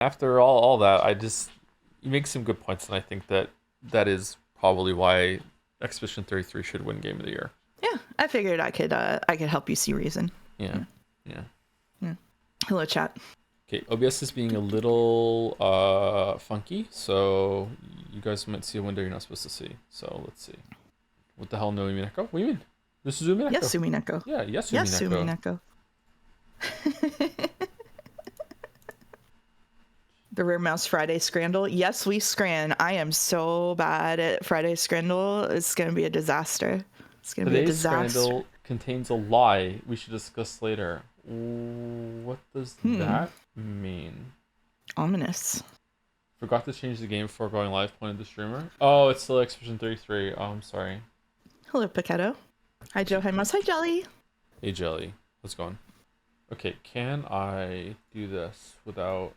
After all that, you make some good points, and I think that is probably why Expedition 33 should win Game of the Year. Yeah, I figured I could help you see reason. Yeah. Hello, chat. Okay, OBS is being a little funky, so you guys might see a window you're not supposed to see. So let's see. What the hell, no Umineko? What do you mean? This is Umineko. Yes, Umineko. Yeah, yes, Umineko. The Rare Mouse Friday Scrandle. Yes, we scran. I am so bad at Friday Scrandle. It's going to be a disaster. It's going to be a disaster. Today's Scrandle contains a lie we should discuss later. What does that mean? Ominous. Forgot to change the game before going live, pointed the streamer. Oh, it's still Expedition 33. Oh, I'm sorry. Hello, Pichetto. Hi, Joe. Hi, Mouse. Hi, Jelly. Hey, Jelly. What's going on? Okay, can I do this without...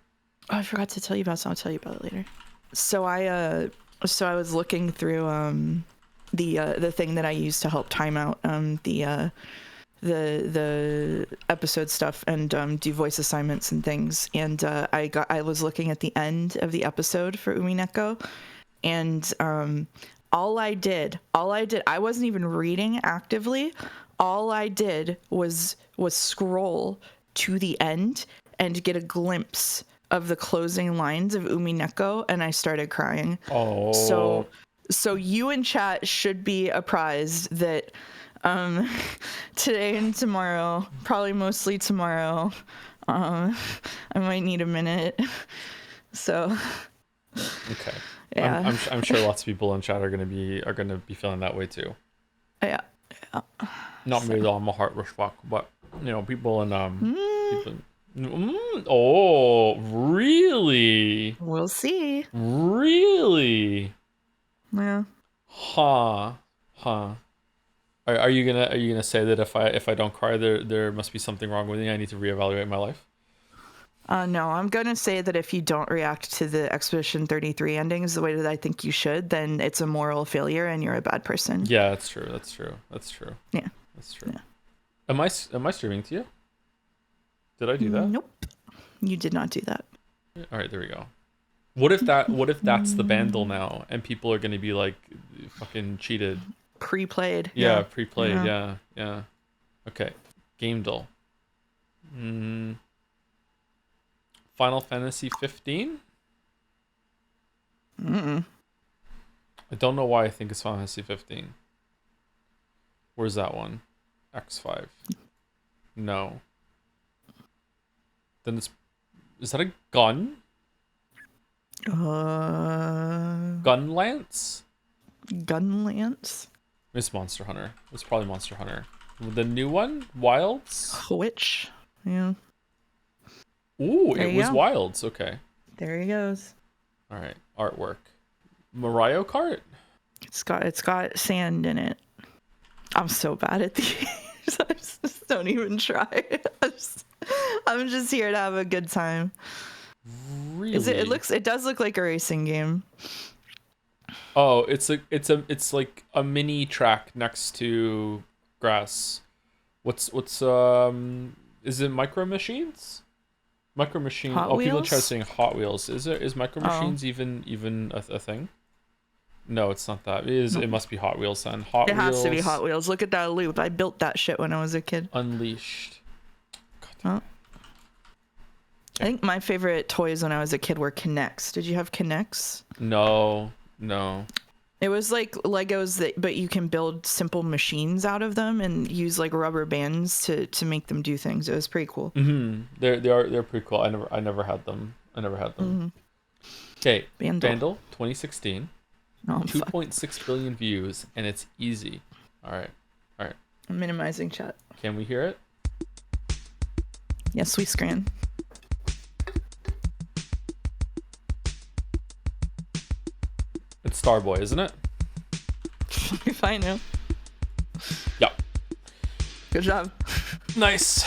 Oh, I forgot to tell you about something. I'll tell you about it later. So I was looking through the thing that I use to help time out the episode stuff and do voice assignments and things. And I was looking at the end of the episode for Umineko, and all I did, I wasn't even reading actively. All I did was scroll to the end and get a glimpse of the closing lines of Umineko, and I started crying. Oh. So you in chat should be apprised that today and tomorrow, probably mostly tomorrow, I might need a minute. So okay. Yeah. I'm sure lots of people in chat are gonna be feeling that way too. Yeah. Not me though. I'm a heart rush fuck, but people in people. Oh, really? We'll see. Really? Yeah. Huh. Are you gonna say that if I don't cry, there must be something wrong with me? I need to reevaluate my life. No, I'm gonna say that if you don't react to the Expedition 33 endings the way that I think you should, then it's a moral failure and you're a bad person. Yeah, that's true. Yeah, that's true. Yeah. Am I streaming to you? Did I do that? Nope. You did not do that. All right, there we go. What if that's the bandle now, and people are gonna be like, fucking cheated? Pre-played. Yeah, pre-played. Yeah. Okay, Gamedle. Final Fantasy 15. I don't know why I think it's Final Fantasy 15. Where's that one? X5. No. Then is that a gun? Gun lance? Gun lance? It's Monster Hunter. It's probably Monster Hunter. The new one? Wilds? Which? Yeah. Ooh, it was Wilds. Okay. There he goes. All right. Artwork. Mario Kart? It's got sand in it. I'm so bad at these. I just don't even try. I'm just here to have a good time. Really? It does look like a racing game. Oh, it's like a mini track next to grass. What's is it Micro Machines? Micro Machines. Hot People Wheels? try saying Hot Wheels. Is Micro Machines even a thing? No, it's not that. It must be Hot Wheels then. It has to be Hot Wheels. Look at that loop. I built that shit when I was a kid. Unleashed. Oh. I think my favorite toys when I was a kid were Kinects. Did you have Kinects? No. It was like Legos but you can build simple machines out of them and use like rubber bands to make them do things. It was pretty cool. Mm-hmm. They're pretty cool. I never had them. Okay, Vandal 2016. Oh, 2.6 billion views, and it's easy. All right. I'm minimizing chat. Can we hear it? Yes, we scran. It's Starboy, isn't it? If I know. Yep. Good job. Nice.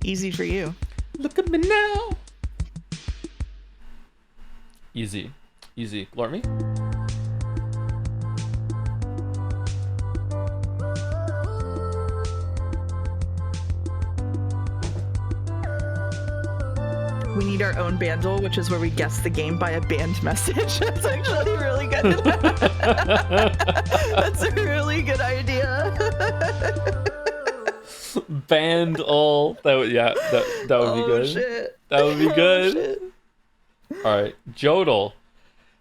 Easy for you. Look at me now. Easy. Glart me. We need our own bandle, which is where we guess the game by a banned message. That's actually really good. That's a really good idea. Bandle. That would be good. Shit. That would be good. Shit. All right, Jodel.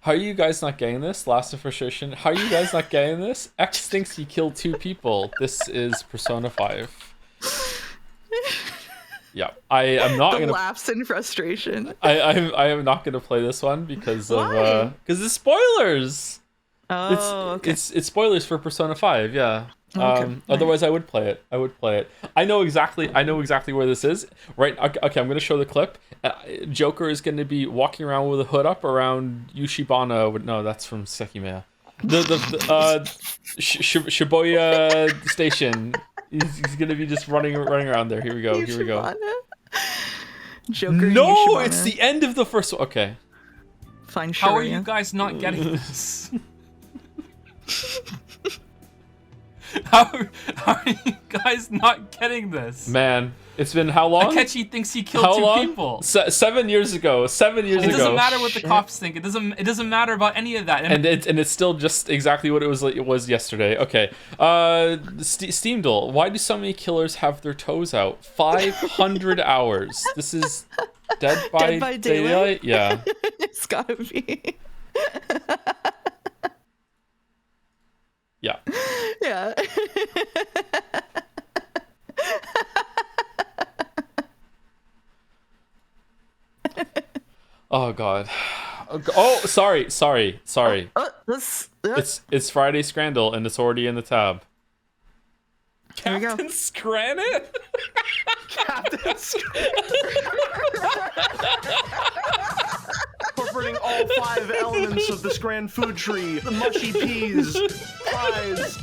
How are you guys not getting this? Last of frustration. How are you guys not getting this? X thinks he killed 2 people. This is Persona 5. Yeah, I am not The gonna laughs and frustration. I am not gonna play this one because Why? because it's spoilers. Oh, okay. It's spoilers for Persona 5. Yeah. Okay, Otherwise, I would play it. I know exactly where this is. Right. Okay. I'm gonna show the clip. Joker is gonna be walking around with a hood up around Yushibana. No, that's from Sekimea. The Shibuya station. He's gonna be just running around there. Here we go. Joker. No, Yushibana. it's the end of the first one. Okay. Fine. How are Shiraya. you guys not getting this? How are you guys not getting this? Man, it's been how long? Akechi thinks he killed How 2 long? people. 7 years ago. 7 years It ago. doesn't matter what the cops think. It doesn't matter about any of that. And it's still just exactly what it was yesterday. Okay. Steam Duel. Why do so many killers have their toes out? 500 hours. This is Dead by Daylight? Yeah. It's gotta be. Yeah. Yeah. Oh god. Oh, sorry. This. It's Friday Scrandle and it's already in the tab. Here we go. Captain Scranit? Incorporating all 5 elements of this grand food tree: the mushy peas, fries,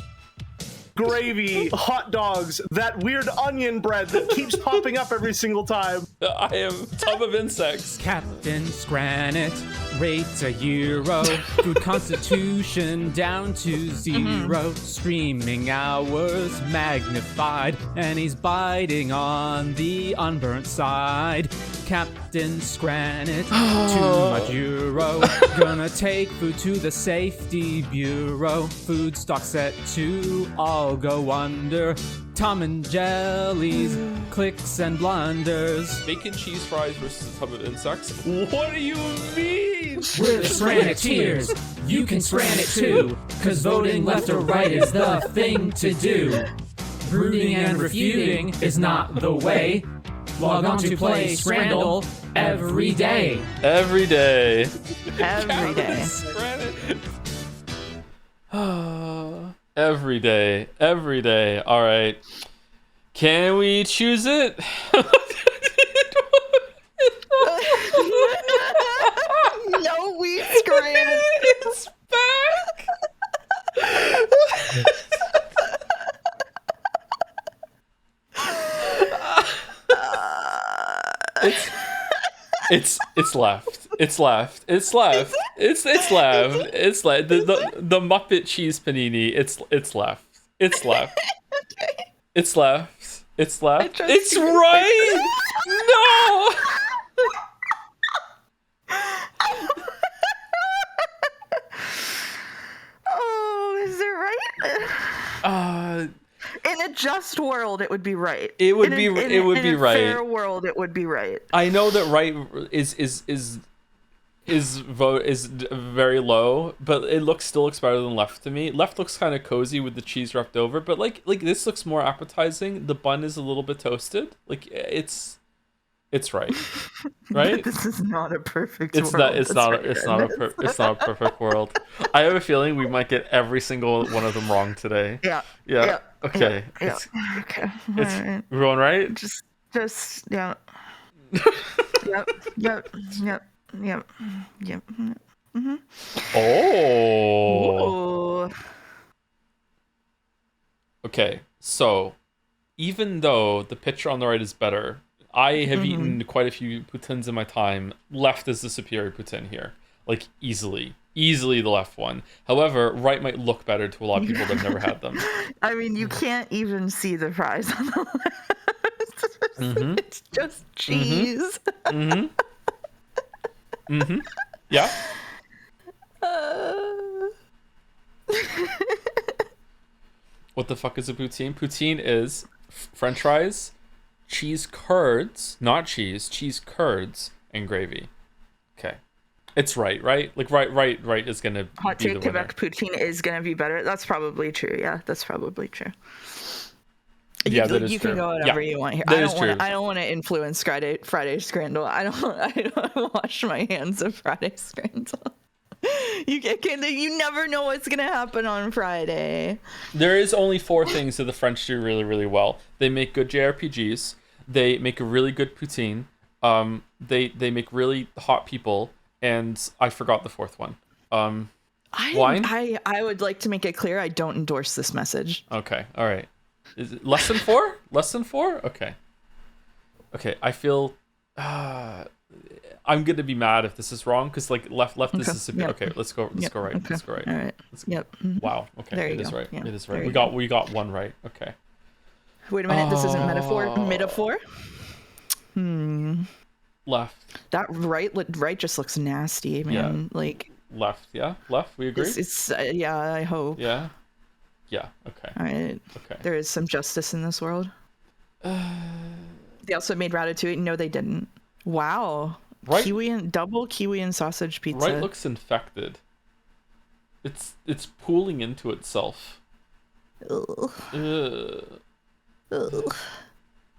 gravy, hot dogs, that weird onion bread that keeps popping up every single time. I am Tub of Insects. Captain Scranit rates a euro. Food constitution down to 0. Streaming hours magnified. And he's biting on the unburnt side. Captain Scranit, too much euro. Gonna take food to the safety bureau. Food stock set to all go under. Tom and Jelly's clicks and blunders. Bacon cheese fries versus a Tub of Insects? What do you mean? We're the Scraniteers. You can Scran it too. Cause voting left or right is the thing to do. Brooding and refuting is not the way. Log on to play Scrandle every day. Every day. Every day. Every day. All right. Can we choose it? No, we scream. It's back. It's left. It's left. It's left. It's left. It's like the Muppet cheese panini. It's left. It's left. It's left. It's left. It's right. No. Oh, is it right? In a just world, it would be right. It would In be. a- It would in be a right. fair world, it would be right. I know that right is very low, but it still looks better than left to me. Left looks kind of cozy with the cheese wrapped over, but like this looks more appetizing. The bun is a little bit toasted. Like it's right, right? This is not a perfect It's world. not. It's That's not. right, It's not a. Brandon. It's not a perfect world. I have a feeling we might get every single one of them wrong today. Yeah. Yeah. Okay. Yeah. It's, Okay. it's Alright. we're going right. Just yeah. Yep. Oh. Oh. Okay, so even though the picture on the right is better, I have eaten quite a few poutines in my time. Left is the superior poutine here. Like, easily the left one. However, right might look better to a lot of people that have never had them. I mean, you can't even see the fries on the left. Mm-hmm. It's just cheese. Yeah. What the fuck is a poutine? Poutine is French fries, cheese curds, not cheese, cheese curds, and gravy. Okay. It's right? Like right is gonna Hot be the take, winner. Quebec poutine is gonna be better. That's probably true. Yeah, that's probably true. Yeah, that is you true. can go whatever you want here. That is true. I don't want to influence Friday Scrandle. I don't wash my hands of Friday Scrandle. You never know what's gonna happen on Friday. There is only 4 things that the French do really, really well. They make good JRPGs. They make a really good poutine. They make really hot people, and I forgot the 4th one. Wine? I would like to make it clear I don't endorse this message. Okay, all right. Is it less than 4? Less than 4? Okay. Okay, I feel I'm gonna be mad if this is wrong because like left is superior. Yep. Okay, let's go right. Okay. Let's go right. All right. Yep. Wow. Okay, There it you is go. right. Yeah, It is there right. you We got one right. Okay. Wait a minute. This isn't metaphor. Left. That right just looks nasty, man. Yeah. Like Left. Yeah. Left. We agree. it's yeah. I hope. Yeah. Yeah. Okay. All right. Okay. There is some justice in this world. They also made ratatouille. No, they didn't. Wow. Right. Double kiwi and sausage pizza. Right looks infected. It's pooling into itself. Ugh. Ugh. Ugh.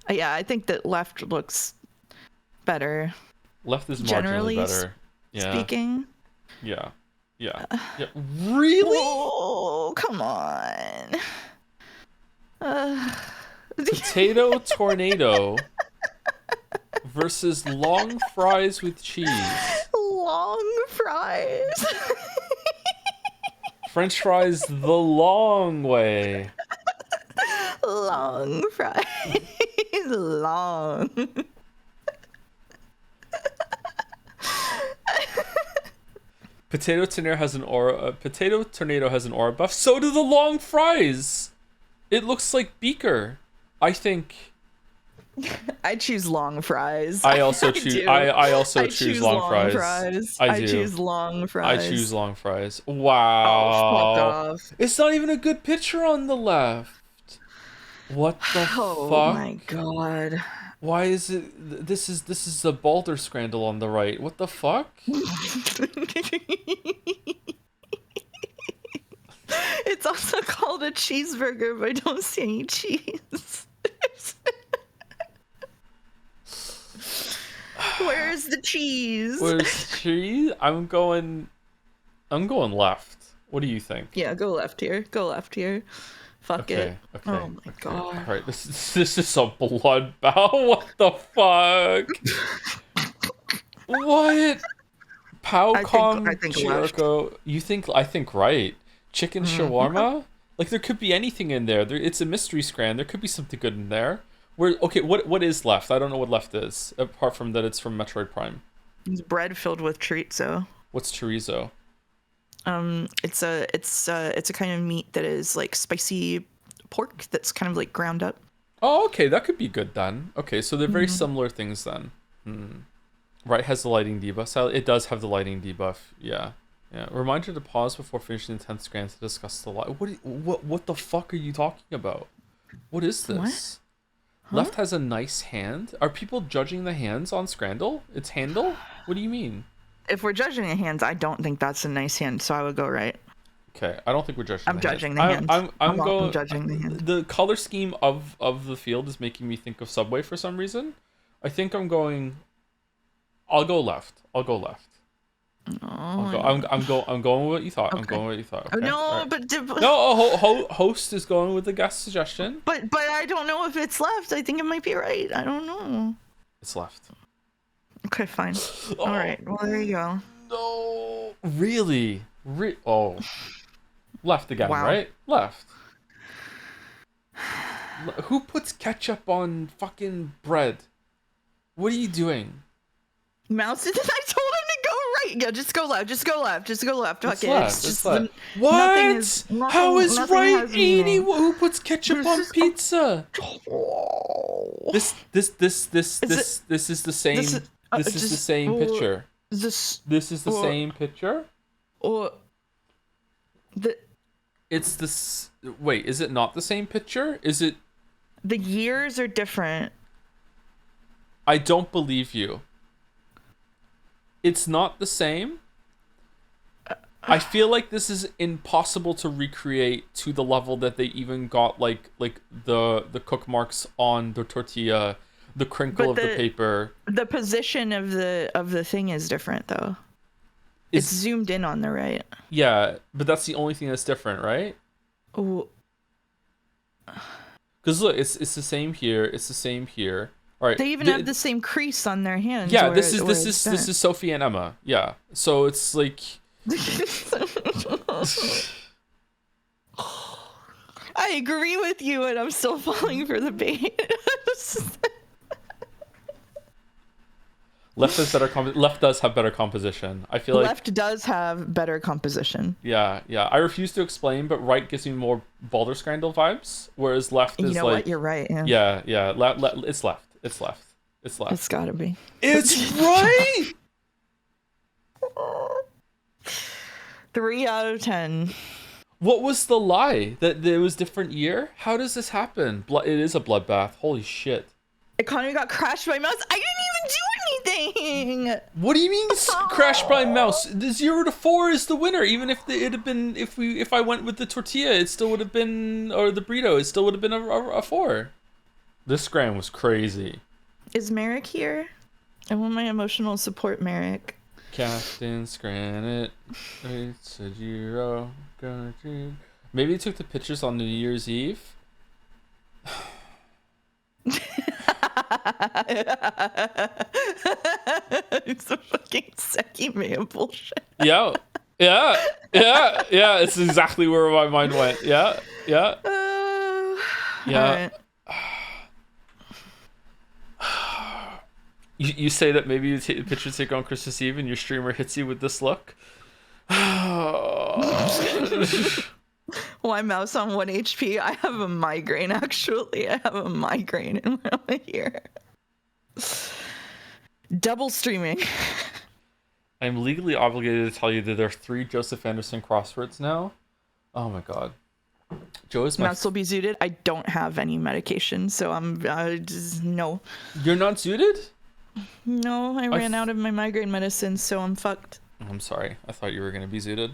Yeah, I think that left looks better. Left is Generally marginally better. Yeah. Speaking. Yeah. Yeah. Yeah. Really? Oh, come on. Potato tornado versus long fries with cheese. Long fries. French fries the long way. Long fries. Long. Potato tornado has an aura. Potato tornado has an aura buff. So do the long fries. It looks like Beaker. I think. I choose long fries. I also choose. do. I also I choose long fries. I do. choose long fries. I choose long fries. Oh, Wow. fuck off. It's not even a good picture on the left. What the Oh fuck? my god. Why is it? This is the Balder Scrandle on the right. What the fuck? It's also called a cheeseburger, but I don't see any cheese. Where's the cheese? Where's cheese? I'm going left. What do you think? Yeah, go left here. Go left here. Fuck it. Okay. Oh my god. All right. This is a bloodbath. What the fuck? What? Powcom I think left. Jericho. You think? I think right. Chicken shawarma. Like there could be anything in there. It's a mystery scran. There could be something good in there. Okay, what is left? I don't know what left is, apart from that it's from Metroid Prime. It's bread filled with chorizo. What's chorizo? It's a kind of meat that is like spicy pork that's kind of like ground up. Oh, okay, that could be good then. Okay, so they're very similar things then. Right, has the lighting debuff. It does have the lighting debuff. Yeah. Reminder to pause before finishing the 10th scan to discuss the light. What the fuck are you talking about? What is this? What? Huh? Left has a nice hand. Are people judging the hands on Scrandle? Its handle? What do you mean? If we're judging the hands, I don't think that's a nice hand, so I would go right. Okay, I don't think we're judging. I'm judging the hands. I'm going. Judging the hand. The color scheme of the field is making me think of Subway for some reason. I think I'm going. I'll go left. I'm going with what you thought. Okay. I'm going with what you thought. Oh, Okay? no, All right. but Host is going with the guest suggestion. but I don't know if it's left. I think it might be right. I don't know. It's left. Okay, fine. All right. Well, there you go. No, really, left again, Wow. right? Left. Who puts ketchup on fucking bread? What are you doing? Mouse did. I told him to go right. Yeah, just go left. Just go left. Just go left. It's Okay. left. It's just left. nothing What? How is nothing right has meaning. 80? Who puts ketchup on pizza? This is the same. This is the same picture. This This is the Well- same picture? or the It's this. Wait, is it not the same picture? Is it? the years are different. I don't believe you. It's not the same. I feel like this is impossible to recreate to the level that they even got like the cook marks on the tortilla, the crinkle But of the paper. The position of the thing is different though. It's zoomed in on the right. Yeah, but that's the only thing that's different, right? Oh, Because look, it's the same here. It's the same here. All right. they even have the same crease on their hands. Yeah, where this it's is Sophie and Emma. Yeah, so it's like. I agree with you, and I'm still falling for the bait. Left has better left does have better composition. I feel like Left does have better composition. yeah. I refuse to explain, but right gives me more Baldur Scrandal vibes, whereas left is You know like what? You're right. Yeah. yeah. It's left. It's left. It's left. It's gotta be. It's right. 3 out of 10. What was the lie that there was different year? How does this happen? It is a bloodbath. Holy shit. Economy got crashed by mouse. I didn't even do anything. What do you mean crashed by mouse? The 0 to 4 is the winner. Even if it had been if I went with the tortilla, it still would have been, or the burrito, it still would have been a 4. This scram was crazy. Is Merrick here? I want my emotional support, Merrick. Captain Scranit, it's a 0. Maybe he took the pictures on New Year's Eve. It's a fucking Seki man bullshit. Yeah. It's exactly where my mind went. Yeah. Alright. You say that maybe you take the picture take on Christmas Eve and your streamer hits you with this look. Why mouse on 1 HP? I have a migraine, actually. I have a migraine in my ear. Double streaming. I'm legally obligated to tell you that there are 3 Joseph Anderson crosswords now. Oh my god. Joe is my... Mouse will be zooted. I don't have any medication, so I'm just no. You're not zooted? No, I ran out of my migraine medicine, so I'm fucked. I'm sorry. I thought you were going to be zooted.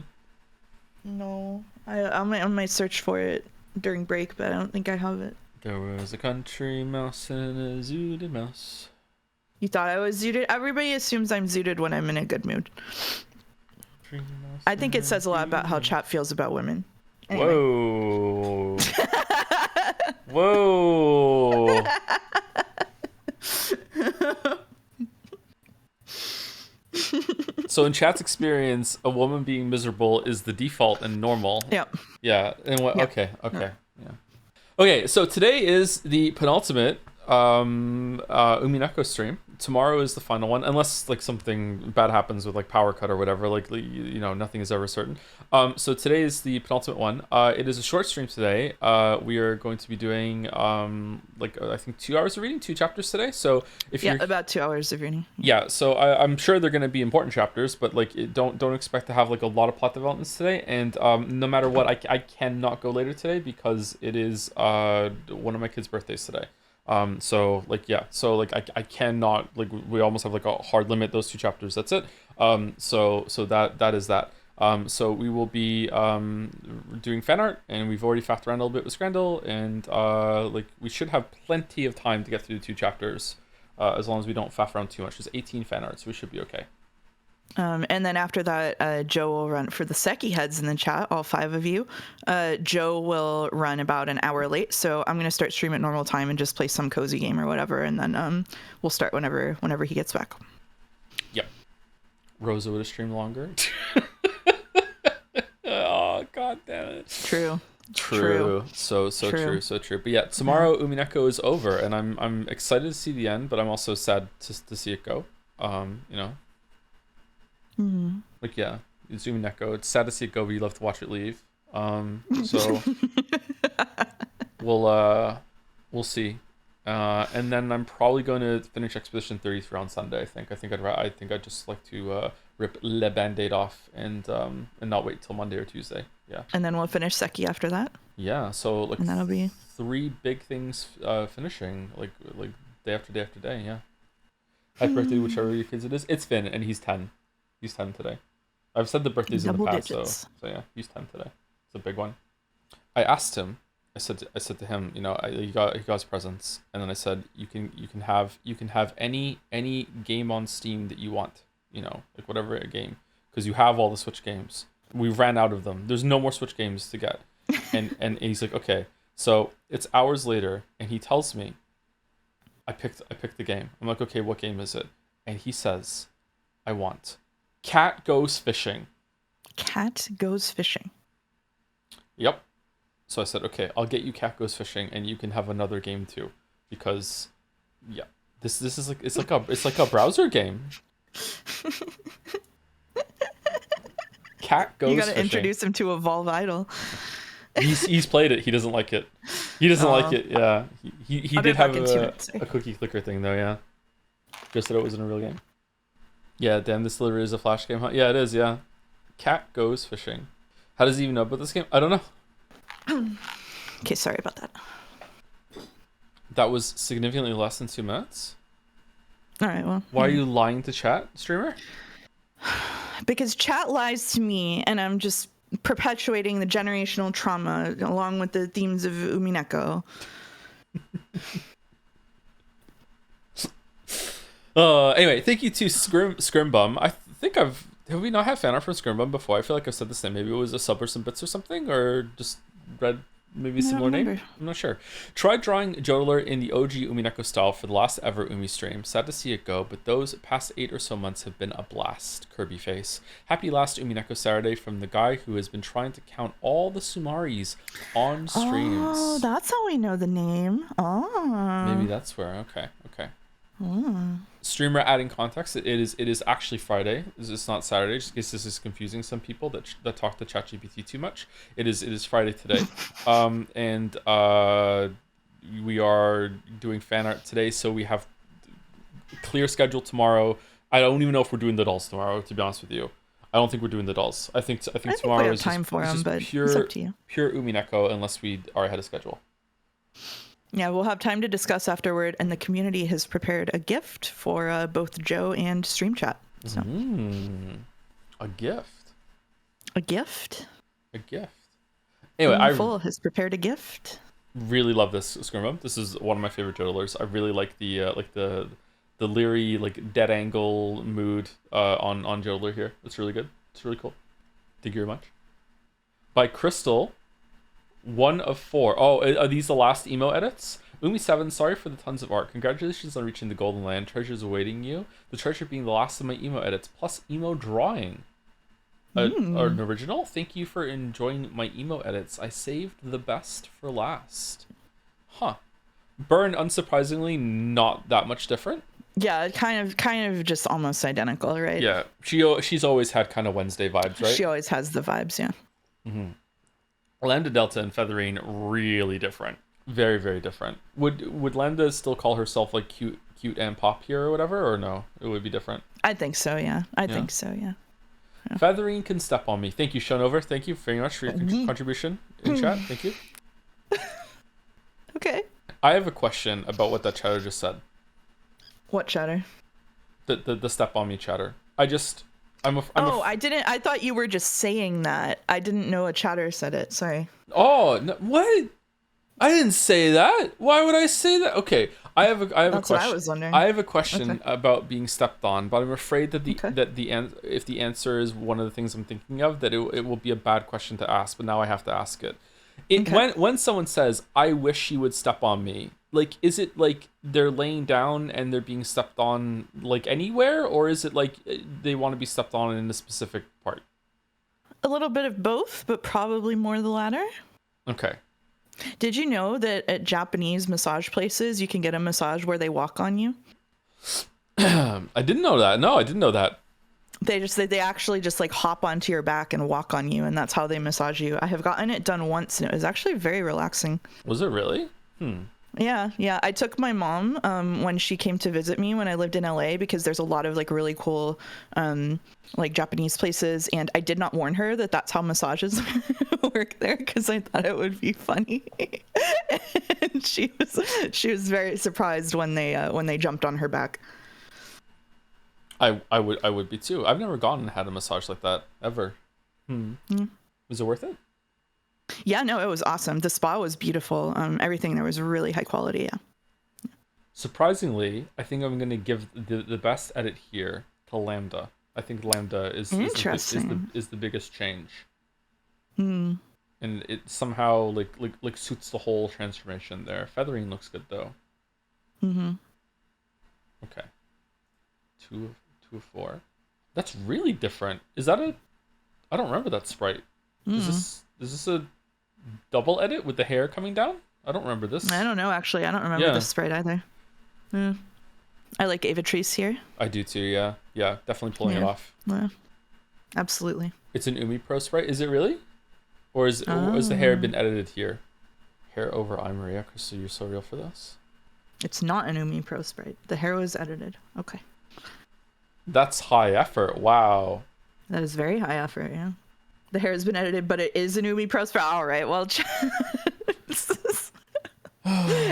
No, I might search for it during break, but I don't think I have it. There was a country mouse and a zooted mouse. You thought I was zooted? Everybody assumes I'm zooted when I'm in a good mood. I think it says a lot about how chat feels about women. Anyway. Whoa. Whoa. So in chat's experience, a woman being miserable is the default and normal. Yep. Yeah. And what? Yep. Okay. Yeah. Okay. So today is the penultimate Umineko stream. Tomorrow is the final one, unless like something bad happens with like power cut or whatever. Like you know, nothing is ever certain. So today is the penultimate one. It is a short stream today. We are going to be doing I think 2 hours of reading, 2 chapters today. So if you're about 2 hours of reading. yeah, so I'm sure they're going to be important chapters, but like don't expect to have like a lot of plot developments today. And no matter what, I cannot go later today because it is one of my kids' birthdays today. So I cannot, like, we almost have like a hard limit, those 2 chapters, that's it. So that is that. So we will be doing fan art, and we've already faffed around a little bit with Scrandal, and like we should have plenty of time to get through the 2 chapters, as long as we don't faff around too much. There's 18 fan arts, so we should be okay. And then after that, Joe will run for the Seki heads in the chat, all 5 of you. Joe will run about an hour late, so I'm going to start stream at normal time and just play some cozy game or whatever, and then we'll start whenever he gets back. Yep. Rosa would have streamed longer. Oh, god damn it. True. So true. But yeah, tomorrow Umineko is over, and I'm excited to see the end, but I'm also sad to see it go. You know. Mm-hmm. Like, yeah, it's Umineko. It's sad to see it go, but you love to watch it leave. So we'll see. And then I'm probably going to finish Expedition 33 on Sunday. I think I'd just like to rip Le Band-Aid off and not wait till Monday or Tuesday. Yeah. And then we'll finish Seki after that. Yeah. So like And that'll be 3 big things finishing like day after day after day. Yeah. Happy birthday, whichever of your kids it is. It's Finn, and he's 10. He's 10 today. I've said the birthdays in the past, digits. so yeah, he's 10 today. It's a big one. I asked him. I said to him, you know, he got his presents, and then I said, you can have any game on Steam that you want, you know, like whatever game, because you have all the Switch games. We ran out of them. There's no more Switch games to get, and he's like, okay. So it's hours later, and he tells me, I picked the game. I'm like, okay, what game is it? And he says, I want Cat Goes Fishing. Cat Goes Fishing. Yep. So I said, okay, I'll get you Cat Goes Fishing, and you can have another game too, because, yeah, this is like it's like a browser game. Cat Goes Fishing. You gotta introduce him to Evolve Idol. He's played it. He doesn't like it. He doesn't like it. Yeah, he did have a cookie clicker thing though. Yeah, just that it wasn't a real game. Yeah, damn, this literally is a Flash game, huh? Yeah, it is. Yeah, Cat Goes Fishing. How does he even know about this game? I don't know. Okay, sorry about that. That was significantly less than 2 minutes. All right, well. Why are you lying to chat, streamer? Because chat lies to me, and I'm just perpetuating the generational trauma along with the themes of Umineko. Anyway, thank you to Scrimbum. I think have we not had fan art from Scrimbum before? I feel like I've said this name. Maybe it was a sub or some bits or something, or just read maybe a similar name. I'm not sure. Tried drawing Jodler in the OG Umineko style for the last ever Umi stream. Sad to see it go, but those past 8 or so months have been a blast. Kirby face. Happy last Umineko Saturday from the guy who has been trying to count all the Sumaris on streams. Oh, that's how we know the name. Oh. Maybe that's where. Okay. Streamer adding context. It is actually Friday. It's not Saturday. Just in case this is confusing some people that talk to ChatGPT too much. It is Friday today, and we are doing fan art today. So we have clear schedule tomorrow. I don't even know if we're doing the dolls tomorrow. To be honest with you, I don't think we're doing the dolls. I think tomorrow is time just, for them, but pure, it's up to you. Pure Umineko, unless we are ahead of schedule. Yeah, we'll have time to discuss afterward, and the community has prepared a gift for both Joe and Stream Chat. So. A gift. A gift? A gift. Anyway, Full has prepared a gift. Really love this Scrimbum. This is one of my favorite Jodlers. I really like the leery, like dead angle mood on Jodler here. It's really good. It's really cool. Thank you very much. By Crystal. 1 of 4. Oh, are these the last emo edits? Umi7, sorry for the tons of art. Congratulations on reaching the golden land. Treasures awaiting you. The treasure being the last of my emo edits, plus emo drawing. An original? Thank you for enjoying my emo edits. I saved the best for last. Huh. Burn, unsurprisingly, not that much different. Yeah, kind of just almost identical, right? Yeah, she's always had kind of Wednesday vibes, right? She always has the vibes, yeah. Mm-hmm. Lambda Delta and Featherine really different, very very different. Would Lambda still call herself like cute and pop here or whatever, or no? It would be different. I think so. Yeah, I think so. Yeah. Featherine can step on me. Thank you, Shonover. Thank you very much for your contribution in chat. Thank you. Okay. I have a question about what that chatter just said. What chatter? The step on me chatter. I didn't. I thought you were just saying that. I didn't know a chatter said it. Sorry. Oh, no, what? I didn't say that. Why would I say that? Okay, I have a question. That's what I was wondering. I have a question about being stepped on, but I'm afraid that if the answer is one of the things I'm thinking of, that it will be a bad question to ask. But now I have to ask it. When someone says, "I wish you would step on me," like, is it like they're laying down and they're being stepped on like anywhere, or is it like they want to be stepped on in a specific part? A little bit of both, but probably more the latter. Okay. Did you know that at Japanese massage places you can get a massage where they walk on you? I didn't know that. No, I didn't know that. They actually just like hop onto your back and walk on you, and that's how they massage you. I have gotten it done once, and it was actually very relaxing. Was it really? Yeah. I took my mom when she came to visit me when I lived in LA, because there's a lot of like really cool like Japanese places, and I did not warn her that that's how massages work there, because I thought it would be funny. And she was very surprised when they jumped on her back. I would be too. I've never gone and had a massage like that ever. Was it worth it? Yeah, no, it was awesome. The spa was beautiful. Everything there was really high quality. Yeah. Surprisingly, I think I'm gonna give the best edit here to Lambda. I think Lambda is the biggest change. And it somehow like suits the whole transformation there. Feathering looks good though. Okay. 2 of 4. That's really different. Is that a? I don't remember that sprite. Is this a double edit with the hair coming down? I don't remember this. I don't know, actually. I don't remember this sprite either. I like Avatrice here. I do too, yeah. Yeah, definitely pulling it off. Yeah, absolutely. It's an Umi Pro sprite, is it really? Or is the hair been edited here? Hair over I, Maria. Crystal, you're so real for this. It's not an Umi Pro sprite. The hair was edited. Okay. That's high effort. Wow. That is very high effort, yeah. The hair has been edited, but it is an Umi Pro sprite. All right, well,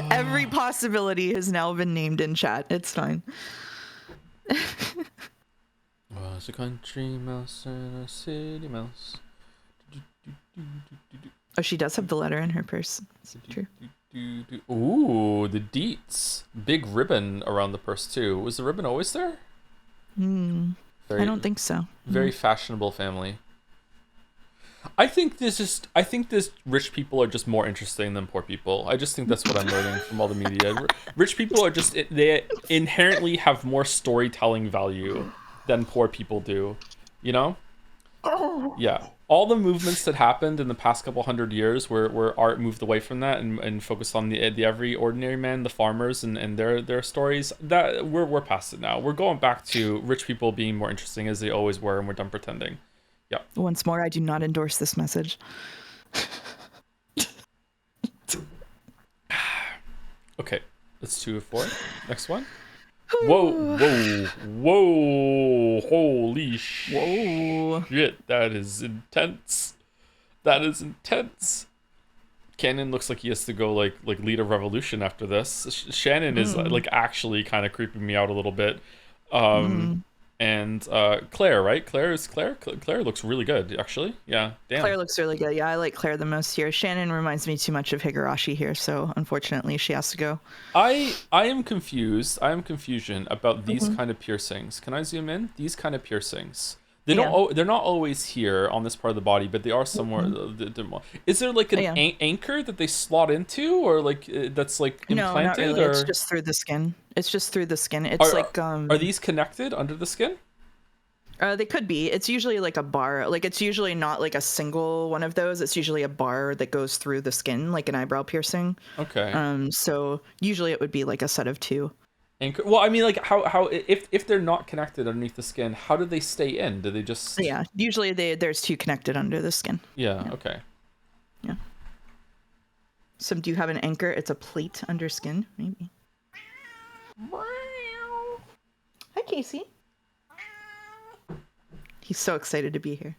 every possibility has now been named in chat. It's fine. Was a country mouse and a city mouse. Oh, she does have the letter in her purse. That's true. Ooh, the deets. Big ribbon around the purse too. Was the ribbon always there? I don't think so. Very fashionable family. I think this rich people are just more interesting than poor people. I just think that's what I'm learning from all the media. Rich people are just, they inherently have more storytelling value than poor people do, you know? Yeah. All the movements that happened in the past couple hundred years where art moved away from that and focused on the every ordinary man, the farmers and their stories, that we're past it now. We're going back to rich people being more interesting as they always were, and we're done pretending. Yeah. Once more, I do not endorse this message. Okay, that's 2 of 4. Next one. Whoa! Holy shit! That is intense. Cannon looks like he has to go like lead a revolution after this. Shannon is like actually kind of creeping me out a little bit. And Claire, right? Claire looks really good, actually. Yeah, damn. Claire looks really good. Yeah, I like Claire the most here. Shannon reminds me too much of Higurashi here, so unfortunately she has to go. I am confused. I am confusion about these kind of piercings. Can I zoom in? These kind of piercings. They're not always here on this part of the body, but they are somewhere. Is there like an anchor that they slot into, or like that's like implanted? No, not really. Or... It's just through the skin. Are these connected under the skin? They could be. It's usually like a bar. Like it's usually not like a single one of those. It's usually a bar that goes through the skin, like an eyebrow piercing. Okay. So usually it would be like a set of 2. Anchor. Well, I mean, like how if they're not connected underneath the skin, how do they stay in? Do they just? Yeah. Usually there's 2 connected under the skin. Yeah. Okay. Yeah. So do you have an anchor? It's a plate under skin, maybe. Hi, Casey. He's so excited to be here.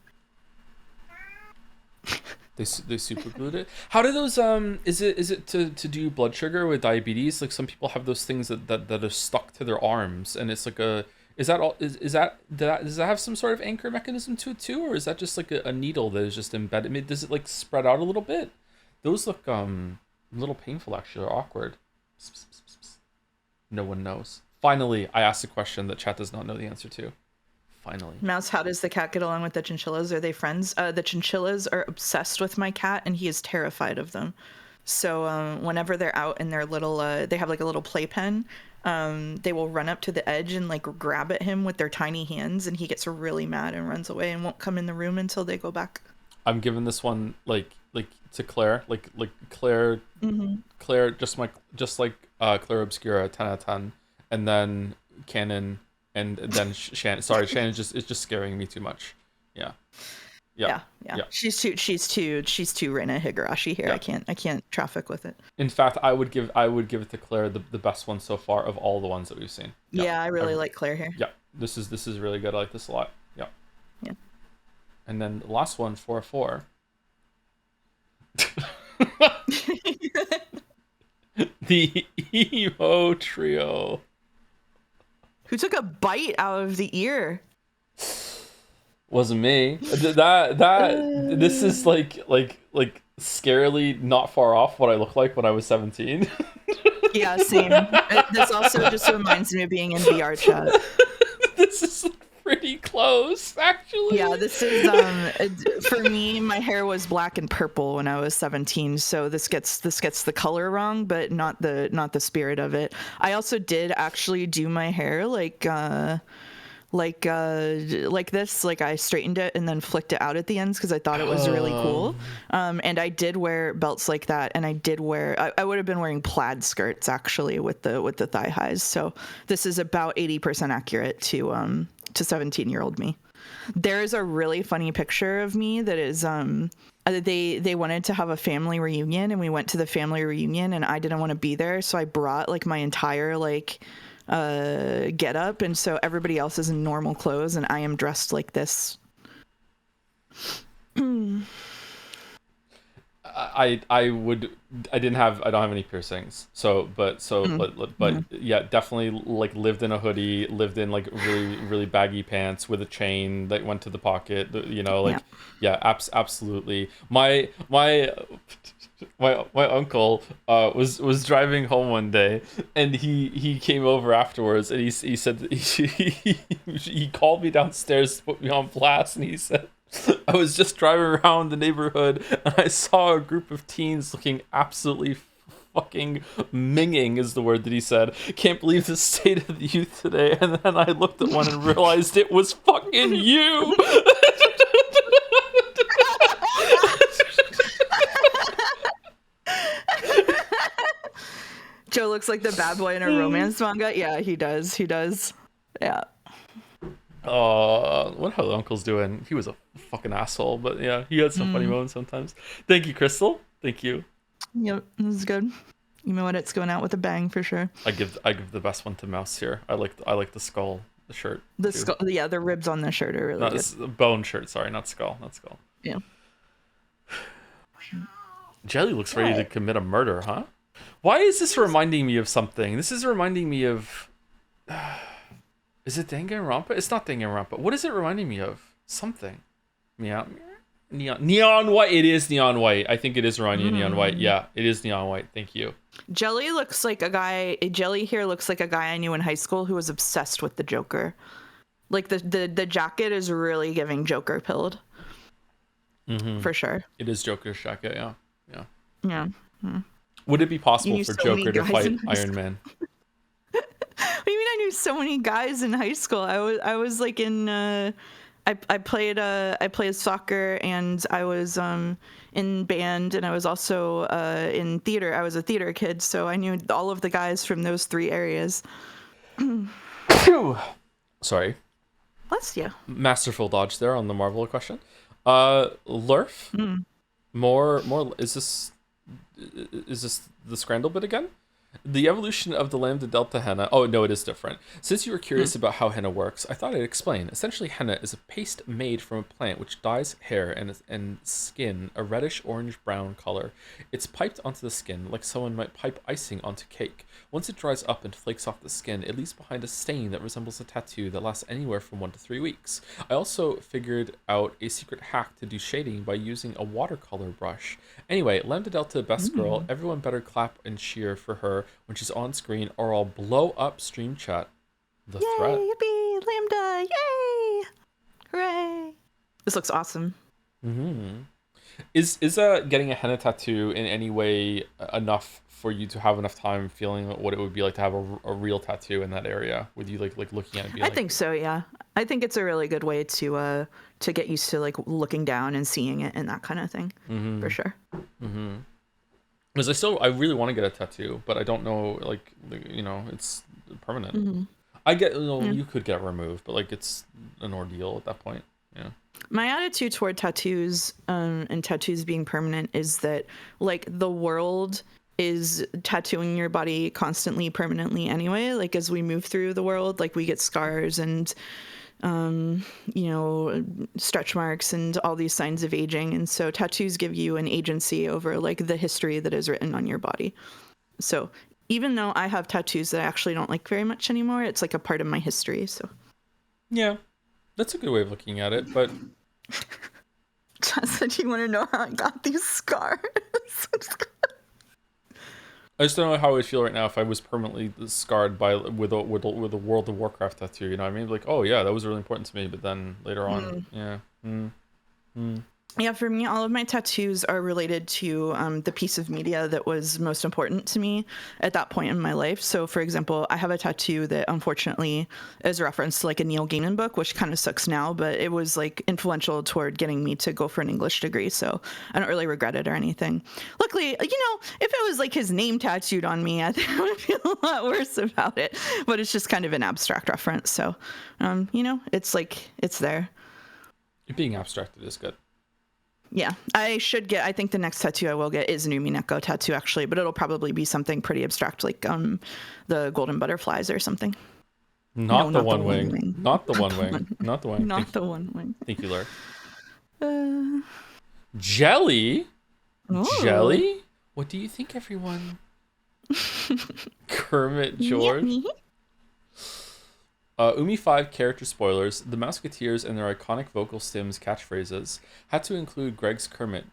They super glued it. How do those is it to do blood sugar with diabetes? Like some people have those things that are stuck to their arms, and it's like does that have some sort of anchor mechanism to it too, or is that just like a needle that is just embedded? I mean, does it like spread out a little bit? Those look a little painful actually, or awkward. No one knows. Finally, I asked a question that chat does not know the answer to. Finally. Mouse, how does the cat get along with the chinchillas? Are they friends? The chinchillas are obsessed with my cat, and he is terrified of them. So whenever they're out in their little, they have like a little playpen, they will run up to the edge and like grab at him with their tiny hands, and he gets really mad and runs away and won't come in the room until they go back. I'm giving this one like to Claire, like Claire, Claire, just like Claire Obscura, 10 out of 10, and then Canon. And then Shannon. Sorry, Shannon is just scaring me too much. Yeah. Yeah. She's too Reina Higurashi here. Yeah. I can't traffic with it. In fact, I would give it to Claire the best one so far of all the ones that we've seen. Yeah, I really like Claire here. Yeah, this is really good. I like this a lot. Yeah. Yeah. And then the last one, 4-4. The emo trio. Who took a bite out of the ear? Wasn't me. This is like scarily not far off what I looked like when I was 17. Yeah, same. This also just reminds me of being in VR chat. This is pretty close, actually. Yeah, this is for me. My hair was black and purple when I was 17, so this gets the color wrong, but not the spirit of it. I also did actually do my hair like this, like I straightened it and then flicked it out at the ends because I thought it was really cool. And I did wear belts like that, and I did wear I would have been wearing plaid skirts actually with the thigh highs. So this is about 80% accurate to 17-year-old me. There is a really funny picture of me that is they wanted to have a family reunion, and we went to the family reunion, and I didn't want to be there, so I brought like my entire get up, and so everybody else is in normal clothes and I am dressed like this. I don't have any piercings, but yeah, definitely like lived in a hoodie, lived in like really baggy pants with a chain that went to the pocket, absolutely. My uncle was driving home one day, and he came over afterwards, and he said he called me downstairs to put me on blast, and he said, I was just driving around the neighborhood and I saw a group of teens looking absolutely fucking minging is the word that he said. Can't believe the state of the youth today. And then I looked at one and realized it was fucking you. Joe looks like the bad boy in a romance manga. Yeah, he does. Yeah. What how the uncle's doing? He was a fucking asshole, but yeah, he had some funny moments sometimes. Thank you, Crystal. Thank you. Yep, this is good. You know what? It's going out with a bang for sure. I give the best one to Mouse here. I like the skull, the shirt. The skull, yeah, the ribs on the shirt are really good. Bone shirt, sorry, not skull. Yeah. Jelly looks ready to commit a murder, huh? Why is this reminding me of something? This is reminding me of. Is it Danganronpa? It's not Danganronpa. What is it reminding me of? Something. Neon white. It is neon white. I think it is reminding you of neon white. Yeah, it is neon white. Thank you. Jelly looks like a guy. Jelly here looks like a guy I knew in high school who was obsessed with the Joker. Like the jacket is really giving Joker pilled. For sure. It is Joker's jacket. Yeah. Yeah. Would it be possible for Joker to fight Iron Man? What do you mean I knew so many guys in high school? I was like in I played soccer, and I was in band, and I was also in theater. I was a theater kid, so I knew all of the guys from those 3 areas. Sorry. Bless you. Masterful dodge there on the Marvel question. Lurf. More is this the Scrandle bit again? The evolution of the Lambda Delta henna. Oh, no, it is different. Since you were curious about how henna works, I thought I'd explain. Essentially, henna is a paste made from a plant which dyes hair and skin a reddish orange-brown color. It's piped onto the skin like someone might pipe icing onto cake. Once it dries up and flakes off the skin, it leaves behind a stain that resembles a tattoo that lasts anywhere from 1 to 3 weeks. I also figured out a secret hack to do shading by using a watercolor brush. Anyway, Lambda Delta best girl. Everyone better clap and cheer for her when she's on screen, or I'll blow up stream chat. The Yay, threat. Yippee, Lambda, yay! Hooray! This looks awesome. Is getting a henna tattoo in any way enough for you to have enough time feeling what it would be like to have a real tattoo in that area with you like looking at it? I think so, yeah. I think it's a really good way to get used to like looking down and seeing it and that kind of thing, for sure. Because I really want to get a tattoo, but I don't know, like it's permanent. I get, you could get it removed, but like it's an ordeal at that point. Yeah. My attitude toward tattoos and tattoos being permanent is that, like, the world is tattooing your body constantly, permanently anyway. Like, as we move through the world, like, we get scars and, you know, stretch marks and all these signs of aging. And so tattoos give you an agency over, like, the history that is written on your body. So even though I have tattoos that I actually don't like very much anymore, it's like a part of my history. So Yeah, that's a good way of looking at it. But Jess said, "You want to know how I got these scars?" I just don't know how I would feel right now if I was permanently scarred with a World of Warcraft tattoo. You know what I mean? Like, oh yeah, that was really important to me. But then later on, yeah. Yeah, for me, all of my tattoos are related to the piece of media that was most important to me at that point in my life. So, for example, I have a tattoo that unfortunately is a reference to like a Neil Gaiman book, which kind of sucks now, but it was like influential toward getting me to go for an English degree. So I don't really regret it or anything. Luckily, you know, if it was like his name tattooed on me, I think I would feel a lot worse about it. But it's just kind of an abstract reference. So, you know, it's like, it's there. It being abstracted is good. Yeah, I think the next tattoo I will get is an Umineko tattoo, actually, but it'll probably be something pretty abstract, like the golden butterflies or something. Not the one wing. Not the one wing. Not the one. Not the one wing. Thank you, Laura. Jelly? Ooh. Jelly? What do you think, everyone? Kermit George? Umi 5 character spoilers. The Musketeers and their iconic vocal stims catchphrases had to include Greg's Kermit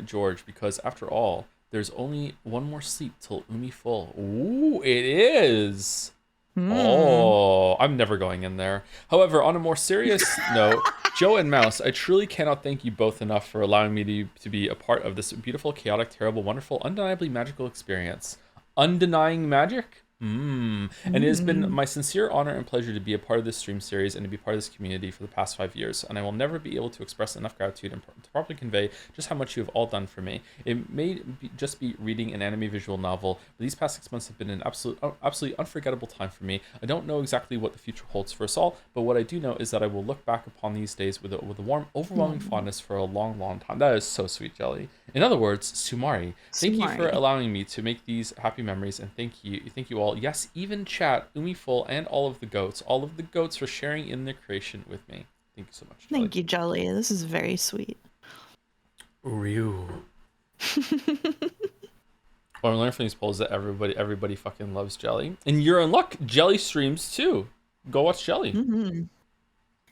George, because after all, there's only one more sleep till Umi full. Ooh, it is. Oh, I'm never going in there. However, on a more serious note, Joe and Mouse, I truly cannot thank you both enough for allowing me to be a part of this beautiful, chaotic, terrible, wonderful, undeniably magical experience. Undenying magic? And it has been my sincere honor and pleasure to be a part of this stream series and to be part of this community for the past 5 years, and I will never be able to express enough gratitude and to properly convey just how much you have all done for me. It may just be reading an anime visual novel, but these past 6 months have been an absolutely unforgettable time for me. I don't know exactly what the future holds for us all, but what I do know is that I will look back upon these days with a warm, overwhelming fondness for a long, long time. That is so sweet, Jelly. In other words, Sumari, thank you for allowing me to make these happy memories, and thank you all. Yes, even chat, Umiful, and all of the goats for sharing in their creation with me. Thank you so much, Jelly. Thank you, Jelly. This is very sweet. Ryu. What I'm learning from these polls is that everybody fucking loves Jelly. And you're in luck, Jelly streams too. Go watch Jelly.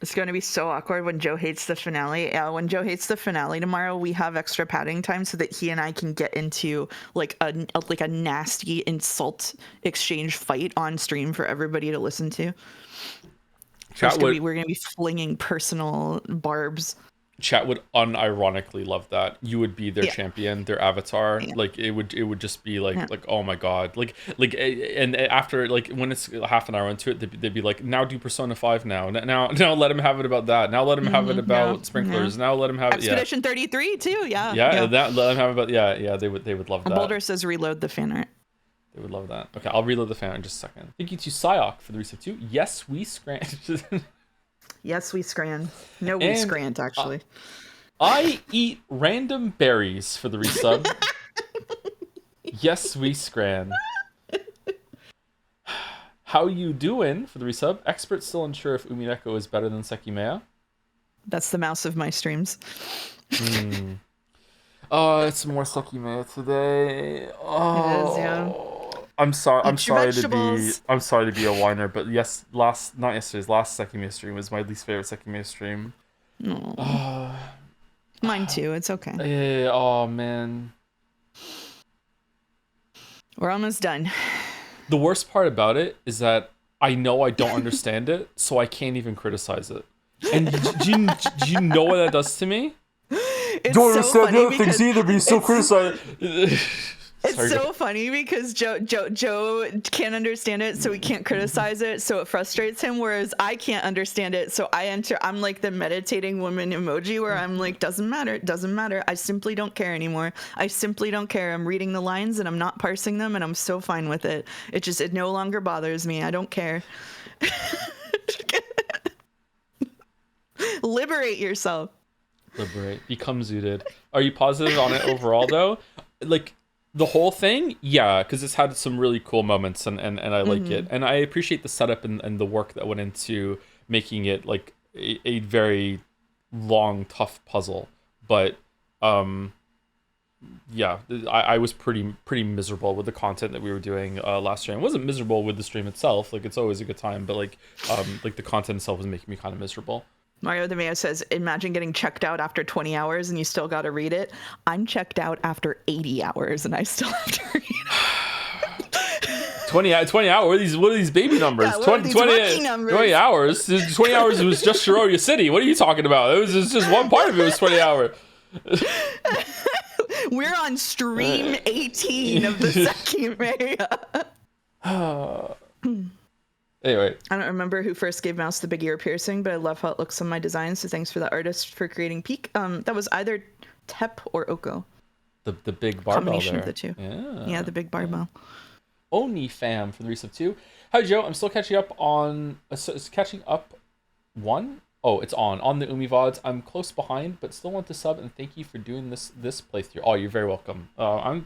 It's going to be so awkward when Joe hates the finale. When Joe hates the finale tomorrow, we have extra padding time so that he and I can get into like a nasty insult exchange fight on stream for everybody to listen to. We're going to be flinging personal barbs. Chat would unironically love that. You would be their champion, their avatar. Yeah. Like it would just be like oh my god, and after like when it's half an hour into it, they'd be like, now do Persona 5 now let him have it about that. Now let him have it about sprinklers. Now let him have Expedition 33 too. Yeah. That let him have about they would love that. Boulder says reload the fanart. They would love that. Okay, I'll reload the fanart in just a second. Thank you to Psyok for the resub too. Yes, we scran. Yes, we scran. No, we scrant, actually. I eat random berries for the resub. Yes, we scran. How you doing for the resub? Experts still unsure if Umineko is better than Sekimea. That's the mouse of my streams. Oh, it's more Sekimea today. Oh. It is, yeah. I'm sorry to be a whiner, but last Sekimea stream was my least favorite Sekimea stream. Mine too. It's okay. Oh man. We're almost done. The worst part about it is that I know I don't understand it, so I can't even criticize it. And do you know what that does to me? It's don't understand the other things either, but you still criticize it. It's so funny because Joe can't understand it, so he can't criticize it, so it frustrates him, whereas I can't understand it, so I'm like the meditating woman emoji where I'm like, doesn't matter, I simply don't care anymore. I simply don't care. I'm reading the lines and I'm not parsing them, and I'm so fine with it. It no longer bothers me. I don't care. Liberate yourself. Liberate. Become zooted. Are you positive on it overall though? Like the whole thing, yeah, because it's had some really cool moments and I like it. And I appreciate the setup and the work that went into making it like a very long, tough puzzle. But yeah, I was pretty miserable with the content that we were doing last stream. I wasn't miserable with the stream itself, like it's always a good time, but like the content itself was making me kind of miserable. Mario the Mayo says, imagine getting checked out after 20 hours and you still got to read it. I'm checked out after 80 hours and I still have to read it. 20 hours? What are these baby numbers? Yeah, 20 numbers? 20 hours? 20 hours was just Shiroya City. What are you talking about? It was just one part of it was 20 hours. We're on stream 18 of the Sekimea. Anyway. I don't remember who first gave Mouse the big ear piercing, but I love how it looks on my design, so thanks for the artist for creating Peak. That was either Tep or Oko. The big barbell Combination there. of the two. Yeah, the big barbell. Oni fam for the resub 2. Hi Joe, I'm still catching up on one. Oh, it's on the Umi VODs. I'm close behind, but still want to sub and thank you for doing this playthrough. Oh, you're very welcome. I'm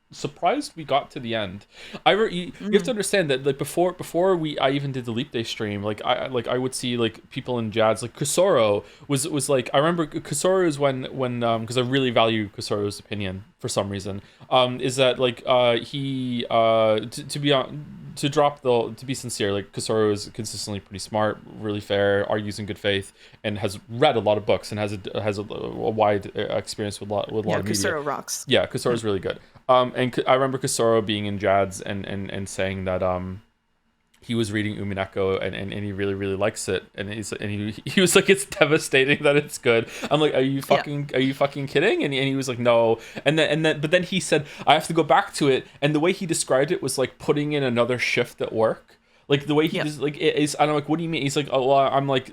surprised we got to the end. You have to understand that like before I even did the Leap Day stream, like I would see like people in Jads, like Kusoro was like, I remember Kusoro is when because I really value Kusoro's opinion for some reason, is that like he to be sincere, like Kusoro is consistently pretty smart, really fair, argues in good faith, and has read a lot of books and has a wide experience with a lot of media. Kusoro rocks. Yeah, Kusoro is really good. And I remember Kusoro being in Jads and saying that he was reading Umineko and he really likes it, and he was like, it's devastating that it's good. I'm like, are you fucking kidding? And he was like, no. And then but then he said, I have to go back to it, and the way he described it was like putting in another shift at work. Like the way he just like it is, I don't know, like, what do you mean? He's like, oh well, I'm like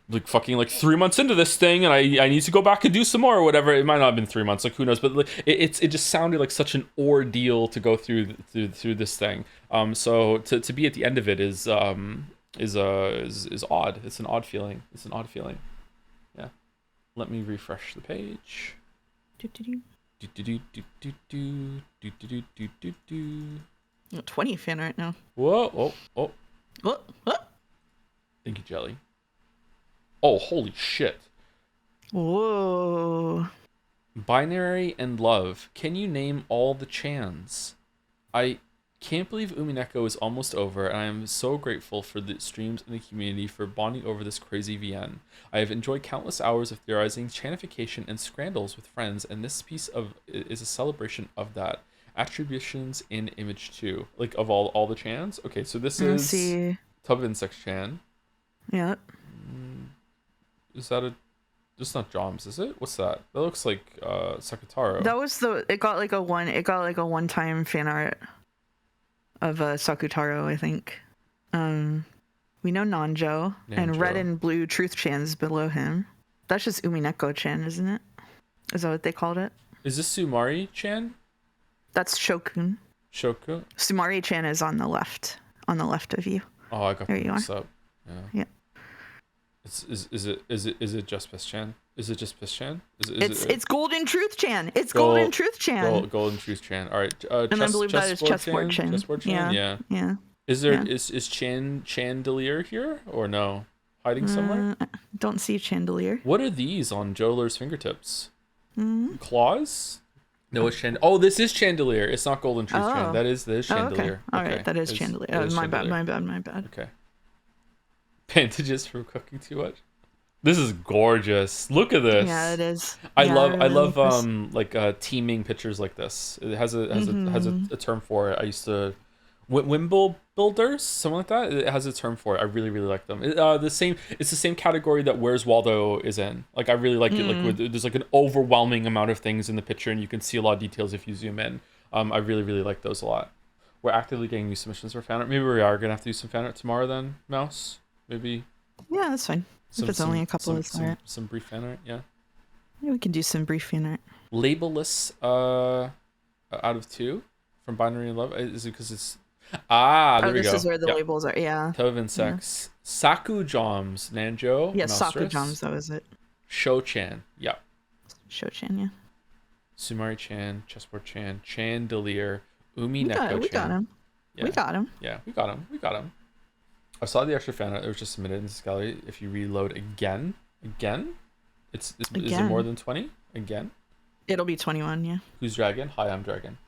like fucking like 3 months into this thing and I need to go back and do some more or whatever. It might not have been 3 months, like who knows, but like, it just sounded like such an ordeal to go through this thing. So to be at the end of it is odd. It's an odd feeling. Yeah. Let me refresh the page. 20 fan right now. Whoa. Oh. What? Thank you, Jelly. Oh, holy shit. Whoa. Binary and Love. Can you name all the Chans? I can't believe Umineko is almost over, and I am so grateful for the streams and the community for bonding over this crazy VN. I have enjoyed countless hours of theorizing, chanification, and scrandals with friends, and this piece is a celebration of that. Attributions in image 2. Like, of all the Chans? Okay, so this is Tub of Insects Chan. Yeah. Is that just not Joms, is it? What's that? That looks like Sakutaro. That was it got like a one-time fan art of Sakutaro, I think. We know Nanjo, and red and blue Truth Chan's below him. That's just Umineko Chan, isn't it? Is that what they called it? Is this Sumari Chan? That's Shokun. Sumari Chan is on the left of you. Oh, I got this up. Yeah. Is it just Piss Chan? Is it just Piss Chan? It's Golden Truth Chan. It's Golden Truth Chan. Golden Truth Chan. All right. And I believe that is Chessboard Chan. Chessboard Chan. Yeah. Is Chandelier here or no? Hiding somewhere? I don't see Chandelier. What are these on Joler's fingertips? Claws? No, it's Chandelier. Oh, this is Chandelier. It's not Golden Truth Chan. That is Chandelier. Okay. All right, that is Chandelier. My bad. Okay. Bandages for cooking too much. This is gorgeous. Look at this. Yeah, it is. I love teaming pictures like this. It has a term for it. I used to Wimble builders, something like that. It has a term for it. I really like them. It's the same category that Where's Waldo is in. Like I really like it. Like there's like an overwhelming amount of things in the picture, and you can see a lot of details if you zoom in. I really like those a lot. We're actively getting new submissions for fan art. Maybe we are gonna have to do some fan art tomorrow then, Mouse. Maybe. Yeah, that's fine. If it's only a couple of some brief fan art, yeah. Yeah, we can do some brief fan art. Labelless out of 2 from Binary and Love. Is it because it's Ah, there Oh, we this go. is where the Yep. labels are. Yeah. Toven Sex. Saku Joms. Nanjo. Yes, Mouseress, Sakujams, that was it. Sho-chan. Yep. Shochan, yeah. Sumari-chan. Chessboard-chan. Chandelier. We got Umineko-chan. him. Yeah. We got him. Yeah, we got him. I saw the extra fan art that was just submitted in this gallery. If you reload again, is it more than 20? Again? It'll be 21, yeah. Who's Dragon? Hi, I'm Dragon.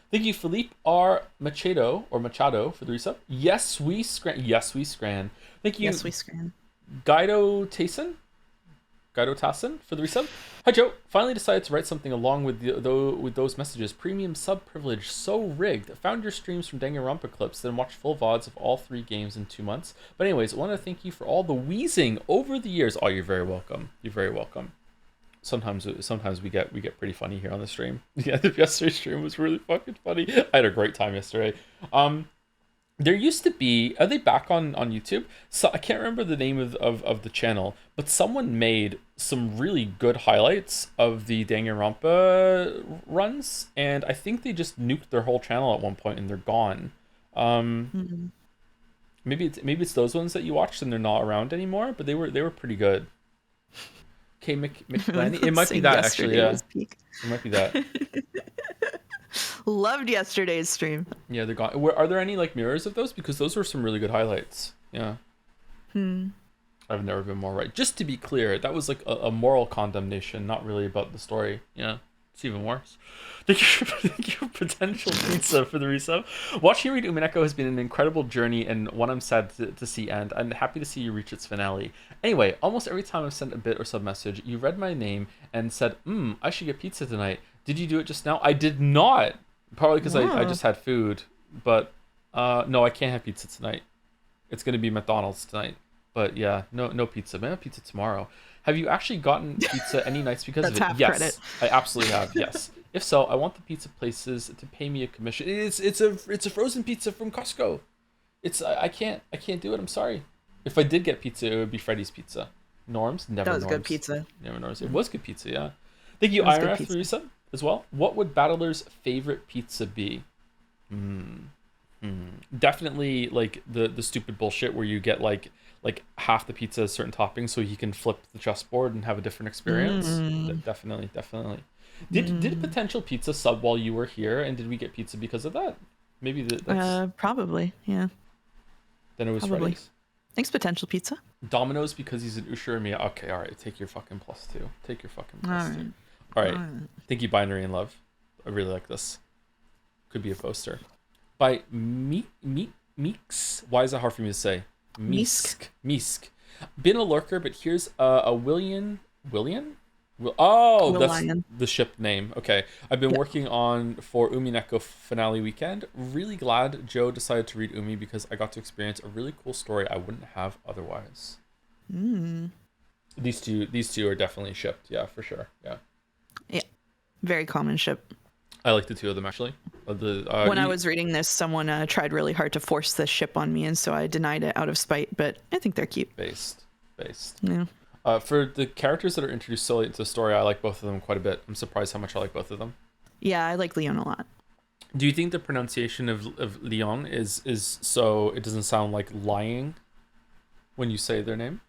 Thank you, Philippe R. Machado for the resub. Yes, we scran. Thank you. Yes, we scran. Guido Tasson for the resub. Hi Joe, finally decided to write something along with those messages. Premium sub privilege, so rigged. Found your streams from Danganronpa clips, then watched full VODs of all 3 games in 2 months. But anyways, I want to thank you for all the wheezing over the years. Oh, you're very welcome. Sometimes we get pretty funny here on the stream. Yeah, yesterday's stream was really fucking funny. I had a great time yesterday. There used to be, are they back on YouTube? So I can't remember the name of the channel, but someone made some really good highlights of the Danganronpa runs, and I think they just nuked their whole channel at one point and they're gone. Maybe it's those ones that you watched and they're not around anymore, but they were pretty good. Okay, McLanny. It might be that actually. Yeah, it might be that. Loved yesterday's stream. Yeah, they're gone. Are there any like mirrors of those? Because those were some really good highlights. Yeah. I've never been more right. Just to be clear, that was like a moral condemnation, not really about the story. Yeah, it's even worse. Thank you for potential pizza for the resub. Watching you read Umineko has been an incredible journey and one I'm sad to see end. I'm happy to see you reach its finale. Anyway, almost every time I've sent a bit or sub message, you read my name and said, I should get pizza tonight. Did you do it just now? I did not. Probably because I just had food. But no, I can't have pizza tonight. It's going to be McDonald's tonight. But yeah, no pizza. Maybe pizza tomorrow. Have you actually gotten pizza any nights because of it? Half Yes, credit. I absolutely have. Yes. If so, I want the pizza places to pay me a commission. It's a frozen pizza from Costco. I can't do it. I'm sorry. If I did get pizza, it would be Freddy's Pizza. Norms, never. That was Norms. good pizza. Never Norms. It was good pizza. Yeah. Thank you, That was good IRF, pizza. for resub as well. What would Battler's favorite pizza be? Definitely like the stupid bullshit where you get like half the pizza as certain toppings so you can flip the chessboard and have a different experience. Definitely. Did potential pizza sub while you were here, and did we get pizza because of that? Maybe that's Probably, yeah. then it was probably. Freddy's. Thanks, potential pizza. Domino's because he's an Usher and me. Okay, all right. Take your fucking +2. Take your fucking +2. Alright. All right. Thank you, Binary in Love. I really like this. Could be a poster. By Meeks. Why is that hard for me to say? Meesk. Been a lurker, but here's a Willian? Oh, Will that's Lion. the ship name. Okay. I've been working on for Umineko finale weekend. Really glad Joe decided to read Umi because I got to experience a really cool story I wouldn't have otherwise. These two are definitely shipped. Yeah, for sure. Yeah. Yeah. Very common ship. I like the two of them actually. When I was reading this, someone tried really hard to force this ship on me, and so I denied it out of spite, but I think they're cute. Based. Yeah. For the characters that are introduced so late into the story, I like both of them quite a bit. I'm surprised how much I like both of them. Yeah, I like Leon a lot. Do you think the pronunciation of Leon is so it doesn't sound like lying when you say their name?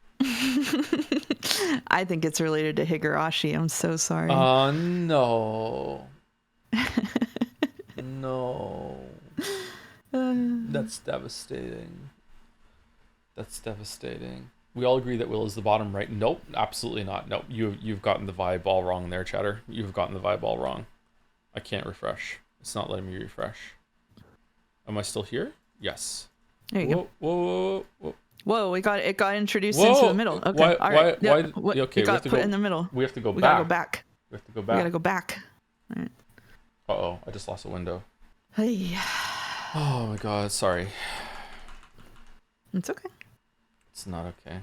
I think it's related to Higurashi. I'm so sorry. No. No. That's devastating. We all agree that Will is the bottom, right? Nope, absolutely not. Nope, you've gotten the vibe all wrong there, Chatter. You've gotten the vibe all wrong. I can't refresh. It's not letting me refresh. Am I still here? Yes. There you go. Whoa. Whoa, it got introduced Whoa. into the middle. Okay, Why- all right. why- Yeah, why- okay, it got put in the middle. We have to go We back. gotta go back. We have to go We back. gotta go back. All right. Uh-oh, I just lost a window. Hey, Oh my god, sorry. it's okay. It's not okay.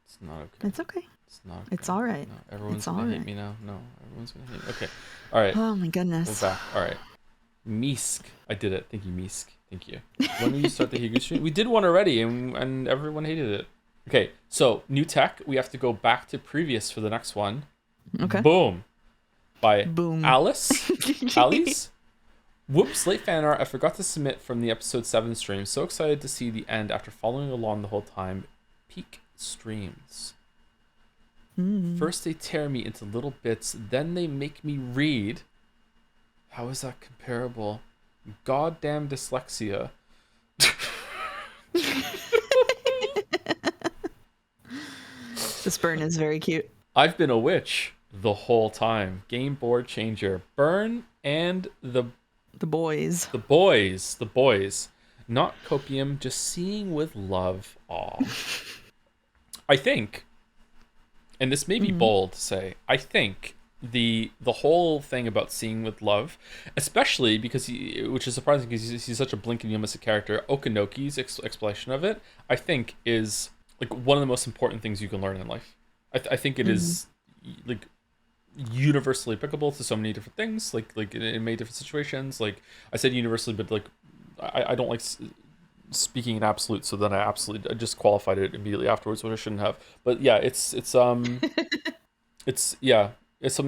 It's not okay. It's okay. It's not okay. It's all right. No, everyone's It's gonna all hate right. me now. No, everyone's gonna hate me. Okay. All right. Oh my We're goodness. back. All right. Misk. I did it. Thank you, Misk. Thank you. When did you start the Higu stream? We did one already, and everyone hated it. Okay, so new tech. We have to go back to previous for the next one. Okay. Boom. By Boom. Alice. Whoops, late fan art. I forgot to submit from the episode 7 stream. So excited to see the end after following along the whole time. Peak streams. First they tear me into little bits, then they make me read. How is that comparable? Goddamn dyslexia. This burn is very cute. I've been a witch the whole time. Game board changer. Burn and the boys. The boys. Not copium, just seeing with love. Aw. I think, and this may be bold to say, I think the whole thing about seeing with love, especially because which is surprising because he's such a blink and you'll miss a character, Okanoki's explanation of it, I think is like one of the most important things you can learn in life. I think it is like universally applicable to so many different things, like in many different situations. Like I said universally, but like I don't like speaking in absolute, so then I just qualified it immediately afterwards, which I shouldn't have. But yeah, it's it's something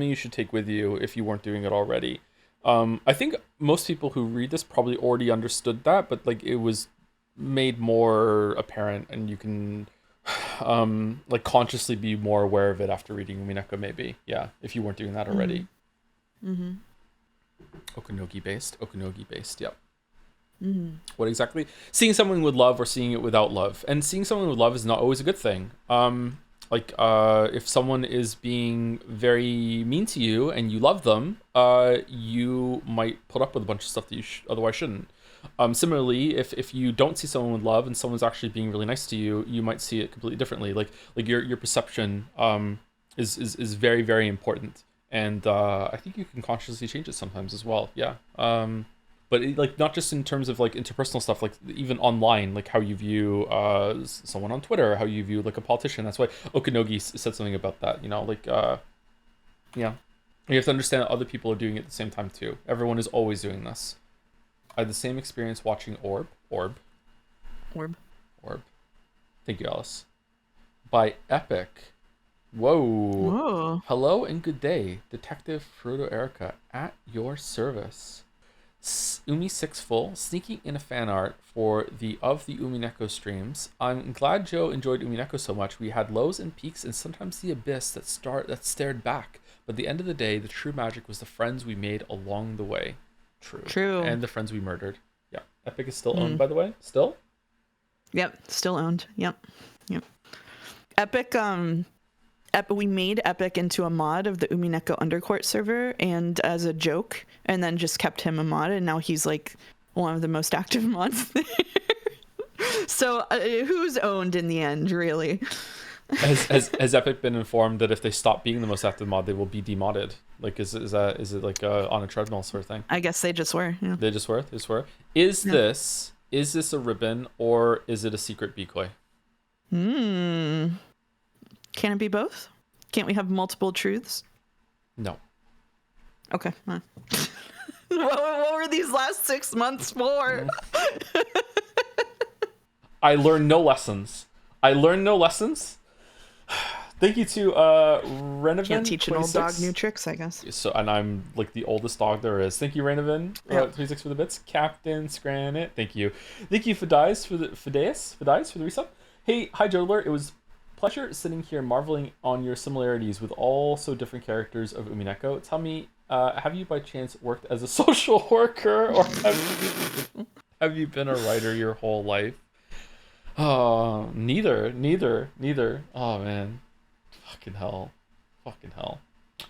you should take with you if you weren't doing it already. I think most people who read this probably already understood that, but like it was made more apparent, and you can like consciously be more aware of it after reading Umineko, maybe. Yeah, if you weren't doing that already. Okanogi based, yep. What exactly? Seeing someone with love or seeing it without love. And seeing someone with love is not always a good thing. If someone is being very mean to you and you love them, you might put up with a bunch of stuff that you otherwise shouldn't. Similarly, if you don't see someone with love and someone's actually being really nice to you, you might see it completely differently. Like your perception is very, very important. And I think you can consciously change it sometimes as well. Yeah. But like not just in terms of like interpersonal stuff, like even online, like how you view someone on Twitter, how you view like a politician. That's why Okanogi said something about that. You know, like yeah, you have to understand that other people are doing it at the same time too. Everyone is always doing this. I had the same experience watching ARbor. Thank you, Alice. By Epic. Whoa. Hello and good day, Detective Frodo Erica, at your service. Umi6full sneaking in a fan art for the Umineko streams. I'm glad Joe enjoyed Umineko so much. We had lows and peaks and sometimes the abyss that stared back. But at the end of the day, the true magic was the friends we made along the way. True. And the friends we murdered. Yeah. Epic is still owned, by the way. Still? Yep. Still owned. Yep. Epic, we made Epic into a mod of the Umineko Undercourt server, and as a joke, and then just kept him a mod, and now he's like one of the most active mods there. So who's owned in the end, really? Has Epic been informed that if they stop being the most active mod, they will be demodded? Like, is it like on a treadmill sort of thing? I guess they just were. Yeah. They just were. Is this a ribbon or is it a secret decoy? Can it be both? Can't we have multiple truths? No. Okay. What were these last 6 months for? I learned no lessons. Thank you to Renovan. Can't teach an old 26. dog new tricks, I guess. So, and I'm like the oldest dog there is. Thank you, Renovan. 26 for the bits. Captain Scranit. Thank you. Thank you, Fidais for the resub. Hey, hi, Jodler. It was pleasure sitting here marveling on your similarities with all so different characters of Umineko. Tell me, have you by chance worked as a social worker, or have you been a writer your whole life? Oh, neither. Oh man, fucking hell.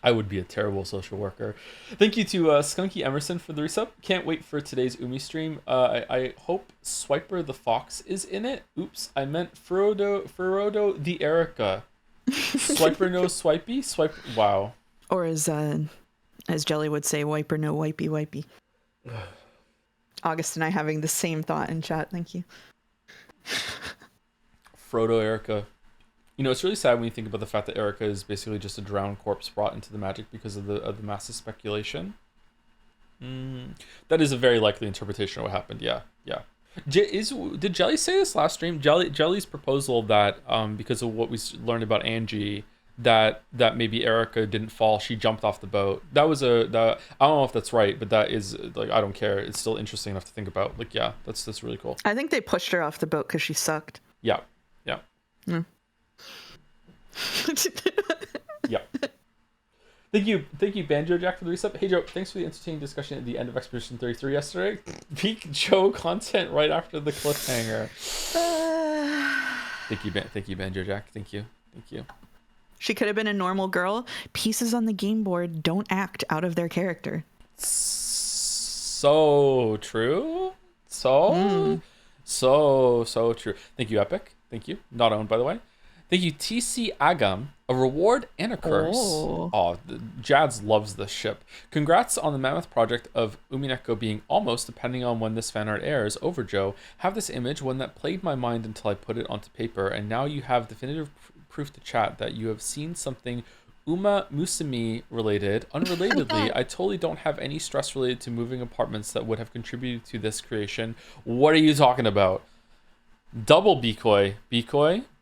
I would be a terrible social worker. Thank you to Skunky Emerson for the resub. Can't wait for today's Umi stream. I hope Swiper the Fox is in it. Oops, I meant Frodo the Erica. Swiper no swipey? Swipe. Wow. Or as Jelly would say, wiper no wipey. August and I having the same thought in chat. Thank you. Frodo Erica. You know, it's really sad when you think about the fact that Erica is basically just a drowned corpse brought into the magic because of the massive speculation. That is a very likely interpretation of what happened. Yeah. Did Jelly say this last stream? Jelly's proposal that because of what we learned about Angie, that maybe Erica didn't fall. She jumped off the boat. That was I don't know if that's right, but that is like, I don't care. It's still interesting enough to think about. Like, yeah, that's really cool. I think they pushed her off the boat because she sucked. Yeah. Mm. Yeah. Thank you, Banjo Jack, for the resub. Hey Joe, thanks for the entertaining discussion at the end of Expedition 33 yesterday. Peak Joe content right after the cliffhanger. Thank you, Banjo Jack. Thank you. She could have been a normal girl. Pieces on the game board don't act out of their character. So true. So true. Thank you, Epic. Thank you. Not owned, by the way. Thank you, TC Agam. A reward and a curse. Oh, Jads loves this ship. Congrats on the mammoth project of Umineko being almost, depending on when this fan art airs, over, Joe. Have this image, one that played my mind until I put it onto paper, and now you have definitive proof to chat that you have seen something Uma Musumi related. Unrelatedly, I totally don't have any stress related to moving apartments that would have contributed to this creation. What are you talking about? Double Bikoi,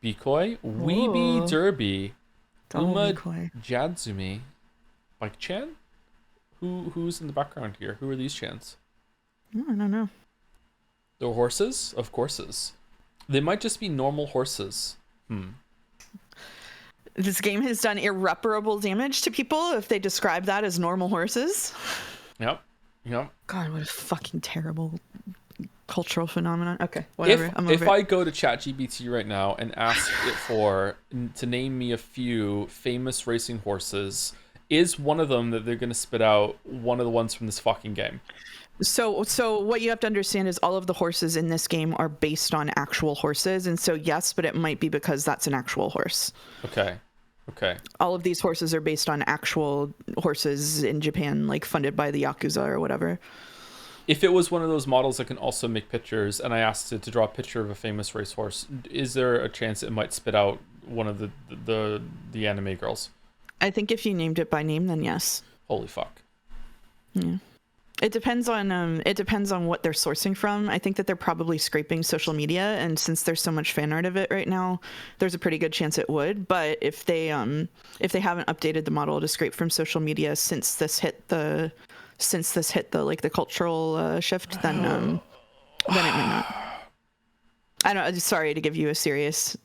Weeby Derby, Uma Jadsumi, Mike Chan? Who's in the background here? Who are these chans? I don't know. They're horses? Of courses. They might just be normal horses. This game has done irreparable damage to people if they describe that as normal horses. Yep. God, what a fucking terrible cultural phenomenon. Okay, whatever. If I go to ChatGPT right now and ask it to name me a few famous racing horses, is one of them that they're going to spit out one of the ones from this fucking game? So what you have to understand is all of the horses in this game are based on actual horses, and so yes, but it might be because that's an actual horse. Okay. All of these horses are based on actual horses in Japan, like funded by the Yakuza or whatever. If it was one of those models that can also make pictures, and I asked it to draw a picture of a famous racehorse, is there a chance it might spit out one of the anime girls? I think if you named it by name, then yes. Holy fuck. Yeah. It depends on what they're sourcing from. I think that they're probably scraping social media, and since there's so much fan art of it right now, there's a pretty good chance it would. But if they haven't updated the model to scrape from social media since this hit the like the cultural shift, then it might not. I don't. Sorry to give you a serious.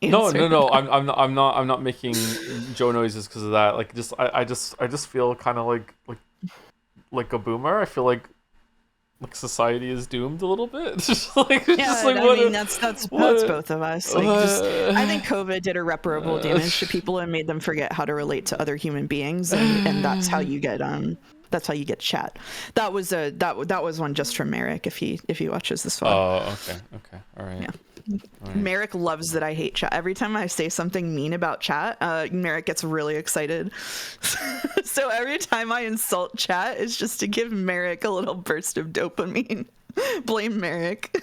No. I'm not making Joe noises because of that. Like, I just feel kind of like a boomer. I feel like society is doomed a little bit. That's both of us. I think COVID did irreparable damage to people and made them forget how to relate to other human beings, and that's how you get chat. That was one just from Merrick if he watches this one. Oh, okay, all right. Yeah. Right. Merrick loves that I hate chat. Every time I say something mean about chat, Merrick gets really excited. So every time I insult chat, it's just to give Merrick a little burst of dopamine. Blame Merrick.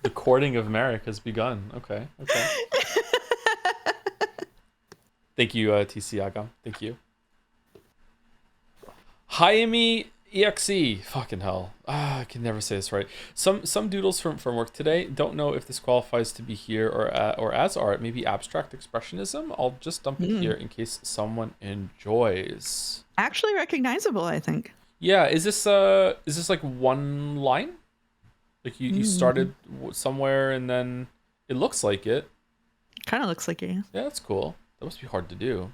The courting of Merrick has begun. Okay. Thank you, TC Agam. Thank you. Hayami EXE, fucking hell. I can never say this right. Some doodles from work today. Don't know if this qualifies to be here or as art. Maybe abstract expressionism. I'll just dump it here in case someone enjoys. Actually recognizable, I think. Yeah, is this like one line? Like you started somewhere and then it looks like it. Kind of looks like it. Yeah, that's cool. That must be hard to do.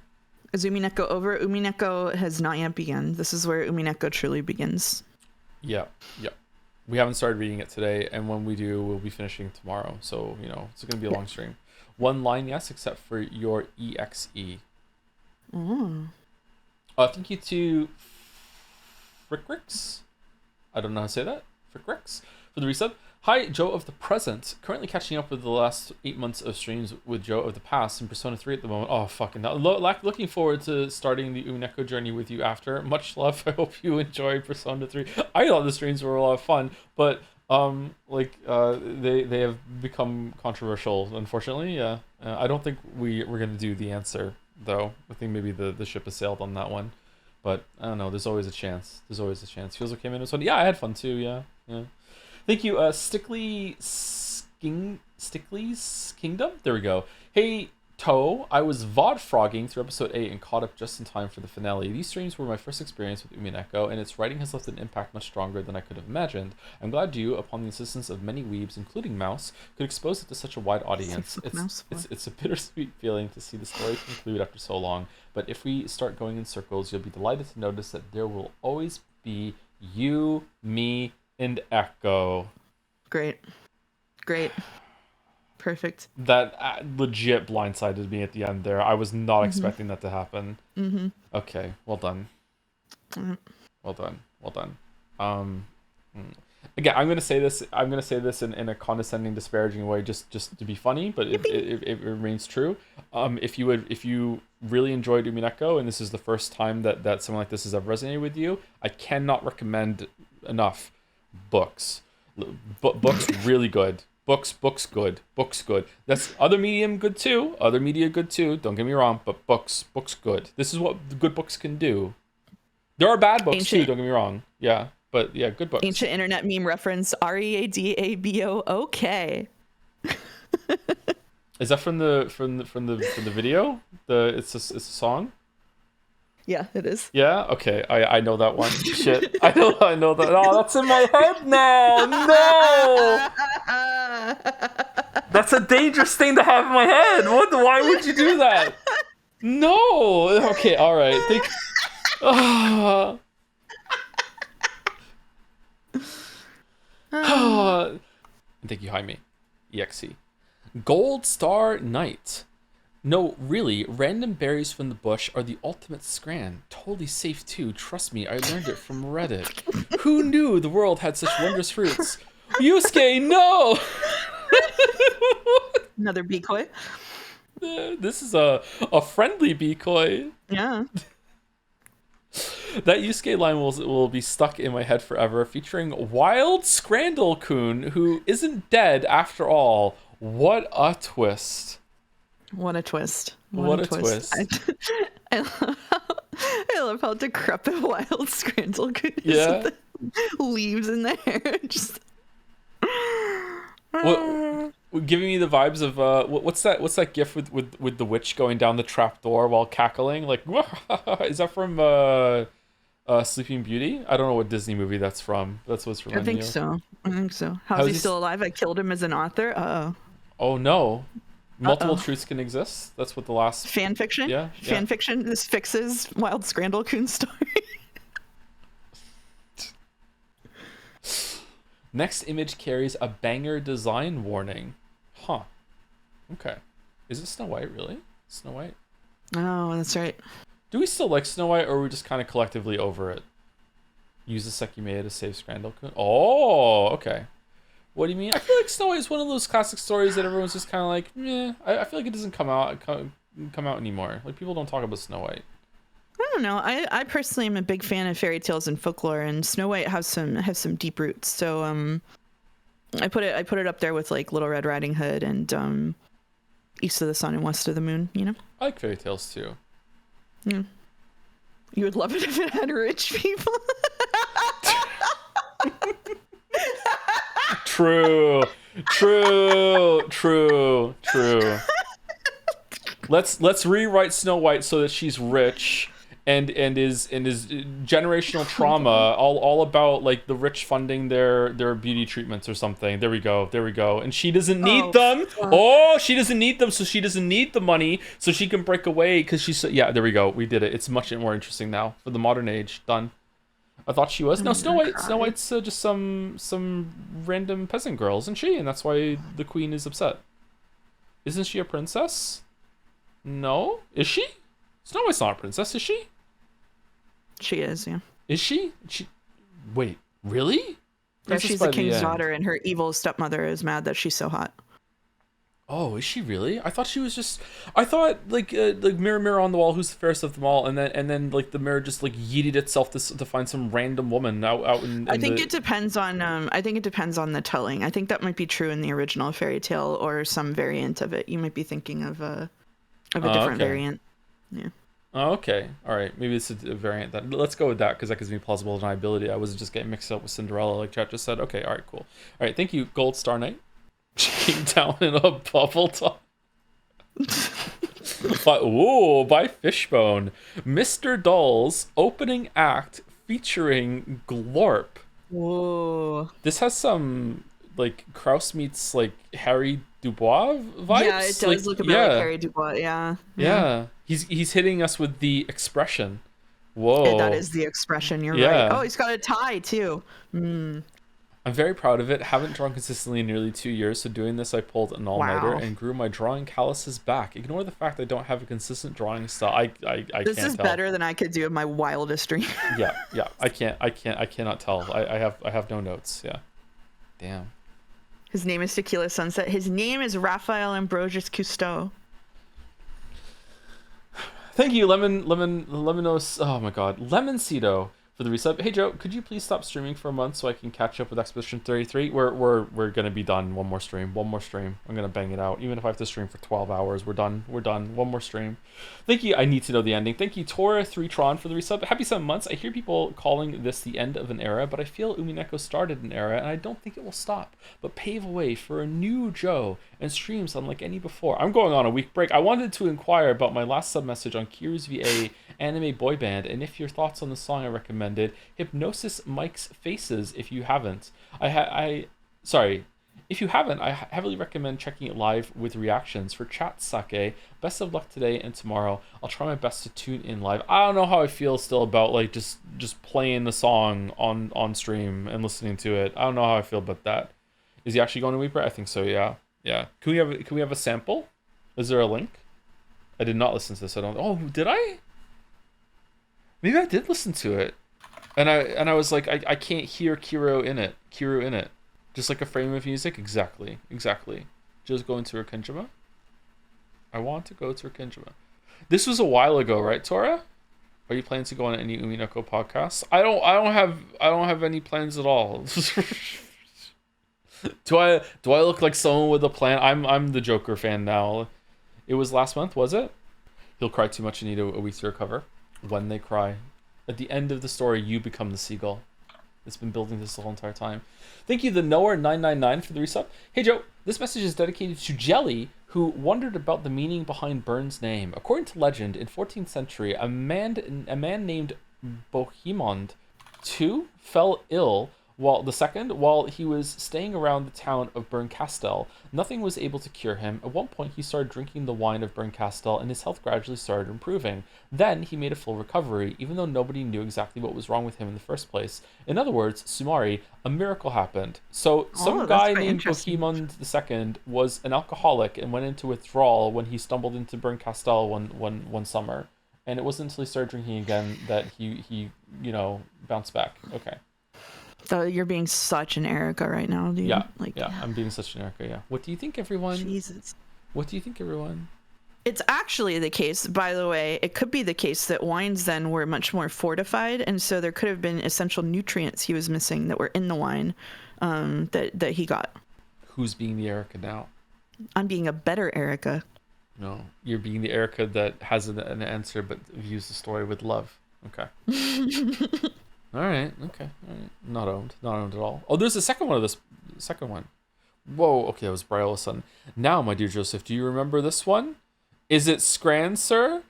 Is Umineko over? Umineko has not yet begun. This is where Umineko truly begins. Yeah. We haven't started reading it today, and when we do, we'll be finishing tomorrow. So, it's going to be a long stream. One line, yes, except for your EXE. Thank you to Frickrix. I don't know how to say that. Frickrix for the resub. Hi, Joe of the present. Currently catching up with the last 8 months of streams with Joe of the past and Persona 3 at the moment. Oh, fucking hell. Looking forward to starting the Umineko journey with you after. Much love. I hope you enjoy Persona 3. I thought the streams were a lot of fun, but they have become controversial, unfortunately. Yeah. I don't think we're going to do the answer, though. I think maybe the ship has sailed on that one. But I don't know. There's always a chance. Feels like came in this one. Yeah, I had fun too. Yeah. Thank you, Stickley's Kingdom. There we go. Hey, Toe, I was VOD frogging through episode 8 and caught up just in time for the finale. These streams were my first experience with Umineko, and its writing has left an impact much stronger than I could have imagined. I'm glad you, upon the insistence of many weebs, including Mouse, could expose it to such a wide audience. It's a bittersweet feeling to see the story conclude after so long, but if we start going in circles, you'll be delighted to notice that there will always be you, me, and Echo. Great. Perfect. That legit blindsided me at the end there. I was not expecting that to happen. Okay, well done. Well done. Again, I'm gonna say this in a condescending, disparaging way, just to be funny, but it remains true. If you really enjoyed Umineko and this is the first time that something like this has ever resonated with you, I cannot recommend enough books. Books really good. Books good. That's other media good too. Don't get me wrong, but books good. This is what good books can do. There are bad books too. Don't get me wrong. Yeah, but yeah, good books. Ancient internet meme reference: READABOOK. Is that from the video? It's a song. Yeah, it is. Yeah. Okay. I know that one. Shit. I know that. Oh, that's in my head now. No. That's a dangerous thing to have in my head. Why would you do that? No. Okay. All right. Thank you, Jaime. EXE. Gold Star Knight. No, really, random berries from the bush are the ultimate scran. Totally safe too. Trust me, I learned it from Reddit. Who knew the world had such wondrous fruits? Yusuke, no! Another decoy. This is a friendly decoy. Yeah. That Yusuke line will be stuck in my head forever, featuring Wild Scrandle-kun, who isn't dead after all. What a twist. What a twist. What a twist. I love how decrepit Wild Scrandle-kun is. Yeah. With the leaves in the hair. Just... What, giving me the vibes of what's that gif with the witch going down the trapdoor while cackling? Like, is that from Sleeping Beauty? I don't know what Disney movie that's from. That's what's from. I think so. How's he still alive? I killed him as an author. Oh no. Multiple truths can exist. That's what the last fan fiction. Yeah. Fan fiction. This fixes Wild Scrandle-kun story. Next image carries a banger design warning. Huh. Okay. Is it Snow White, really? Snow White? Oh, that's right. Do we still like Snow White, or are we just kind of collectively over it? Use the Sekimea to save Scrandle-kun. Oh, okay. What do you mean? I feel like Snow White is one of those classic stories that everyone's just kind of like, meh. I feel like it doesn't come out anymore. Like, people don't talk about Snow White. I don't know. I personally am a big fan of fairy tales and folklore, and Snow White has some deep roots. So I put it up there with like Little Red Riding Hood and East of the Sun and West of the Moon. You know. I like fairy tales too. Yeah. You would love it if it had rich people. True. Let's rewrite Snow White so that she's rich and is generational trauma, all about like the rich funding their beauty treatments or something. There we go. And she doesn't need them. She doesn't need them, so she doesn't need the money, so she can break away because she's yeah. There we go. We did it. It's much more interesting now for the modern age. Done. I thought she was. No, Snow White's just some random peasant girl, isn't she? And that's why the queen is upset. Isn't she a princess? No? Is she? Snow White's not a princess, is she? She is, yeah. Is she? Wait, really? Yeah, she's the king's daughter, and her evil stepmother is mad that she's so hot. Oh, is she really? I thought she was just. I thought like mirror, mirror on the wall, who's the fairest of them all, and then like the mirror just like yeeted itself to find some random woman out in. I think it depends on. I think it depends on the telling. I think that might be true in the original fairy tale or some variant of it. You might be thinking of a different variant. Yeah. Oh, okay. All right. Maybe it's a variant. Let's go with that because that gives me plausible deniability. I wasn't just getting mixed up with Cinderella like chat just said. Okay. All right. Cool. All right. Thank you, Gold Star Knight. She came down in a bubble top. By Fishbone. Mr. Doll's opening act featuring Glorp. Whoa. This has some like Kraus meets like Harry Dubois vibes. Yeah, it does look a bit like Harry Dubois. Yeah. Yeah. He's hitting us with the expression. Whoa. That is the expression. You're right. Oh, he's got a tie too. I'm very proud of it. Haven't drawn consistently in nearly 2 years, so doing this I pulled an all-nighter and grew my drawing calluses back. Ignore the fact I don't have a consistent drawing style. I This can't is tell. better than I could do in my wildest dream. Yeah. I cannot tell. I have no notes. Yeah. Damn. His name is Tequila Sunset. His name is Raphael Ambrosius Cousteau. Thank you, Lemonos. Oh my God, Lemoncito for the resub. Hey Joe, could you please stop streaming for a month so I can catch up with Expedition 33? We're gonna be done. One more stream. I'm gonna bang it out. Even if I have to stream for 12 hours, we're done. One more stream. Thank you. I need to know the ending. Thank you, Tora3Tron for the resub. Happy 7 months. I hear people calling this the end of an era, but I feel Umineko started an era, and I don't think it will stop, but pave a way for a new Joe and streams unlike any before. I'm going on a week break. I wanted to inquire about my last sub message on Kiru's VA anime boy band, and if your thoughts on the song I recommended, Hypnosis Mike's Faces. If you haven't, if you haven't, I heavily recommend checking it live with reactions for Chat Sake. Best of luck today and tomorrow. I'll try my best to tune in live. I don't know how I feel still about like just playing the song on stream and listening to it. I don't know how I feel about that. Is he actually going to Weeper? I think so. Yeah. Can we have a sample? Is there a link? I did not listen to this. I don't. Oh, did I? Maybe I did listen to it, and I was like, I can't hear Kiro in it. Just like a frame of music. Exactly. Just going to Rikenjima. I want to go to Rikenjima. This was a while ago, right, Tora? Are you planning to go on any Umineko podcasts? I don't have any plans at all. Do I look like someone with a plan? I'm the Joker fan now. It was last month, was it? He'll cry too much and need a week to recover. When they cry. At the end of the story, you become the seagull. It's been building this the whole entire time. Thank you, the Knower999 for the resub. Hey Joe, this message is dedicated to Jelly, who wondered about the meaning behind Burn's name. According to legend, in 14th century, a man named Bohemond II fell ill while he was staying around the town of Bernkastel. Nothing was able to cure him. At one point, he started drinking the wine of Bernkastel, and his health gradually started improving. Then he made a full recovery, even though nobody knew exactly what was wrong with him in the first place. In other words, Sumari, a miracle happened. So some guy named Bohemond II was an alcoholic and went into withdrawal when he stumbled into Bernkastel one summer. And it wasn't until he started drinking again that he bounced back. Okay. So you're being such an Erica right now, dude. Yeah, I'm being such an Erica, yeah. What do you think, everyone? Jesus. What do you think, everyone? It's actually the case, by the way, it could be the case that wines then were much more fortified, and so there could have been essential nutrients he was missing that were in the wine that he got. Who's being the Erica now? I'm being a better Erica. No, you're being the Erica that has an answer but views the story with love. Okay. All right. Not owned at all. Oh, there's a second one of this. Second one. Whoa. Okay, that was Bryola's son. Now, my dear Joseph, do you remember this one? Is it Scran, sir?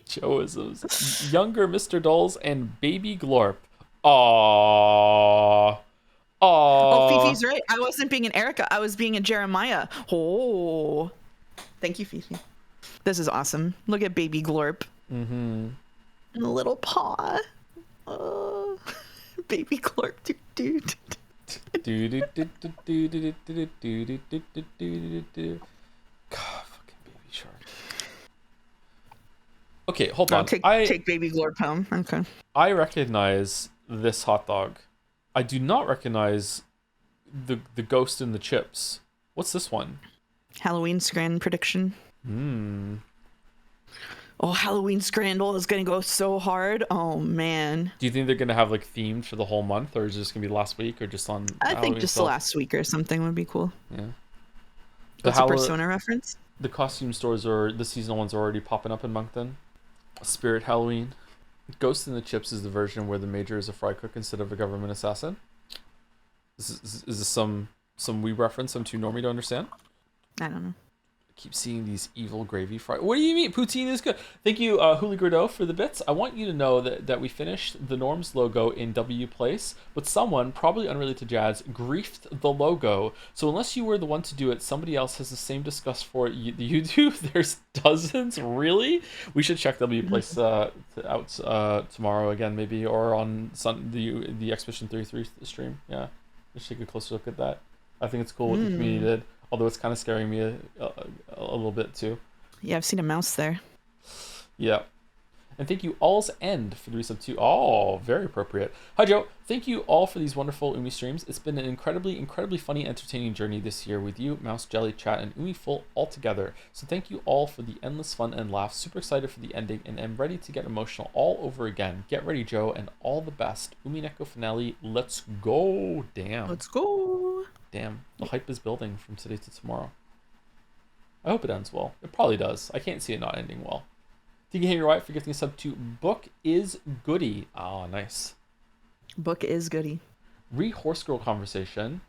Joeisms. Younger Mr. Dolls and Baby Glorp. Aww. Oh, Fifi's right. I wasn't being an Erica. I was being a Jeremiah. Oh. Thank you, Fifi. This is awesome. Look at Baby Glorp. Mm-hmm. And the little paw. Oh, Baby Glorp, dude. God, fucking Baby Shark. Okay, hold on. Take Baby Glorp home. Okay. I recognize this hot dog. I do not recognize the ghost in the chips. What's this one? Halloween Scran prediction. Oh, Halloween Scrandal is going to go so hard. Oh, man. Do you think they're going to have, like, themed for the whole month, or is it just going to be last week, or just on I think just the last week or something would be cool. Yeah. That's a Persona reference? The costume stores the seasonal ones are already popping up in Moncton. Spirit Halloween. Ghost in the Chips is the version where the major is a fry cook instead of a government assassin. Is this some weeb reference I'm too normie to understand? I don't know. keep seeing these evil gravy fries. What do you mean? Poutine is good. Thank you, Huli Grido, for the bits. I want you to know that we finished the Norms logo in W Place, but someone, probably unrelated to Jazz, griefed the logo. So unless you were the one to do it, somebody else has the same disgust for it you do. There's dozens, really? We should check W Place out tomorrow again, maybe, or on the Expedition 33 stream. Yeah, let's take a closer look at that. I think it's cool what the community did. Although it's kind of scaring me a little bit too. Yeah, I've seen a mouse there. Yeah. And thank you All's End for the resub too. Oh, very appropriate. Hi Joe. Thank you all for these wonderful Umi streams. It's been an incredibly funny, entertaining journey this year with you, Mouse, Jelly, Chat, and Umi Full all together. So thank you all for the endless fun and laughs. Super excited for the ending and am ready to get emotional all over again. Get ready, Joe, and all the best. Umineko finale. Let's go. Damn. Let's go. Damn, the hype is building from today to tomorrow. I hope it ends well. It probably does. I can't see it not ending well. Thank you, Henry White, for gifting a sub to Book is Goody. Oh, nice. Book is Goody. Horse Girl conversation.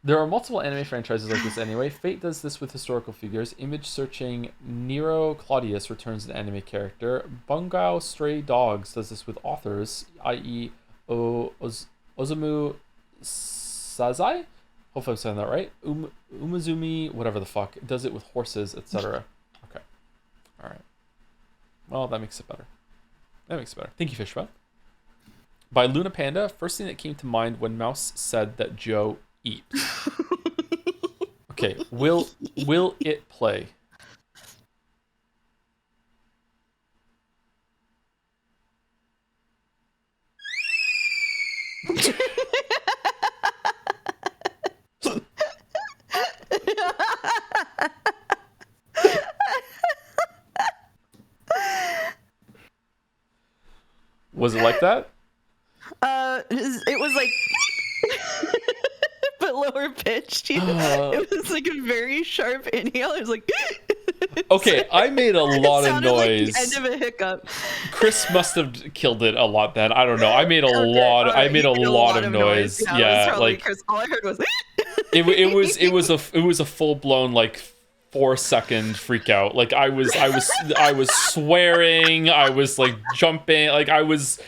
There are multiple anime franchises like this anyway. Fate does this with historical figures. Image searching Nero Claudius returns an anime character. Bungao Stray Dogs does this with authors, i.e. Osamu Sazai? Hopefully I'm saying that right. Umazumi, whatever the fuck, does it with horses, etc. Okay. All right. Well, that makes it better. Thank you, Fishbone. By Luna Panda, first thing that came to mind when Mouse said that Joe eats. Okay, will it play? Was it like that? It was like, but lower pitched. It was like a very sharp inhale. It was like. Okay, I made a lot of noise. Like the end of a hiccup. Chris must have killed it a lot then. I don't know. I made a lot. I made a lot of noise. Yeah, like Chris. All I heard was. it was a full blown like 4-second freak out. Like I was swearing. I was like jumping. Like I was.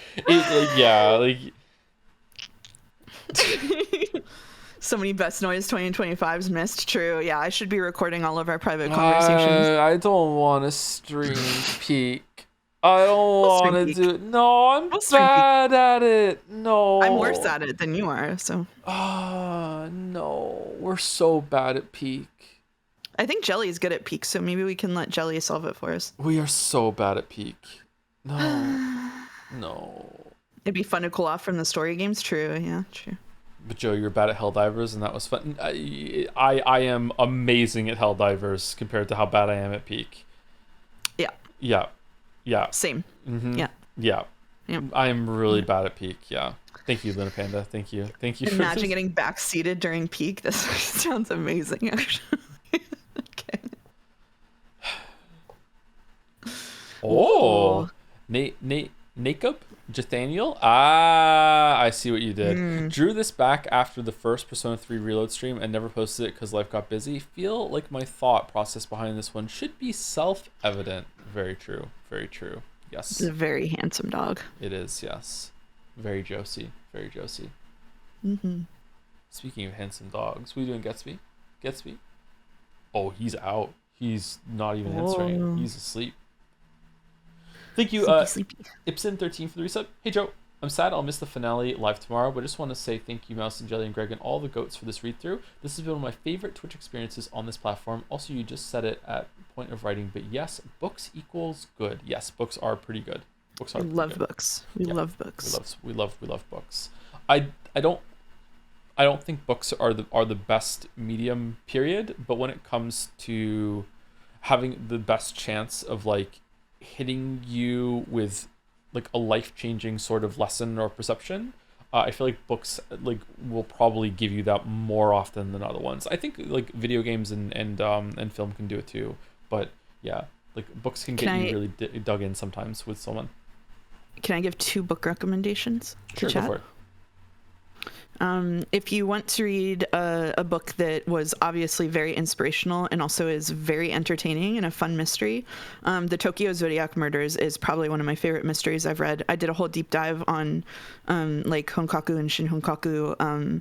So many best noise 2025s missed. True. Yeah, I should be recording all of our private conversations. I don't want to stream Peak. I don't want to do it. No, I'm bad at it. No. I'm worse at it than you are, so. No. We're so bad at Peak. I think Jelly is good at Peak, so maybe we can let Jelly solve it for us. We are so bad at Peak. No. No. It'd be fun to cool off from the story games. True. Yeah, true. But Joe, you're bad at Helldivers, and that was fun. I am amazing at Helldivers compared to how bad I am at Peak. Yeah. Yeah. Yeah. Same. Mm-hmm. Yeah. Yeah. I am really bad at Peak. Yeah. Thank you, Luna Panda. Thank you. Imagine getting backseated during Peak. This sounds amazing, actually. Okay. Oh. Nacob? Nathaniel? I see what you did. Drew this back after the first Persona 3 Reload stream and never posted it because life got busy. Feel like my thought process behind this one should be self-evident. Very true. Very true. Yes. It's a very handsome dog. It is, yes. Very Josie. Very Josie. Mm-hmm. Speaking of handsome dogs, what are you doing, Gatsby? Gatsby? Oh, he's out. He's not even answering. He's asleep. Thank you, Ipson13 for the resub. Hey, Joe. I'm sad I'll miss the finale live tomorrow, but I just want to say thank you, Mouse and Jelly and Greg and all the goats for this read-through. This has been one of my favorite Twitch experiences on this platform. Also, you just said it at point of writing, but yes, books equals good. Yes, books are pretty good. Books are We love books. We love books. We love books. I don't think books are the best medium, period, but when it comes to having the best chance of like hitting you with like a life-changing sort of lesson or perception, I feel like books like will probably give you that more often than other ones. I think like video games and film can do it too, but yeah, like books can get you really dug in sometimes with someone. Can I give 2 book recommendations to Sure, chat? go for it. If you want to read a book that was obviously very inspirational and also is very entertaining and a fun mystery, the Tokyo Zodiac Murders is probably one of my favorite mysteries I've read. I did a whole deep dive on like Honkaku and Shin Honkaku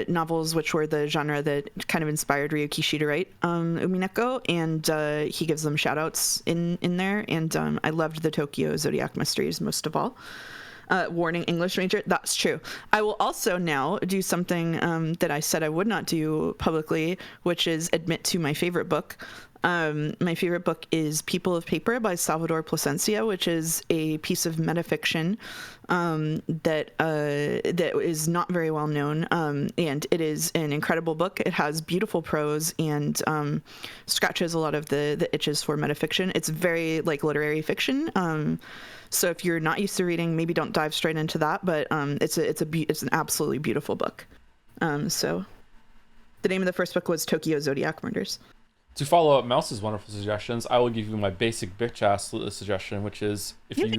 novels, which were the genre that kind of inspired Ryukishi to write Umineko, and he gives them shout outs in there, and I loved the Tokyo Zodiac Mysteries most of all. Warning, English major, that's true. I will also now do something that I said I would not do publicly, which is admit to my favorite book. My favorite book is People of Paper by Salvador Plasencia, which is a piece of metafiction that is not very well known, and it is an incredible book. It has beautiful prose and scratches a lot of the itches for metafiction. It's very like literary fiction. So if you're not used to reading, maybe don't dive straight into that. But it's an absolutely beautiful book. So the name of the first book was Tokyo Zodiac Murders. To follow up Mouse's wonderful suggestions, I will give you my basic bitch ass suggestion, which is if you've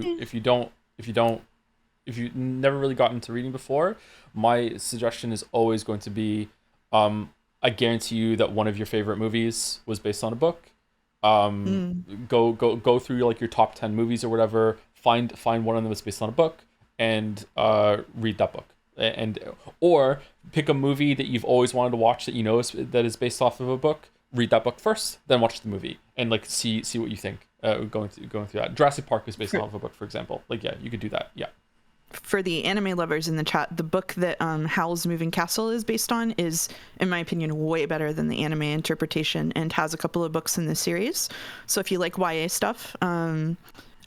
never really gotten into reading before, my suggestion is always going to be, I guarantee you that one of your favorite movies was based on a book. Go through like your top 10 movies or whatever. Find one of them that's based on a book and read that book. Or pick a movie that you've always wanted to watch that you know that is based off of a book. Read that book first, then watch the movie and like see what you think. Going through that. Jurassic Park is based off of a book, for example. Like yeah, you could do that. Yeah. For the anime lovers in the chat, the book that Howl's Moving Castle is based on is, in my opinion, way better than the anime interpretation and has a couple of books in the series. So if you like YA stuff,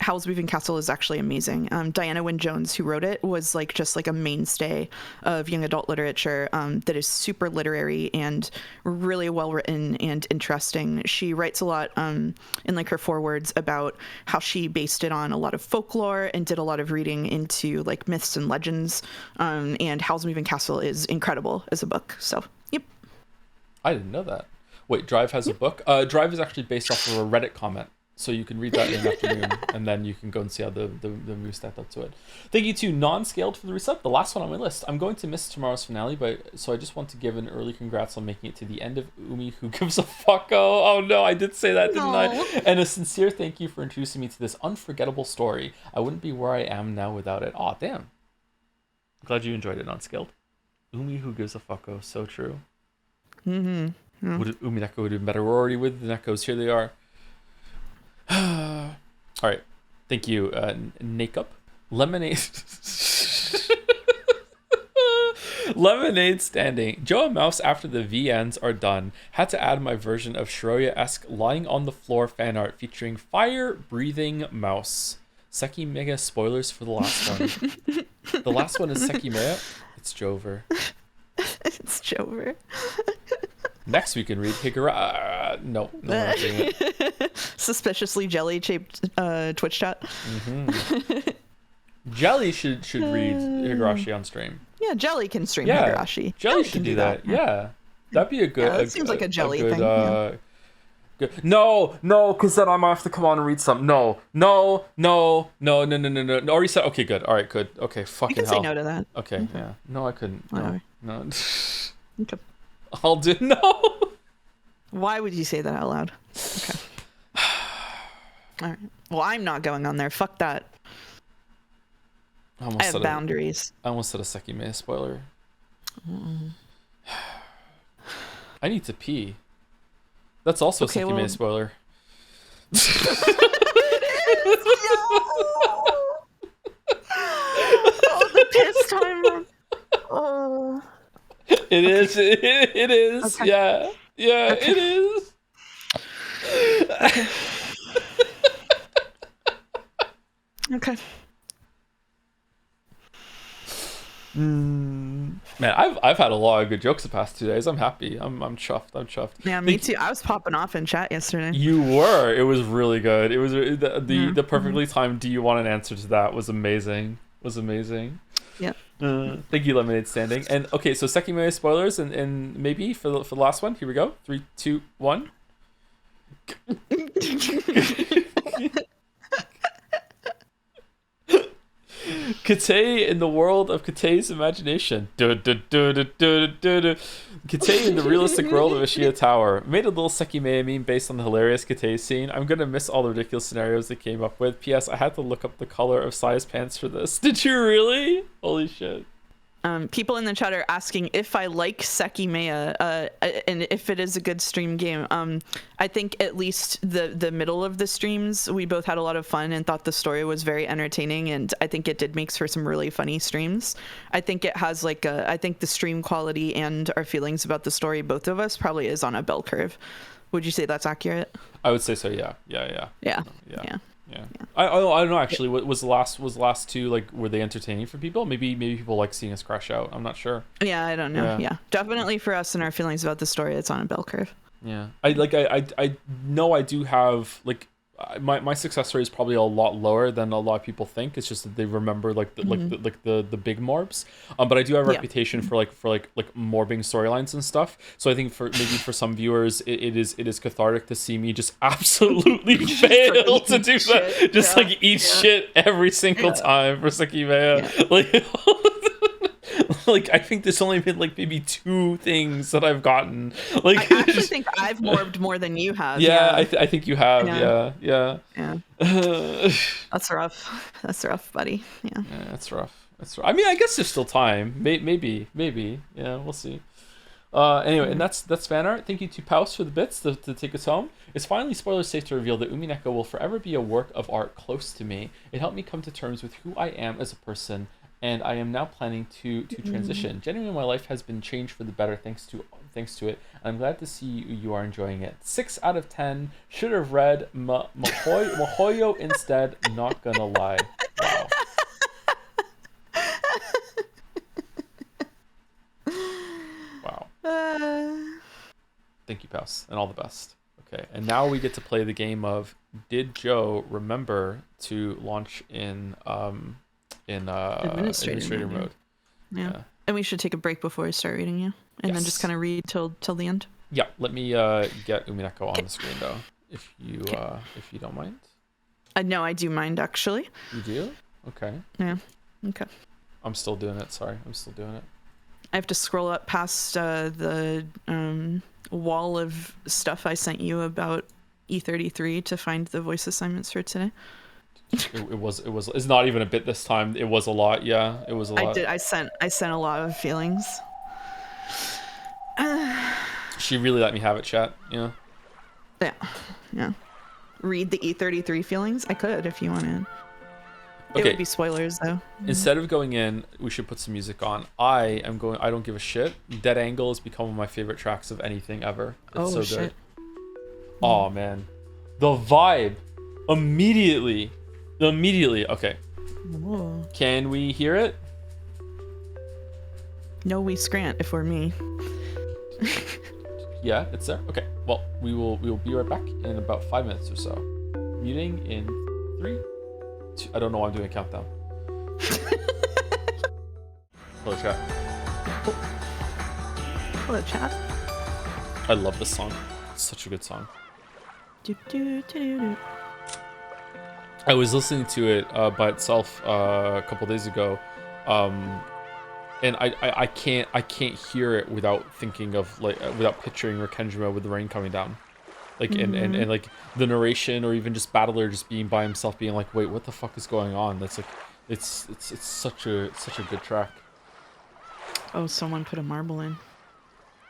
Howl's Moving Castle is actually amazing. Diana Wynne Jones, who wrote it, was like just like a mainstay of young adult literature that is super literary and really well written and interesting. She writes a lot in like her forewords about how she based it on a lot of folklore and did a lot of reading into like myths and legends. And Howl's Moving Castle is incredible as a book. So, yep. I didn't know that. Wait, Drive has a book? Drive is actually based off of a Reddit comment. So you can read that in an afternoon, and then you can go and see how the movie stacked up to it. Thank you to Non-Scaled for the reset, the last one on my list. I'm going to miss tomorrow's finale, so I just want to give an early congrats on making it to the end of Umi Who Gives a Fucko. Oh no, I did say that, didn't I? And a sincere thank you for introducing me to this unforgettable story. I wouldn't be where I am now without it. Aw, damn. Glad you enjoyed it, Non-Scaled. Umi Who Gives a Fucko, so true. Mm-hmm. Yeah. Umineko would have been better. We're already with the Nekos. Here they are. All right, thank you, Nakeup. Lemonade. Lemonade standing. Joe and Mouse, after the VNs are done, had to add my version of Shiroya-esque lying on the floor fan art featuring fire-breathing mouse. Seki Mega spoilers for the last one. The last one is Seki Mega. It's Jover. It's Jover. Next we can read Higura. No, we're not doing it. Suspiciously jelly-shaped Twitch chat. Mm-hmm. Jelly should read Higurashi on stream. Yeah, Jelly can stream Higurashi. Jelly should do that. Yeah. That'd be a good... Yeah, that seems like a Jelly thing. Good. No, because then I might have to come on and read something. No. Already said... Okay, good. All right, good. Okay, fucking hell. You can say no to that. Okay, yeah. No, I couldn't. No. Okay. I'll do... No. Why would you say that out loud? Okay. All right. Well, I'm not going on there. Fuck that. I have boundaries. I almost said a Sekime spoiler. I need to pee. That's also a Sekime spoiler. Oh, the piss time. Oh. It is. It is. Okay. Yeah. Okay. It is. Okay. Man, I've had a lot of good jokes the past 2 days. I'm happy. I'm chuffed. Yeah, me too. I was popping off in chat yesterday. You were. It was really good. It was the perfectly timed. Do you want an answer to that? Was amazing. Yeah. Thank you, Lemonade Standing. And okay, so Sekime spoilers and maybe for the last one. Here we go. 3, 2, 1. Kate in the world of Kate's imagination. Kate in the realistic world of Ashia Tower. Made a little Sekimea meme based on the hilarious Kate scene. I'm gonna miss all the ridiculous scenarios they came up with. P.S. I had to look up the color of Sai's pants for this. Did you really? Holy shit. People in the chat are asking if I like Sekimea, and if it is a good stream game. I think at least the middle of the streams, we both had a lot of fun and thought the story was very entertaining, and I think it did make for some really funny streams. I think it has I think the stream quality and our feelings about the story, both of us, probably is on a bell curve. Would you say that's accurate? I would say so. Yeah. I don't know actually. What was the last two, like, were they entertaining for people? Maybe people like seeing us crash out. I'm not sure. Yeah, I don't know. Yeah, definitely for us and our feelings about the story, it's on a bell curve. Yeah, I know I do have, like, my success rate is probably a lot lower than a lot of people think. It's just that they remember the big morbs. But I do have a reputation for morbing storylines and stuff. So I think for some viewers it is cathartic to see me just absolutely fail to do that. Just eat shit every single time for Sekimea. Like, I think there's only been maybe 2 things that I've gotten. I actually think I've morbed more than you have. I think you have. Yeah. That's rough. That's rough, buddy. Yeah, that's rough. I mean, I guess there's still time. Maybe. Yeah, we'll see. Anyway, and that's Fanart. Thank you to Paus for the bits to take us home. It's finally spoiler safe to reveal that Umineko will forever be a work of art close to me. It helped me come to terms with who I am as a person, and I am now planning to transition. Genuinely, my life has been changed for the better thanks to it. I'm glad to see you are enjoying it. 6 out of 10. Should have read Mahoyo instead. Not gonna lie. Wow. Thank you, Paus, and all the best. Okay, and now we get to play the game of Did Joe remember to launch in administrator mode. Yeah. And we should take a break before I start reading you, and then just kind of read till the end. Yeah, let me get Umineko on the screen though, if you don't mind. No, I do mind actually. You do? Okay. Yeah. Okay. I'm still doing it. Sorry, I'm still doing it. I have to scroll up past the wall of stuff I sent you about E33 to find the voice assignments for today. It's not even a bit this time. It was a lot. Yeah, it was a lot. I sent a lot of feelings. She really let me have it, chat. Yeah. Read the E33 feelings. I could if you wanted. Okay. It would be spoilers though. Instead of going in, we should put some music on. I don't give a shit. Dead Angle has become one of my favorite tracks of anything ever. It's so shit. good. Oh man, the vibe immediately. Okay. Whoa. Can we hear it? No, we scrant if we're me. Yeah, it's there. Okay. Well, we will be right back in about 5 minutes or so. Muting in 3, 2. I don't know why I'm doing a countdown. Hello, chat. Hello, chat. I love this song. It's such a good song. I was listening to it by itself a couple days ago, and I can't hear it without thinking of without picturing Rikenjima with the rain coming down, and like the narration or even just Battler just being by himself being like, wait, what the fuck is going on? That's like, it's such a good track. Oh, someone put a marble in.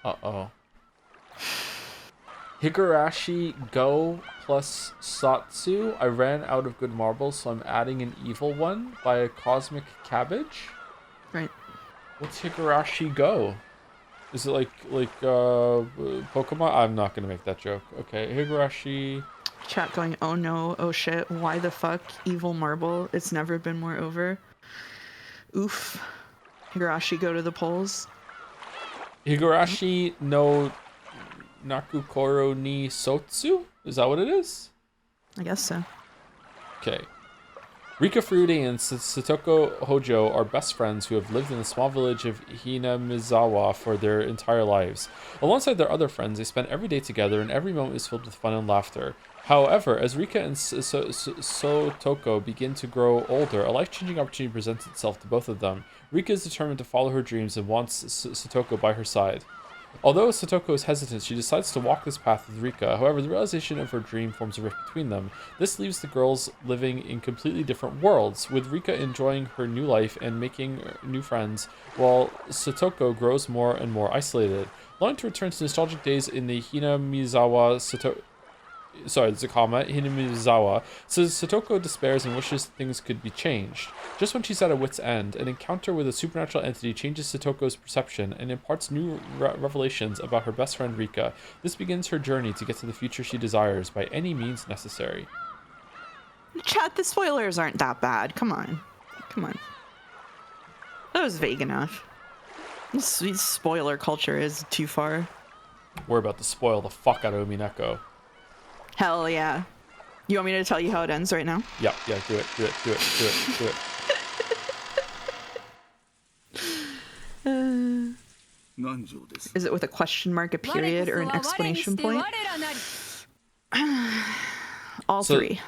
Uh-oh. Higurashi Go plus Satsu. I ran out of good marbles, so I'm adding an evil one by a Cosmic Cabbage. Right. What's Higurashi Go? Is it like Pokemon? I'm not gonna make that joke. Okay, Higurashi. Chat going, oh no, oh shit, why the fuck? Evil marble. It's never been more over. Oof. Higurashi go to the polls. Higurashi no Nakukoro ni Sotsu? Is that what it is? I guess so. Okay. Rika Furude and Satoko Hojo are best friends who have lived in the small village of Hinamizawa for their entire lives. Alongside their other friends, they spend every day together and every moment is filled with fun and laughter. However, as Rika and Sotoko begin to grow older, a life-changing opportunity presents itself to both of them. Rika is determined to follow her dreams and wants Sotoko by her side. Although Satoko is hesitant, she decides to walk this path with Rika. However, the realization of her dream forms a rift between them. This leaves the girls living in completely different worlds, with Rika enjoying her new life and making new friends, while Satoko grows more and more isolated. Longing to return to nostalgic days in the Hinamizawa, says Satoko despairs and wishes things could be changed. Just when she's at her wit's end, an encounter with a supernatural entity changes Satoko's perception and imparts new revelations about her best friend Rika. This begins her journey to get to the future she desires by any means necessary. Chat, the spoilers aren't that bad. Come on. That was vague enough. This spoiler culture is too far. We're about to spoil the fuck out of Umineko. Hell yeah. You want me to tell you how it ends right now? Yeah, do it. Is it with a question mark, a period, or an exclamation point? All three.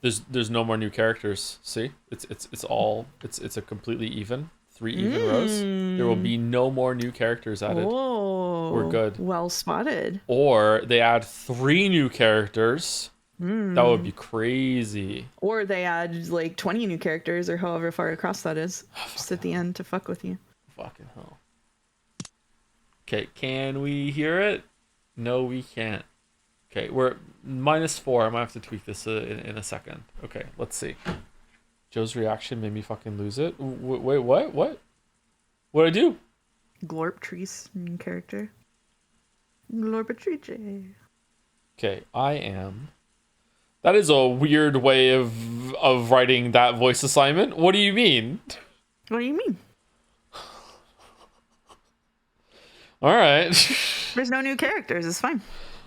There's no more new characters. See? It's a completely even. 3 even rows. There will be no more new characters added. Oh, we're good. Well spotted. Or they add 3 new characters. That would be crazy. Or they add like 20 new characters or however far across that is. Just at the end to fuck with you. Fucking hell. Okay, can we hear it? No, we can't. Okay, we're -4. I might have to tweak this in a second. Okay, let's see. Joe's reaction made me fucking lose it. Wait, what? What'd I do? Glorptrice main character. Glorpatrice. Okay, I am. That is a weird way of writing that voice assignment. What do you mean? What do you mean? All right. There's no new characters. It's fine.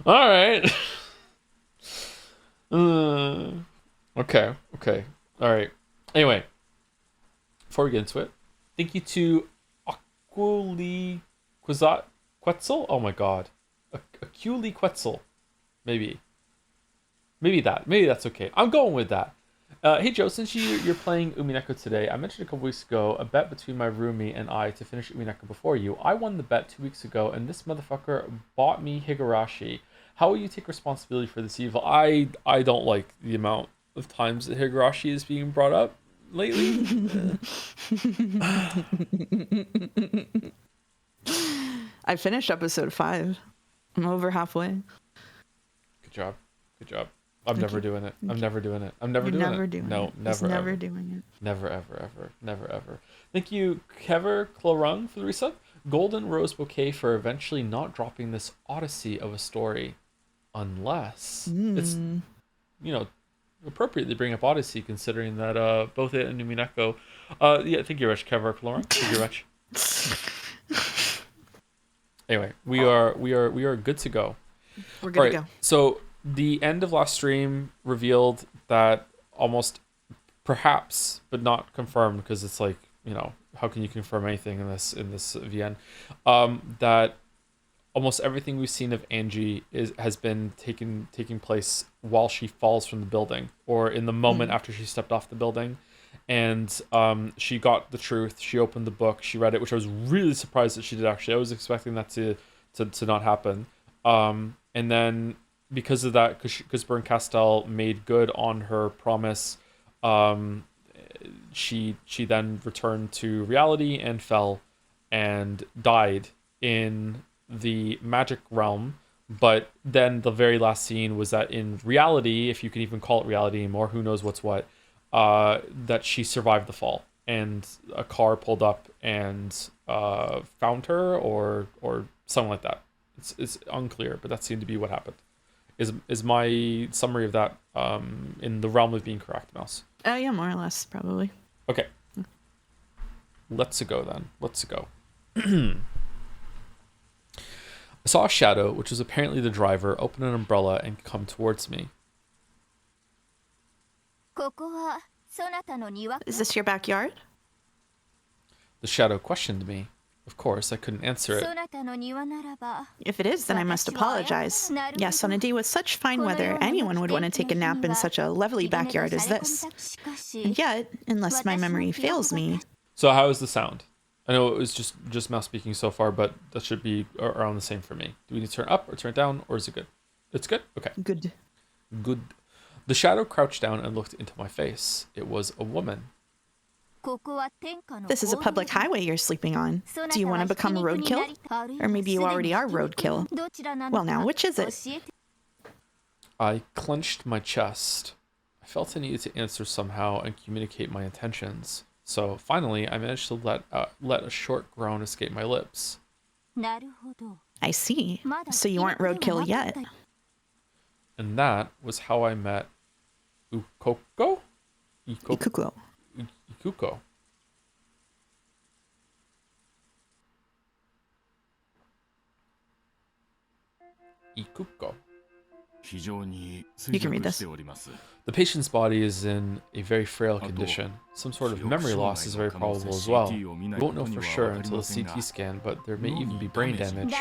All right. Okay. All right. Anyway, before we get into it, thank you to Aquili Quetzal. Oh my god. Aquili Quetzal. Maybe that's okay. I'm going with that. Hey Joe, since you're playing Umineko today, I mentioned a couple weeks ago a bet between my roomie and I to finish Umineko before you. I won the bet 2 weeks ago, and this motherfucker bought me Higurashi. How will you take responsibility for this evil? I don't like the amount of times that Higurashi is being brought up lately. I finished episode 5. I'm over halfway. Good job. I'm never doing it. No, never doing it. Never, ever doing it. Never, ever. Thank you, Kever Clorung, for the resub. Golden Rose Bouquet for eventually not dropping this odyssey of a story. Unless it's, appropriate to bring up Odyssey, considering that both it and Umineko. Yeah, thank you, Rich Kever Clorung. Thank you, Rich. Anyway, we are good to go. We're good to go. So the end of last stream revealed that almost, perhaps, but not confirmed, because it's like, how can you confirm anything in this VN? That almost everything we've seen of Angie has been taking place while she falls from the building, or in the moment after she stepped off the building. And she got the truth. She opened the book. She read it, which I was really surprised that she did. Actually, I was expecting that to not happen. And then because of that, because Bern Castell made good on her promise, she then returned to reality and fell and died in the magic realm. But then the very last scene was that in reality, if you can even call it reality anymore, who knows what's what, that she survived the fall, and a car pulled up and found her, or something like that. It's unclear, but that seemed to be what happened. Is my summary of that in the realm of being correct, Mouse? Yeah, more or less, probably. Okay. Let's go then. I saw a shadow, which was apparently the driver, open an umbrella and come towards me. ここは Is this your backyard? The shadow questioned me. Of course, I couldn't answer it. If it is, then I must apologize. Yes, on a day with such fine weather, anyone would want to take a nap in such a lovely backyard as this. And yet, unless my memory fails me... So how is the sound? I know it was just Mouse speaking so far, but that should be around the same for me. Do we need to turn up or turn it down, or is it good? It's good? Okay. Good. Good. The shadow crouched down and looked into my face. It was a woman. This is a public highway you're sleeping on. Do you want to become roadkill? Or maybe you already are roadkill. Well now, which is it? I clenched my chest. I felt I needed to answer somehow and communicate my intentions. So finally, I managed to let a short groan escape my lips. I see. So you aren't roadkill yet. And that was how I met Ukoko? Ikuko. Ikuko. Ikuko. You can read this. The patient's body is in a very frail condition. Some sort of memory loss is very probable as well. We won't know for sure until a CT scan, but there may even be brain damage.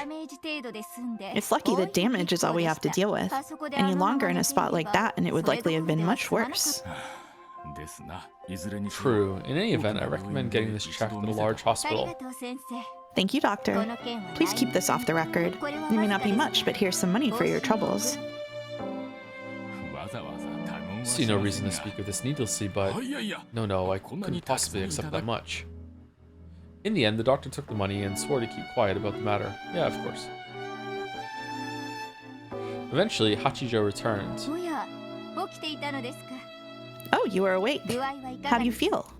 It's lucky that damage is all we have to deal with. Any longer in a spot like that and it would likely have been much worse. True. In any event, I recommend getting this checked at a large hospital. Thank you, doctor. Please keep this off the record. It may not be much, but here's some money for your troubles. See no reason to speak of this needlessly, but no, I couldn't possibly accept that much. In the end, the doctor took the money and swore to keep quiet about the matter. Yeah, of course. Eventually, Hachijo returned. Oh, you are awake. How do you feel?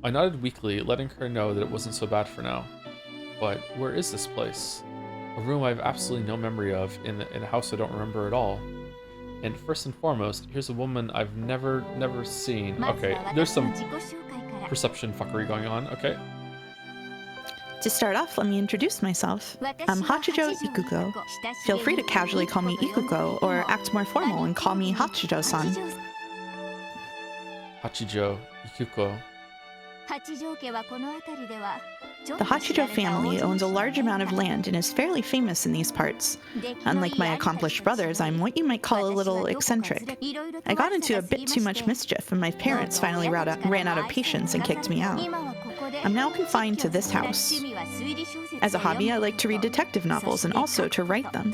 I nodded weakly, letting her know that it wasn't so bad for now. But where is this place? A room I have absolutely no memory of in a house I don't remember at all. And first and foremost, here's a woman I've never seen. Okay, there's some perception fuckery going on. Okay. To start off, let me introduce myself. I'm Hachijo Ikuko. Feel free to casually call me Ikuko, or act more formal and call me Hachijo-san. Hachijo Ikuko. The Hachijo family owns a large amount of land and is fairly famous in these parts. Unlike my accomplished brothers, I'm what you might call a little eccentric. I got into a bit too much mischief and my parents finally ran out of patience and kicked me out. I'm now confined to this house. As a hobby, I like to read detective novels and also to write them.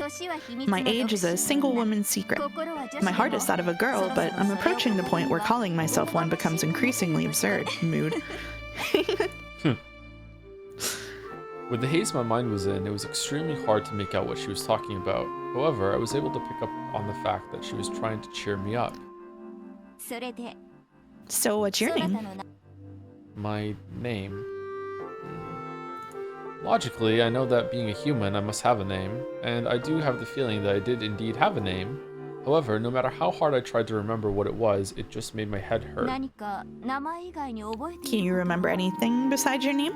My age is a single woman's secret. My heart is that of a girl, but I'm approaching the point where calling myself one becomes increasingly absurd. Mood. With the haze my mind was in, it was extremely hard to make out what she was talking about. However, I was able to pick up on the fact that she was trying to cheer me up. So what's your name? My name? Logically, I know that being a human, I must have a name, and I do have the feeling that I did indeed have a name. However, no matter how hard I tried to remember what it was, it just made my head hurt. Can you remember anything besides your name?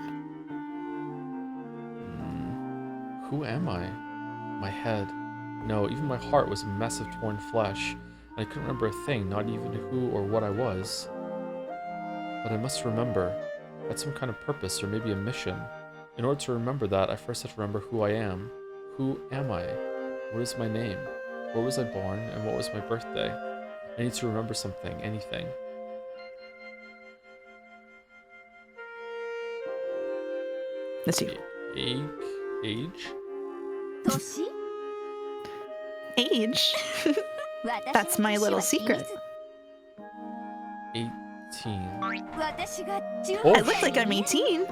Who am I? My head. No, even my heart was a mess of torn flesh, and I couldn't remember a thing, not even who or what I was. But I must remember. I had some kind of purpose, or maybe a mission. In order to remember that, I first have to remember who I am. Who am I? What is my name? Where was I born, and what was my birthday? I need to remember something, anything. Let's see. Age? Age? That's my little secret. 18. I look like I'm 18.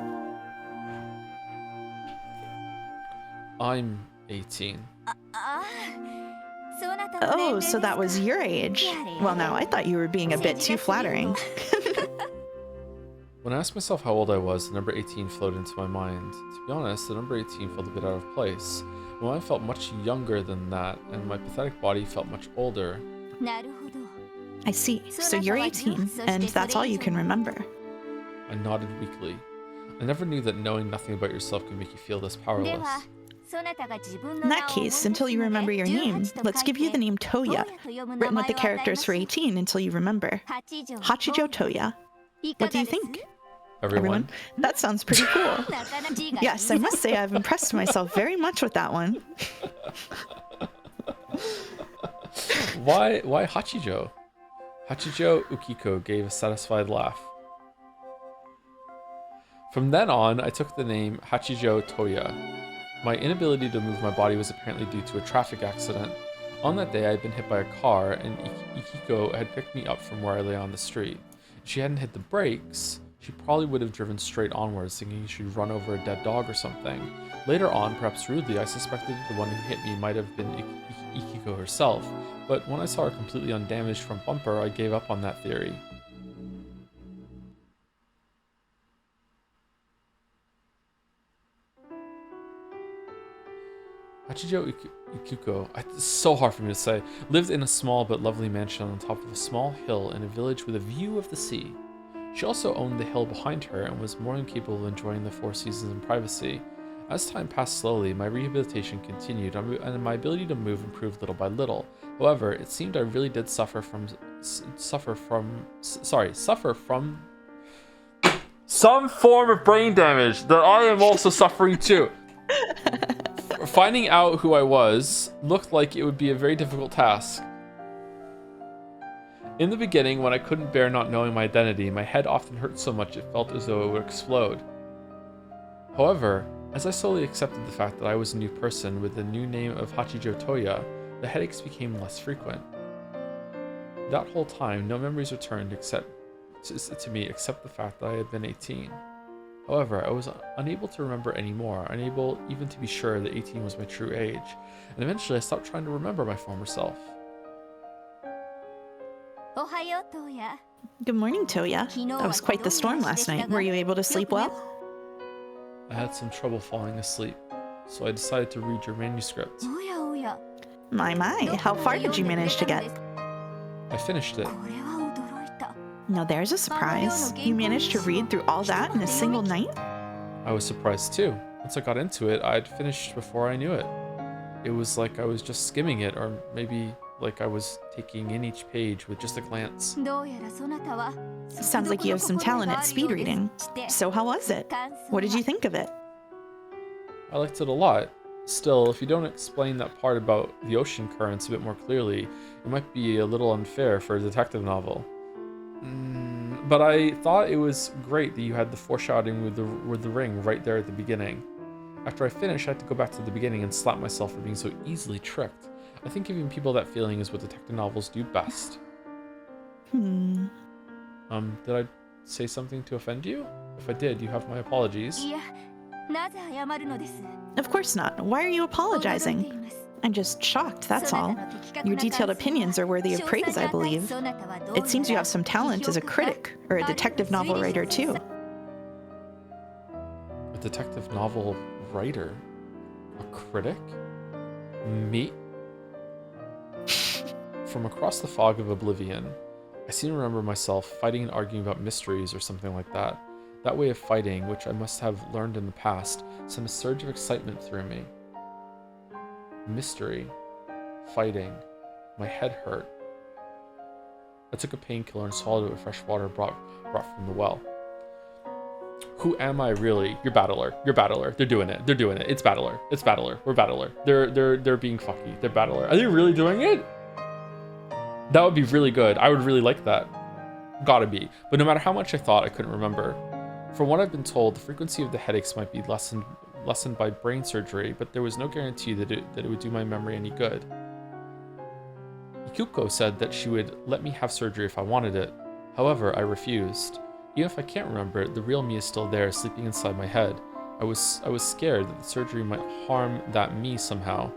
I'm 18. Oh, so that was your age. Well, now, I thought you were being a bit too flattering. When I asked myself how old I was, the number 18 floated into my mind. To be honest, the number 18 felt a bit out of place. My mind felt much younger than that, and my pathetic body felt much older. I see. So you're 18, and that's all you can remember. I nodded weakly. I never knew that knowing nothing about yourself could make you feel this powerless. In that case, until you remember your name, let's give you the name Toya, written with the characters for 18 until you remember. Hachijo Toya. What do you think? Everyone? That sounds pretty cool. Yes, I must say I've impressed myself very much with that one. Why Hachijo? Hachijo Ukiko gave a satisfied laugh. From then on, I took the name Hachijo Toya. My inability to move my body was apparently due to a traffic accident. On that day, I had been hit by a car, and Ikiko had picked me up from where I lay on the street. If she hadn't hit the brakes, she probably would have driven straight onwards, thinking she'd run over a dead dog or something. Later on, perhaps rudely, I suspected the one who hit me might have been Ikiko herself, but when I saw her completely undamaged from bumper, I gave up on that theory. Hachijo Ikuko, it's so hard for me to say, lived in a small but lovely mansion on top of a small hill in a village with a view of the sea. She also owned the hill behind her and was more than capable of enjoying the four seasons in privacy. As time passed slowly, my rehabilitation continued and my ability to move improved little by little. However, it seemed I really did suffer from some form of brain damage that I am also suffering too. Finding out who I was looked like it would be a very difficult task. In the beginning, when I couldn't bear not knowing my identity, my head often hurt so much it felt as though it would explode. However, as I slowly accepted the fact that I was a new person with the new name of Hachijo Toya, the headaches became less frequent. That whole time, no memories returned to me except the fact that I had been 18. However, I was unable to remember anymore, unable even to be sure that 18 was my true age, and eventually I stopped trying to remember my former self. Good morning, Toya. That was quite the storm last night. Were you able to sleep well? I had some trouble falling asleep, so I decided to read your manuscript. My, how far did you manage to get? I finished it. Now there's a surprise. You managed to read through all that in a single night? I was surprised too. Once I got into it, I'd finished before I knew it. It was like I was just skimming it, or maybe like I was taking in each page with just a glance. Sounds like you have some talent at speed reading. So how was it? What did you think of it? I liked it a lot. Still, if you don't explain that part about the ocean currents a bit more clearly, it might be a little unfair for a detective novel. But I thought it was great that you had the foreshadowing with the ring right there at the beginning. After I finished, I had to go back to the beginning and slap myself for being so easily tricked. I think giving people that feeling is what detective novels do best. Hmm. Did I say something to offend you? If I did, you have my apologies. Of course not. Why are you apologizing? I'm just shocked, that's all. Your detailed opinions are worthy of praise, I believe. It seems you have some talent as a critic, or a detective novel writer too. A detective novel writer? A critic? Me? From across the fog of oblivion, I seem to remember myself fighting and arguing about mysteries or something like that. That way of fighting, which I must have learned in the past, sent a surge of excitement through me. Mystery. Fighting. My head hurt. I took a painkiller and swallowed it with fresh water brought from the well. Who am I really? You're Battler. You're Battler. They're doing it. They're doing it. It's Battler. It's Battler. We're Battler. They're being fucky. They're Battler. Are they really doing it? That would be really good. I would really like that. Gotta be. But no matter how much I thought, I couldn't remember. From what I've been told, the frequency of the headaches might be lessened by brain surgery, but there was no guarantee that it would do my memory any good. Ikuko said that she would let me have surgery if I wanted it. However, I refused. Even if I can't remember it, the real me is still there, sleeping inside my head. I was scared that the surgery might harm that me somehow.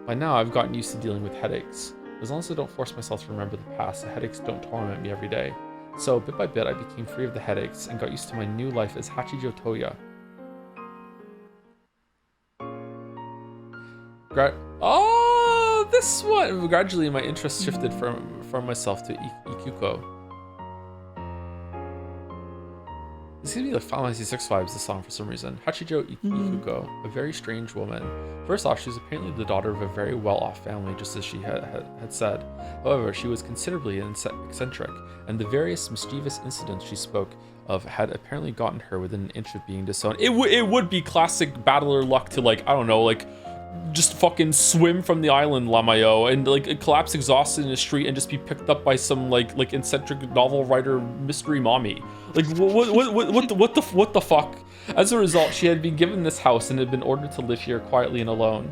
By now, I've gotten used to dealing with headaches. As long as I don't force myself to remember the past, the headaches don't torment me every day. So, bit by bit, I became free of the headaches and got used to my new life as Hachijo Toya. This one! Gradually, my interest shifted from myself to Ikuko. This gives me like Final Fantasy 6 vibes, this song, for some reason. Hachijo Ikuko, a very strange woman. First off, she was apparently the daughter of a very well-off family, just as she had said. However, she was considerably eccentric, and the various mischievous incidents she spoke of had apparently gotten her within an inch of being disowned. It would be classic battler luck to, like, I don't know, like, just fucking swim from the island, Lamayo, and like collapse exhausted in the street and just be picked up by some like eccentric novel writer mystery mommy. Like what the fuck? As a result, she had been given this house and had been ordered to live here quietly and alone.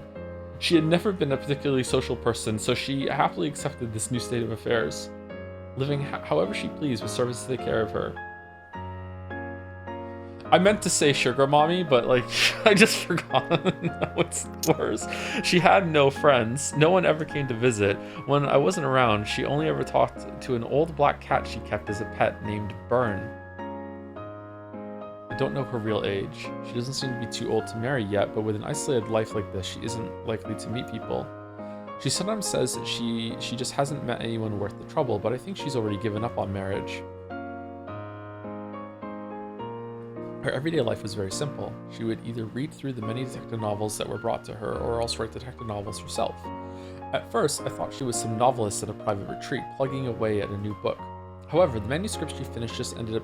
She had never been a particularly social person, so she happily accepted this new state of affairs, living however she pleased with servants to take care of her. I meant to say sugar mommy, but like I just forgot. No, it's worse. She had no friends. No one ever came to visit. When I wasn't around, she only ever talked to an old black cat she kept as a pet named Burn. I don't know her real age. She doesn't seem to be too old to marry yet, but with an isolated life like this, she isn't likely to meet people. She sometimes says that she just hasn't met anyone worth the trouble, but I think she's already given up on marriage. Her everyday life was very simple. She would either read through the many detective novels that were brought to her, or else write detective novels herself. At first, I thought she was some novelist at a private retreat, plugging away at a new book. However, the manuscripts she finished just ended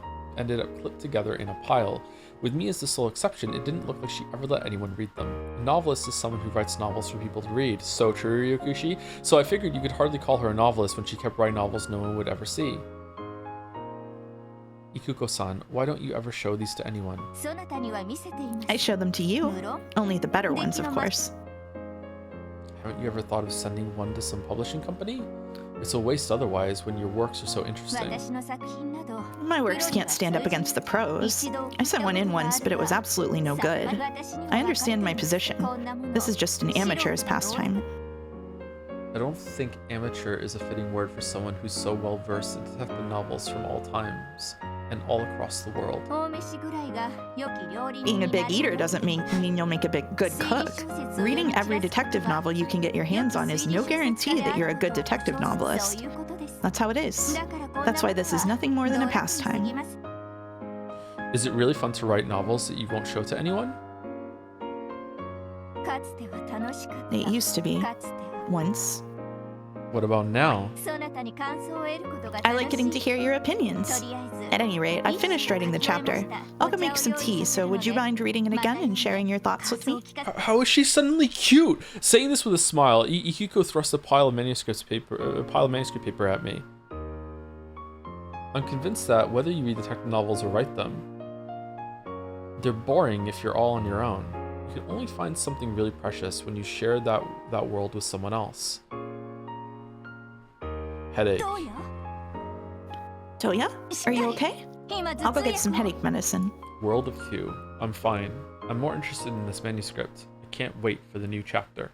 up clipped together in a pile. With me as the sole exception, it didn't look like she ever let anyone read them. A novelist is someone who writes novels for people to read. So true, Ryokushi. So I figured you could hardly call her a novelist when she kept writing novels no one would ever see. Ikuko-san, why don't you ever show these to anyone? I show them to you. Only the better ones, of course. Haven't you ever thought of sending one to some publishing company? It's a waste otherwise when your works are so interesting. My works can't stand up against the prose. I sent one in once, but it was absolutely no good. I understand my position. This is just an amateur's pastime. I don't think amateur is a fitting word for someone who's so well versed in detective novels from all times and all across the world. Being a big eater doesn't mean you'll make a good cook. Reading every detective novel you can get your hands on is no guarantee that you're a good detective novelist. That's how it is. That's why this is nothing more than a pastime. Is it really fun to write novels that you won't show to anyone? It used to be. Once. What about now? I like getting to hear your opinions. At any rate, I've finished writing the chapter. I'll go make some tea, so would you mind reading it again and sharing your thoughts with me? How is she suddenly cute? Saying this with a smile, Ikiko thrust a pile of manuscript paper at me. I'm convinced that whether you read detective novels or write them, they're boring if you're all on your own. You can only find something really precious when you share that world with someone else. Headache. Toya? Are you okay? I'll go get some headache medicine. World of Two. I'm fine. I'm more interested in this manuscript. I can't wait for the new chapter.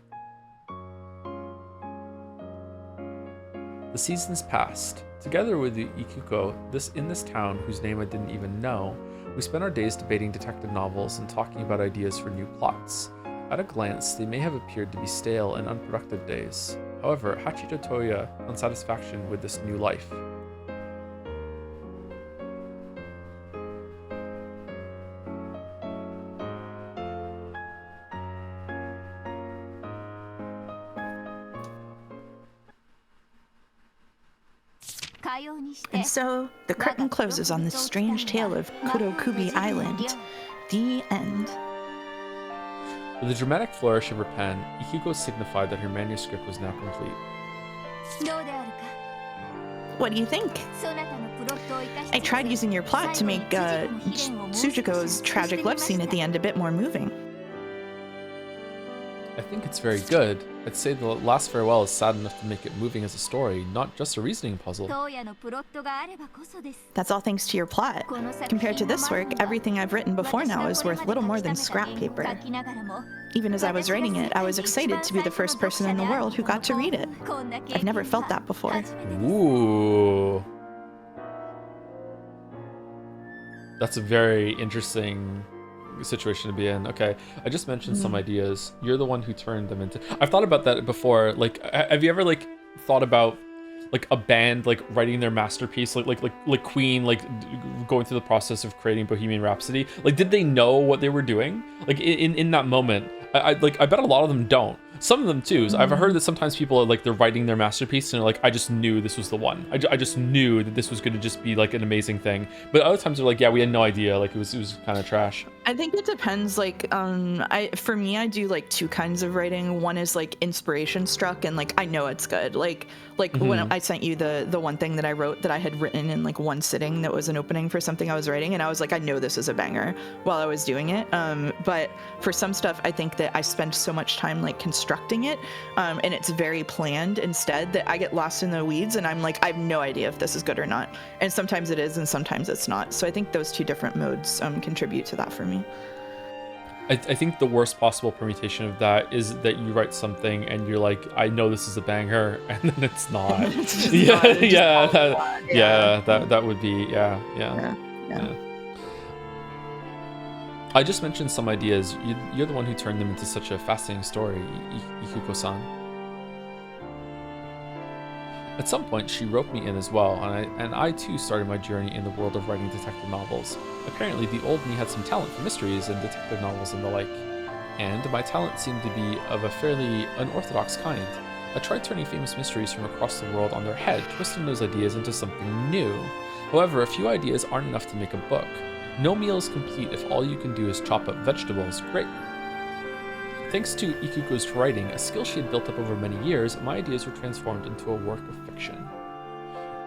The seasons passed. Together with the Ikuko, in this town whose name I didn't even know, we spent our days debating detective novels and talking about ideas for new plots. At a glance, they may have appeared to be stale and unproductive days. However, Hachijo Toya found satisfaction with this new life. And so, the curtain closes on this strange tale of Kurokubi Island. The end. With a dramatic flourish of her pen, Ikiko signified that her manuscript was now complete. What do you think? I tried using your plot to make Tsuchiko's tragic love scene at the end a bit more moving. I think it's very good. I'd say the last farewell is sad enough to make it moving as a story, not just a reasoning puzzle. That's all thanks to your plot. Compared to this work, everything I've written before now is worth little more than scrap paper. Even as I was writing it, I was excited to be the first person in the world who got to read it. I've never felt that before. Ooh. That's a very interesting situation to be in. Okay, I just mentioned some ideas. You're the one who turned them into... I've thought about that before. Like, have you ever like thought about like a band like writing their masterpiece, like Queen, like going through the process of creating Bohemian Rhapsody. Like, did they know what they were doing? Like in that moment, I bet a lot of them don't. Some of them too. So I've heard that sometimes people are like, they're writing their masterpiece and they're like, I just knew this was the one. I just knew that this was going to just be like an amazing thing. But other times they're like, yeah, we had no idea. Like it was kind of trash. I think it depends. Like, for me, I do like two kinds of writing. One is like inspiration struck, and like I know it's good. Like when I sent you the one thing that I wrote that I had written in like one sitting that was an opening for something I was writing, and I was like, I know this is a banger while I was doing it. But for some stuff, I think that I spend so much time like constructing it, and it's very planned instead, that I get lost in the weeds and I'm like, I have no idea if this is good or not. And sometimes it is, and sometimes it's not. So I think those two different modes contribute to that for me. I think the worst possible permutation of that is that you write something and you're like, I know this is a banger, and then it's not. That would be yeah. I just mentioned some ideas. You're the one who turned them into such a fascinating story, Ikuko-san. At some point, she roped me in as well, and I too started my journey in the world of writing detective novels. Apparently, the old me had some talent for mysteries and detective novels and the like, and my talent seemed to be of a fairly unorthodox kind. I tried turning famous mysteries from across the world on their head, twisting those ideas into something new. However, a few ideas aren't enough to make a book. No meal is complete if all you can do is chop up vegetables. Great. Thanks to Ikuko's writing, a skill she had built up over many years, my ideas were transformed into a work of fiction.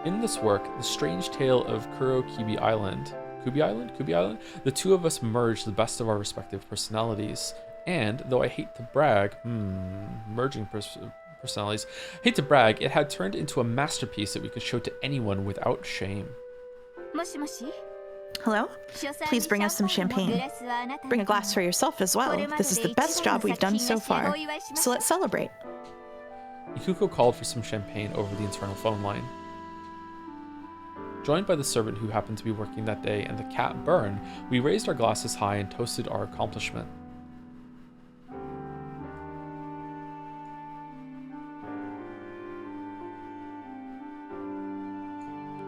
In this work, The Strange Tale of Kubi Island, the two of us merged the best of our respective personalities. And, though I hate to brag, personalities, hate to brag, it had turned into a masterpiece that we could show to anyone without shame. Hello? Please bring us some champagne. Bring a glass for yourself as well. This is the best job we've done so far. So let's celebrate. Ikuko called for some champagne over the internal phone line. Joined by the servant who happened to be working that day and the cat Burn, we raised our glasses high and toasted our accomplishment.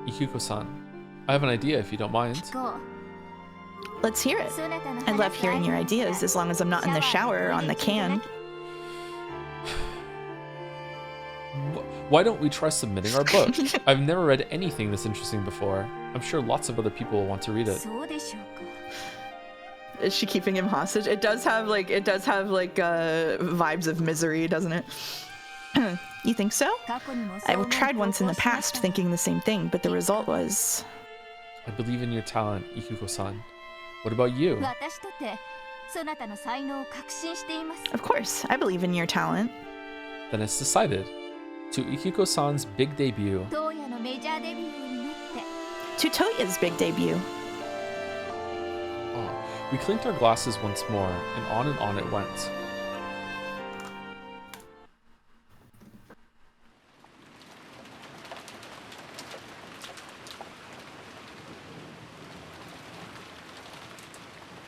Ikuko-san, I have an idea if you don't mind. Let's hear it. I love hearing your ideas as long as I'm not in the shower or on the can. Why don't we try submitting our book? I've never read anything this interesting before. I'm sure lots of other people will want to read it. Is she keeping him hostage? It does have vibes of Misery, doesn't it? You think so? I've tried once in the past thinking the same thing, but the result was... I believe in your talent, Ikuko-san. What about you? Of course, I believe in your talent. Then it's decided. To Ikuko-san's big debut. To Toya's big debut. Oh, we clinked our glasses once more, and on it went.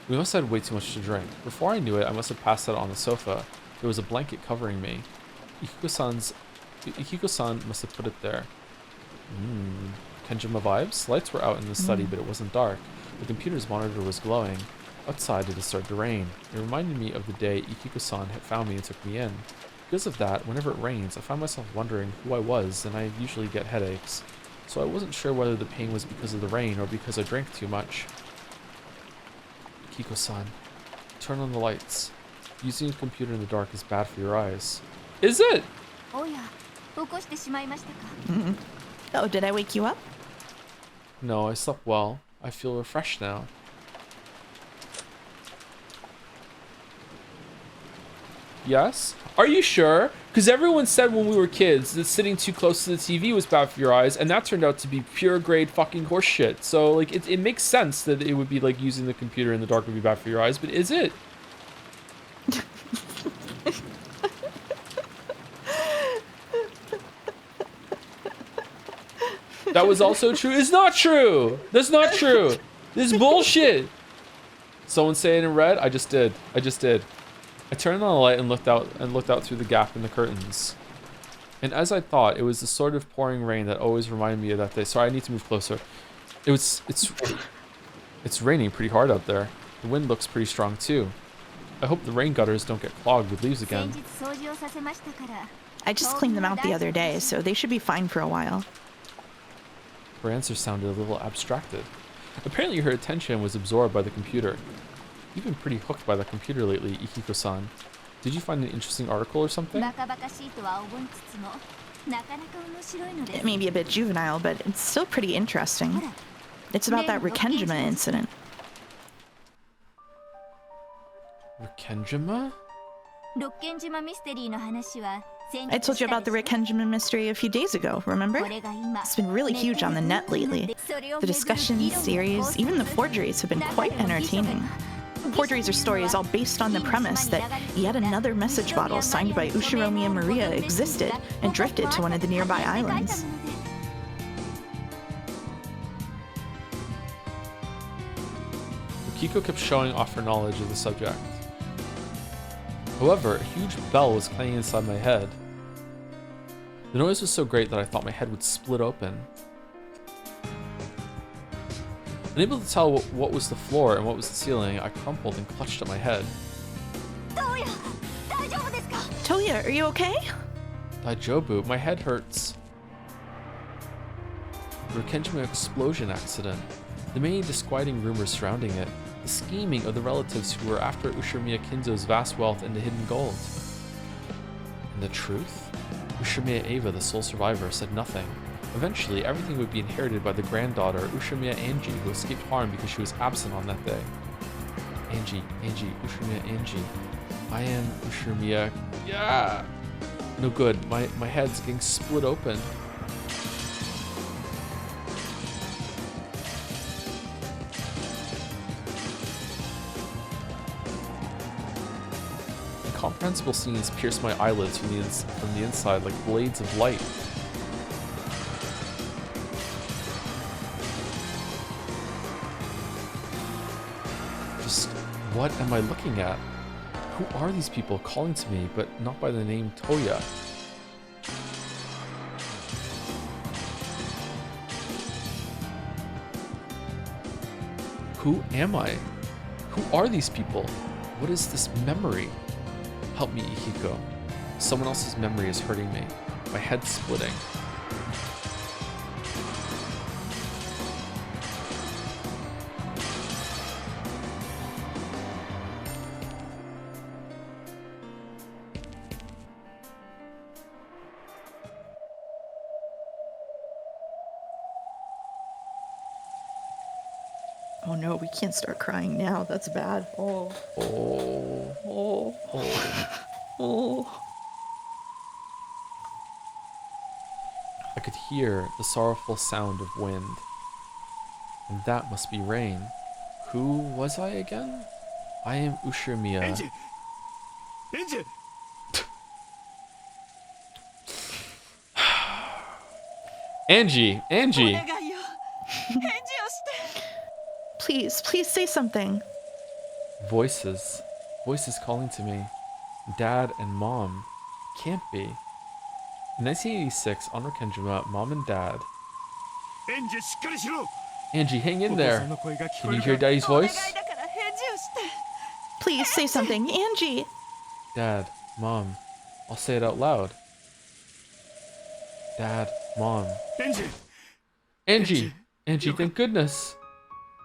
We must have had way too much to drink. Before I knew it, I must have passed out on the sofa. There was a blanket covering me. Ikuko-san must have put it there. Kenjima vibes? Lights were out in the study, but it wasn't dark. The computer's monitor was glowing. Outside, it had started to rain. It reminded me of the day Ikuko-san had found me and took me in. Because of that, whenever it rains, I find myself wondering who I was, and I usually get headaches. So I wasn't sure whether the pain was because of the rain or because I drank too much. Ikuko-san, turn on the lights. Using a computer in the dark is bad for your eyes. Is it? Oh, did I wake you up? No, I slept well. I feel refreshed now. Yes? Are you sure? Because everyone said when we were kids that sitting too close to the TV was bad for your eyes, and that turned out to be pure grade fucking horseshit. So, like, it makes sense that it would be like using the computer in the dark would be bad for your eyes, but is it? That was also true. It's not true. That's not true. This is bullshit. Someone say it in red. I just did. I turned on the light and looked out through the gap in the curtains. And as I thought, it was the sort of pouring rain that always reminded me of that day. Sorry, I need to move closer. It's raining pretty hard out there. The wind looks pretty strong too. I hope the rain gutters don't get clogged with leaves again. I just cleaned them out the other day, so they should be fine for a while. Her answer sounded a little abstracted. Apparently her attention was absorbed by the computer. You've been pretty hooked by the computer lately, Ikiko-san. Did you find an interesting article or something? It may be a bit juvenile, but it's still pretty interesting. It's about that Rikenjima incident. Rikenjima? I told you about the Rikenjima mystery a few days ago, remember? It's been really huge on the net lately. The discussions, series, even the forgeries have been quite entertaining. Forgeries are stories all based on the premise that yet another message bottle signed by Ushiromiya Maria existed and drifted to one of the nearby islands. Kiko kept showing off her knowledge of the subject. However, a huge bell was clanging inside my head. The noise was so great that I thought my head would split open. Unable to tell what was the floor and what was the ceiling, I crumpled and clutched at my head. Toya, are you okay? Daijobu, my head hurts. The Rikenjima explosion accident. The many disquieting rumors surrounding it. The scheming of the relatives who were after Ushiromiya Kinzo's vast wealth and the hidden gold. And the truth? Ushiromiya Eva, the sole survivor, said nothing. Eventually, everything would be inherited by the granddaughter, Ushiromiya Angie, who escaped harm because she was absent on that day. Angie, Ushiromiya Angie. I am Ushiromiya. Yeah! No good. My head's getting split open. Incomprehensible scenes pierce my eyelids from the inside like blades of light. Just what am I looking at? Who are these people calling to me, but not by the name Toya? Who am I? Who are these people? What is this memory? Help me, Ihiko. Someone else's memory is hurting me. My head's splitting. Oh no, we can't start crying now. That's bad. Oh. I could hear the sorrowful sound of wind. And that must be rain. Who was I again? I am Ushiromiya. Angie! Please say something. Voices calling to me. Dad and Mom. Can't be. In 1986, on Rikenjima, Mom and Dad. Angie, hang in there. Can you hear Daddy's voice? Please say something, Angie. Dad, Mom. I'll say it out loud. Dad, Mom. Angie, thank goodness.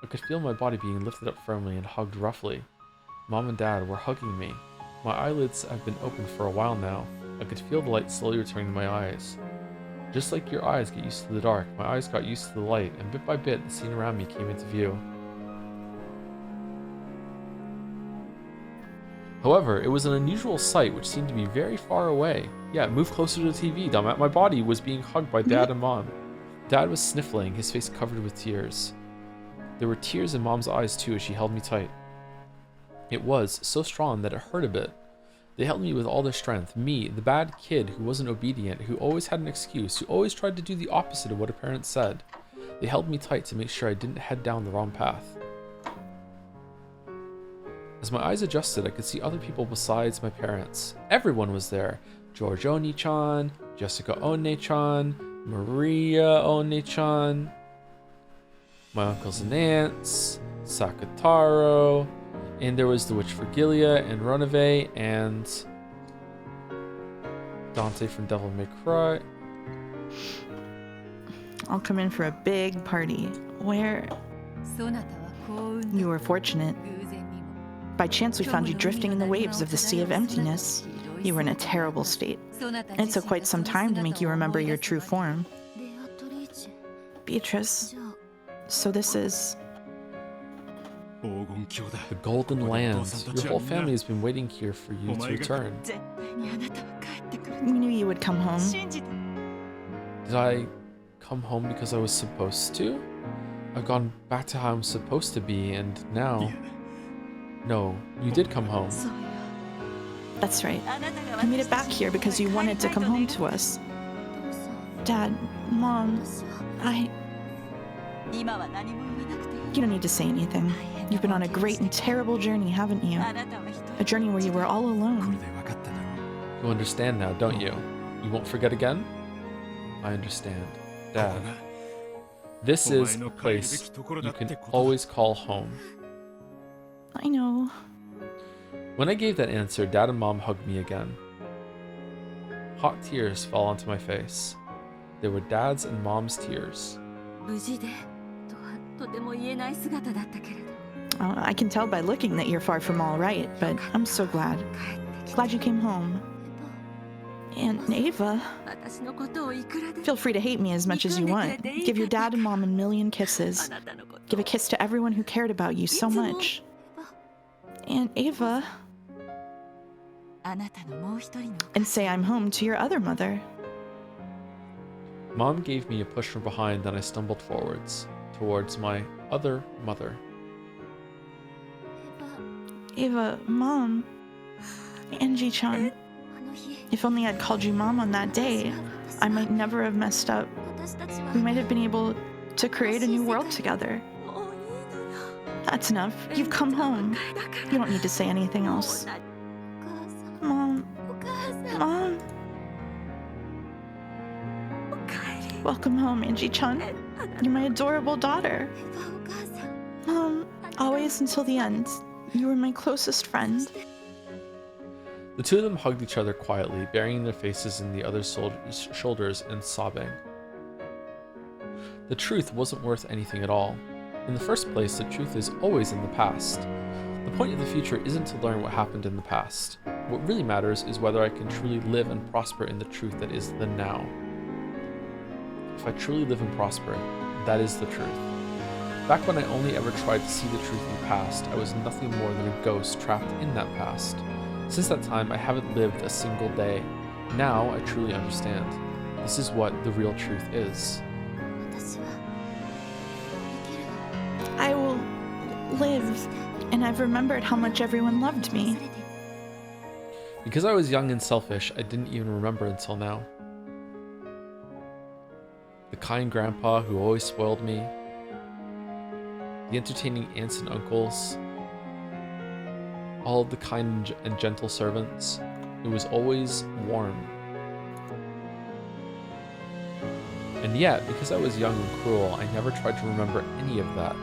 I could feel my body being lifted up firmly and hugged roughly. Mom and Dad were hugging me. My eyelids have been open for a while now. I could feel the light slowly returning to my eyes. Just like your eyes get used to the dark, my eyes got used to the light, and bit by bit, the scene around me came into view. However, it was an unusual sight which seemed to be very far away. Yeah, move closer to the TV, dumbass. My body was being hugged by Dad and Mom. Dad was sniffling, his face covered with tears. There were tears in Mom's eyes too as she held me tight. It was so strong that it hurt a bit. They held me with all their strength. Me, the bad kid who wasn't obedient, who always had an excuse, who always tried to do the opposite of what a parent said. They held me tight to make sure I didn't head down the wrong path. As my eyes adjusted, I could see other people besides my parents. Everyone was there. George Oni-chan, Jessica One-chan, Maria One-chan, my uncles and aunts, Sakataro, and there was the Witch Virgilia and Runaway and Dante from Devil May Cry. I'll come in for a big party where you were fortunate. By chance, we found you drifting in the waves of the Sea of Emptiness. You were in a terrible state. It took quite some time to make you remember your true form. Beatrice, so this is... The Golden Land. Your whole family has been waiting here for you to return. We knew you would come home. Did I come home because I was supposed to? I've gone back to how I'm supposed to be, and now... No, you did come home. That's right. You made it back here because you wanted to come home to us. Dad, Mom, You don't need to say anything. You've been on a great and terrible journey, haven't you? A journey where you were all alone. You understand now, don't you? You won't forget again? I understand. Dad. This is a place you can always call home. I know. When I gave that answer, Dad and Mom hugged me again. Hot tears fell onto my face. They were Dad's and Mom's tears. I can tell by looking that you're far from all right, but I'm so glad. Glad you came home. And Ava, feel free to hate me as much as you want. Give your dad and mom a million kisses. Give a kiss to everyone who cared about you so much. And Ava, and say I'm home to your other mother. Mom gave me a push from behind, then I stumbled forwards, towards my other mother. Ava, Mom, Angie-chan. If only I'd called you Mom on that day, I might never have messed up. We might have been able to create a new world together. That's enough. You've come home. You don't need to say anything else. Mom. Mom. Welcome home, Angie-chan. You're my adorable daughter. Mom, always until the end. You were my closest friend. The two of them hugged each other quietly, burying their faces in the other's shoulders and sobbing. The truth wasn't worth anything at all. In the first place, the truth is always in the past. The point of the future isn't to learn what happened in the past. What really matters is whether I can truly live and prosper in the truth that is the now. If I truly live and prosper, that is the truth. Back when I only ever tried to see the truth in the past, I was nothing more than a ghost trapped in that past. Since that time, I haven't lived a single day. Now, I truly understand. This is what the real truth is. I will live, and I've remembered how much everyone loved me. Because I was young and selfish, I didn't even remember until now. The kind grandpa who always spoiled me, the entertaining aunts and uncles, all of the kind and gentle servants. It was always warm. And yet, because I was young and cruel, I never tried to remember any of that.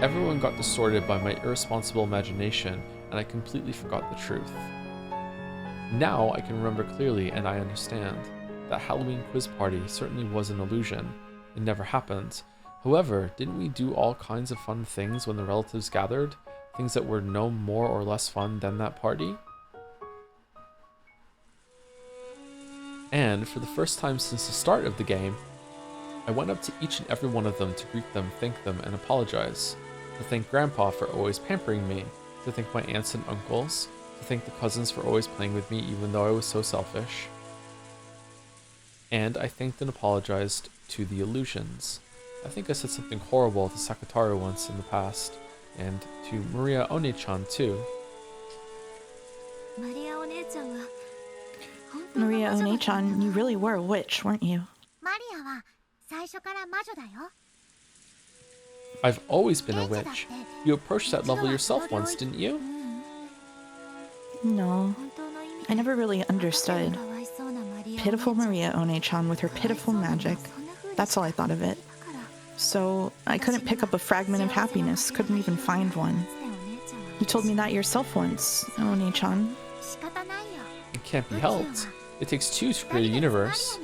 Everyone got distorted by my irresponsible imagination, and I completely forgot the truth. Now I can remember clearly, and I understand. That Halloween quiz party certainly was an illusion. It never happened. However, didn't we do all kinds of fun things when the relatives gathered? Things that were no more or less fun than that party? And for the first time since the start of the game, I went up to each and every one of them to greet them, thank them, and apologize. To thank Grandpa for always pampering me. To thank my aunts and uncles. To thank the cousins for always playing with me even though I was so selfish. And I thanked and apologized to the illusions. I think I said something horrible to Sakataro once in the past, and to Maria One-chan too. Maria One-chan, you really were a witch, weren't you? I've always been a witch. You approached that level yourself once, didn't you? No, I never really understood. pitiful Maria One-chan with her pitiful magic. That's all I thought of it. So I couldn't pick up a fragment of happiness, couldn't even find one. You told me that yourself once, One-chan. It can't be helped. It takes two to create a universe.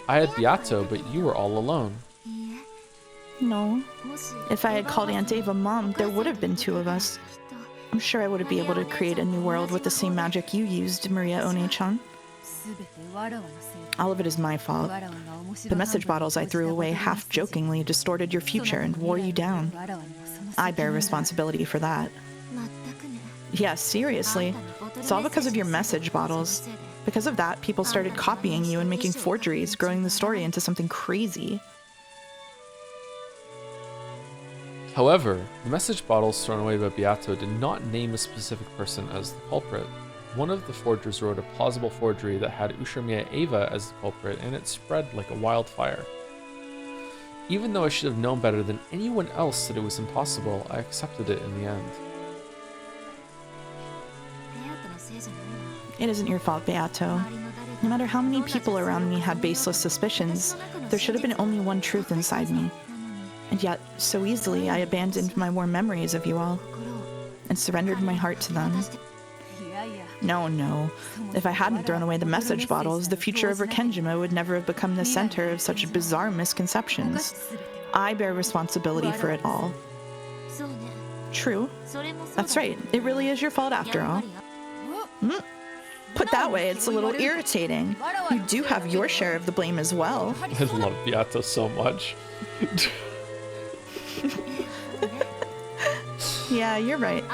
I had Beato, but you were all alone. No. If I had called Aunt Ava Mom, there would have been two of us. I'm sure I would be able to create a new world with the same magic you used, Maria One-chan. All of it is my fault. The message bottles I threw away half-jokingly distorted your future and wore you down. I bear responsibility for that. Yeah, seriously. It's all because of your message bottles. Because of that, people started copying you and making forgeries, growing the story into something crazy. However, the message bottles thrown away by Beato did not name a specific person as the culprit. One of the forgers wrote a plausible forgery that had Ushamiya Ava as the culprit, and it spread like a wildfire. Even though I should have known better than anyone else that it was impossible, I accepted it in the end. It isn't your fault, Beato. No matter how many people around me had baseless suspicions, there should have been only one truth inside me. And yet, so easily, I abandoned my warm memories of you all, and surrendered my heart to them. No. If I hadn't thrown away the message bottles, the future of Rikenjima would never have become the center of such bizarre misconceptions. I bear responsibility for it all. True. That's right. It really is your fault after all. Put that way, it's a little irritating. You do have your share of the blame as well. I love Beato so much. Yeah, you're right.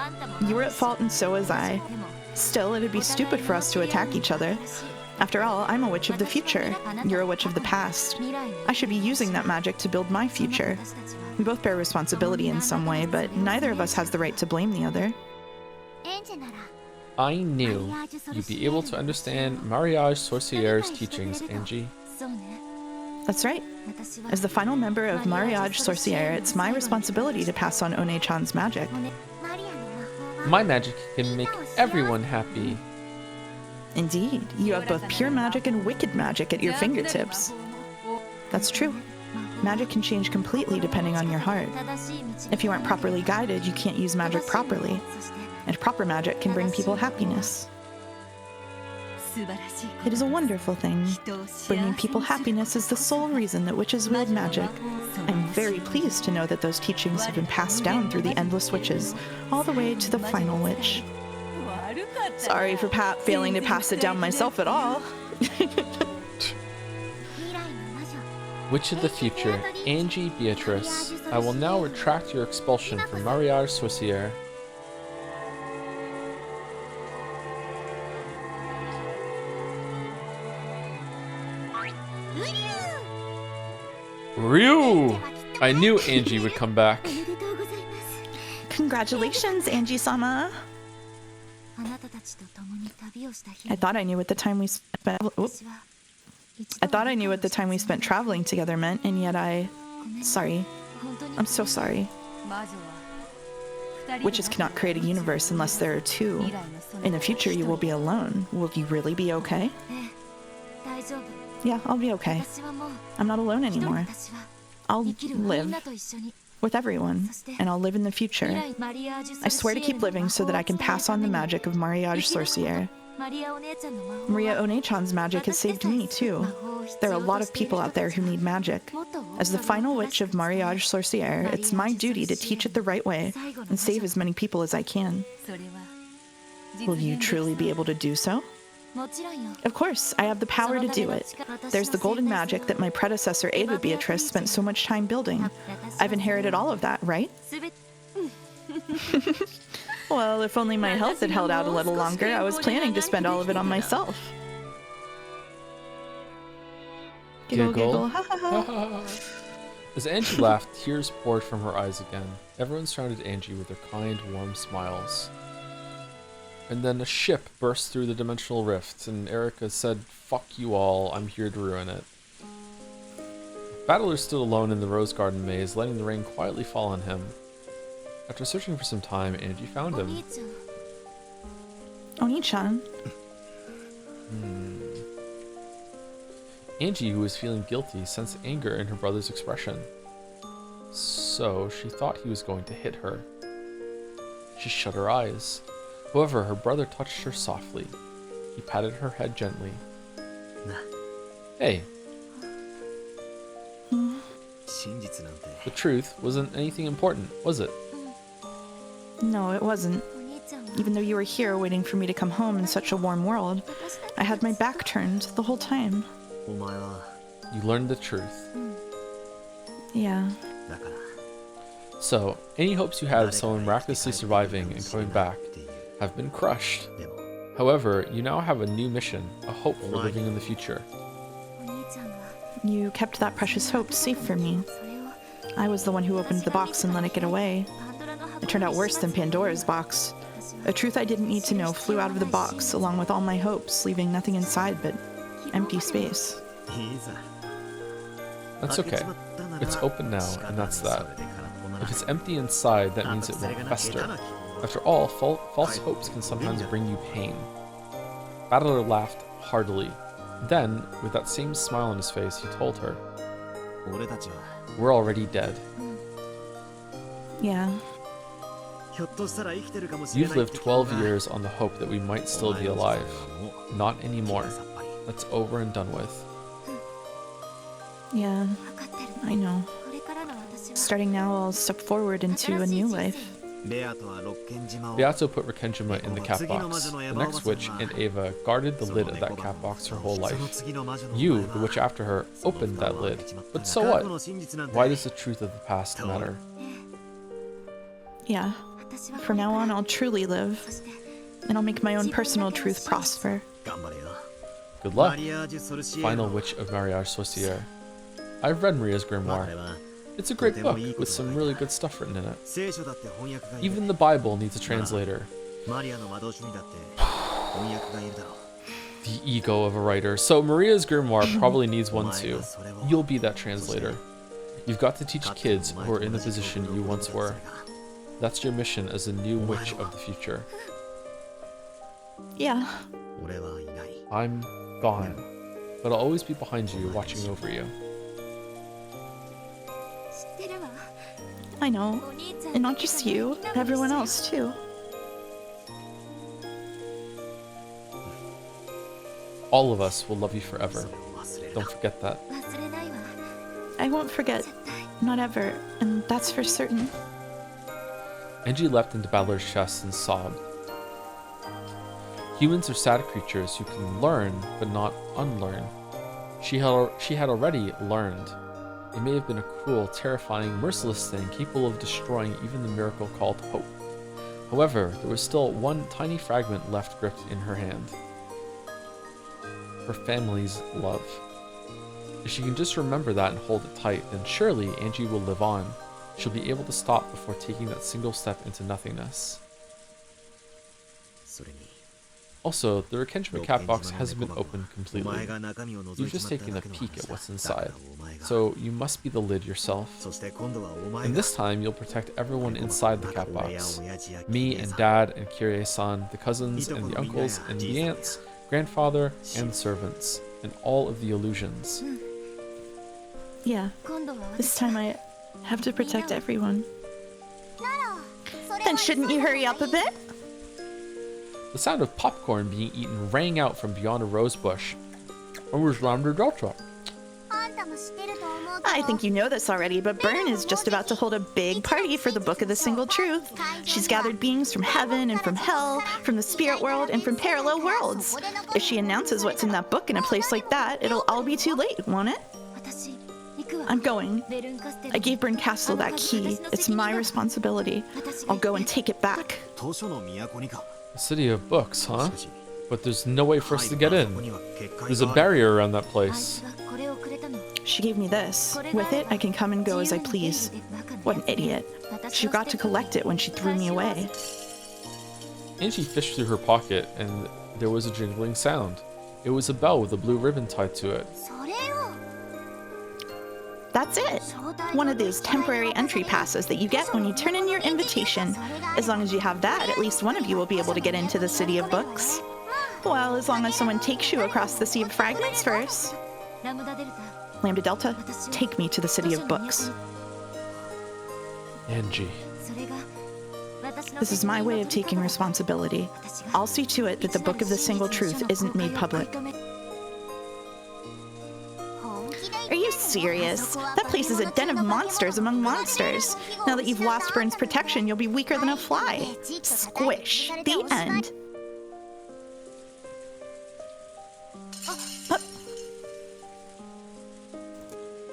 You were at fault and so was I. Still, it'd be stupid for us to attack each other. After all, I'm a witch of the future. You're a witch of the past. I should be using that magic to build my future. We both bear responsibility in some way, but neither of us has the right to blame the other. I knew you'd be able to understand Mariage Sorciere's teachings, Angie. That's right. As the final member of Mariage Sorciere, it's my responsibility to pass on One-chan's magic. My magic can make everyone happy. Indeed, you have both pure magic and wicked magic at your fingertips. That's true. Magic can change completely depending on your heart. If you aren't properly guided, you can't use magic properly. And proper magic can bring people happiness. It is a wonderful thing. Bringing people happiness is the sole reason that witches wield magic. I'm very pleased to know that those teachings have been passed down through the endless witches, all the way to the final witch. Sorry for failing to pass it down myself at all. Witch of the future, Angie Beatrice, I will now retract your expulsion from Mariage Sorciere. Ryu! I knew Angie would come back. Congratulations, Angie-sama. I thought I knew what the time we spent. I thought I knew what the time we spent traveling together meant, and yet Sorry. I'm so sorry. Witches cannot create a universe unless there are two. In the future, you will be alone. Will you really be okay? Yeah, I'll be okay. I'm not alone anymore. I'll live with everyone, and I'll live in the future. I swear to keep living so that I can pass on the magic of Mariage Sorciere. Maria One-chan's magic has saved me, too. There are a lot of people out there who need magic. As the final witch of Mariage Sorciere, it's my duty to teach it the right way and save as many people as I can. Will you truly be able to do so? Of course, I have the power to do it. There's the golden magic that my predecessor Ava Beatrice spent so much time building. I've inherited all of that, right? Well, if only my health had held out a little longer, I was planning to spend all of it on myself. Giggle, giggle, ha ha ha. As Angie laughed, tears poured from her eyes again. Everyone surrounded Angie with their kind, warm smiles. And then a ship burst through the dimensional rift, and Erica said, "Fuck you all, I'm here to ruin it." Battler stood alone in the Rose Garden maze, letting the rain quietly fall on him. After searching for some time, Angie found him. Oni-chan. Angie, who was feeling guilty, sensed anger in her brother's expression. So she thought he was going to hit her. She shut her eyes. However, her brother touched her softly. He patted her head gently. Hey. The truth wasn't anything important, was it? No, it wasn't. Even though you were here waiting for me to come home in such a warm world, I had my back turned the whole time. You learned the truth. Yeah. So, any hopes you had of someone miraculously surviving and coming back have been crushed. However, you now have a new mission, a hope for living in the future. You kept that precious hope safe for me. I was the one who opened the box and let it get away. It turned out worse than Pandora's box. A truth I didn't need to know flew out of the box, along with all my hopes, leaving nothing inside but empty space. That's okay. It's open now, and that's that. If it's empty inside, that means it won't fester. After all, false hopes can sometimes bring you pain. Battler laughed heartily. Then, with that same smile on his face, he told her, "We're already dead." Yeah. You've lived 12 years on the hope that we might still be alive. Not anymore. That's over and done with. Yeah. I know. Starting now, I'll step forward into a new life. Beato put Rikenjima in the cat box. The next witch and Ava guarded the lid of that cat box her whole life. You, the witch after her, opened that lid. But so what? Why does the truth of the past matter? Yeah. From now on, I'll truly live. And I'll make my own personal truth prosper. Good luck. Final Witch of Mariage Sorcière. I've read Maria's grimoire. It's a great book with some really good stuff written in it. Even the Bible needs a translator. The ego of a writer. So Maria's grimoire probably needs one too. You'll be that translator. You've got to teach kids who are in the position you once were. That's your mission as a new witch of the future. Yeah. I'm gone, but I'll always be behind you, watching over you. I know. And not just you, everyone else too. All of us will love you forever. Don't forget that. I won't forget. Not ever. And that's for certain. Angie leapt into Battler's chest and sobbed. Humans are sad creatures who can learn, but not unlearn. She had already learned. It may have been a cruel, terrifying, merciless thing capable of destroying even the miracle called hope. However, there was still one tiny fragment left gripped in her hand. Her family's love. If she can just remember that and hold it tight, then surely Angie will live on. She'll be able to stop before taking that single step into nothingness. Also, the Rikenjima cat box hasn't been opened completely. You've just taken a peek at what's inside, so you must be the lid yourself. And this time, you'll protect everyone inside the cat box. Me and Dad and Kirie-san, the cousins and the uncles and the aunts, grandfather and the servants, and all of the illusions. Yeah. This time I have to protect everyone. Then shouldn't you hurry up a bit? The sound of popcorn being eaten rang out from beyond a rose bush. I was Lambda Delta. I think you know this already, but Byrne is just about to hold a big party for the Book of the Single Truth. She's gathered beings from heaven and from hell, from the spirit world and from parallel worlds. If she announces what's in that book in a place like that, it'll all be too late, won't it? I'm going. I gave Byrne Castle that key. It's my responsibility. I'll go and take it back. A city of books, huh? But there's no way for us to get in. There's a barrier around that place. She gave me this. With it, I can come and go as I please. What an idiot. She forgot to collect it when she threw me away. Angie fished through her pocket, and there was a jingling sound. It was a bell with a blue ribbon tied to it. That's it. One of those temporary entry passes that you get when you turn in your invitation. As long as you have that, at least one of you will be able to get into the City of Books. Well, as long as someone takes you across the Sea of Fragments first. Lambda Delta, take me to the City of Books. Angie. This is my way of taking responsibility. I'll see to it that the Book of the Single Truth isn't made public. Are you serious? That place is a den of monsters among monsters. Now that you've lost Burn's protection, you'll be weaker than a fly. Squish. The end.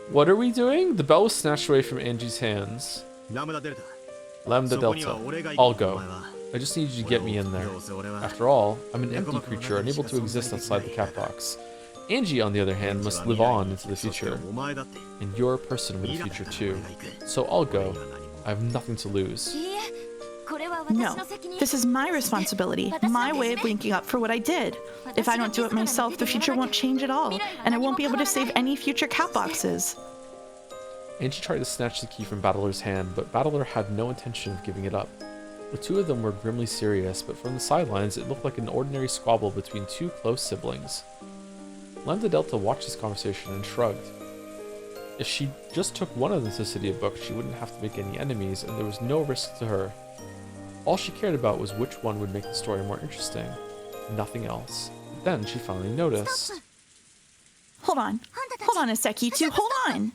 What are we doing? The bell was snatched away from Angie's hands. Lambda Delta. I'll go. I just need you to get me in there. After all, I'm an empty creature, unable to exist outside the cat box. Angie, on the other hand, must live on into the future. And you're a person with a future too. So I'll go. I have nothing to lose. No, this is my responsibility, my way of linking up for what I did. If I don't do it myself, the future won't change at all, and I won't be able to save any future cat boxes. Angie tried to snatch the key from Battler's hand, but Battler had no intention of giving it up. The two of them were grimly serious, but from the sidelines it looked like an ordinary squabble between two close siblings. Lambda Delta watched this conversation and shrugged. If she just took one of them to the City of Books, she wouldn't have to make any enemies, and there was no risk to her. All she cared about was which one would make the story more interesting. Nothing else. Then she finally noticed. Hold on a sec, you two, hold on.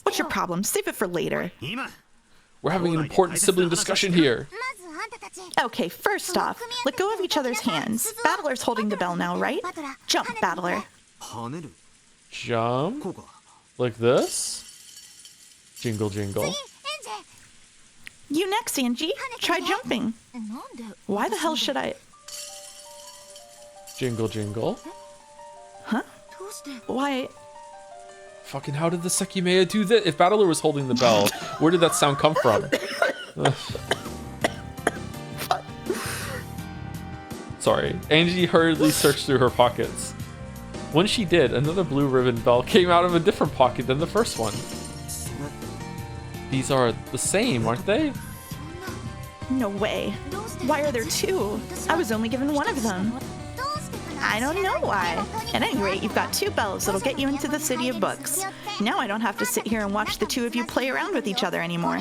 What's your problem? Save it for later. We're having an important sibling discussion here. Okay, first off, let go of each other's hands. Battler's holding the bell now, right? Jump, Battler. Jump? Like this? Jingle, jingle. You next, Angie. Try jumping. Why the hell should I... Jingle, jingle. Huh? Why... Fucking how did the Sekimea do this? If Battler was holding the bell, where did that sound come from? Sorry. Angie hurriedly searched through her pockets. When she did, another blue ribbon bell came out of a different pocket than the first one. These are the same, aren't they? No way. Why are there two? I was only given one of them. I don't know why. At any rate, you've got two bells that'll get you into the City of Books. Now I don't have to sit here and watch the two of you play around with each other anymore.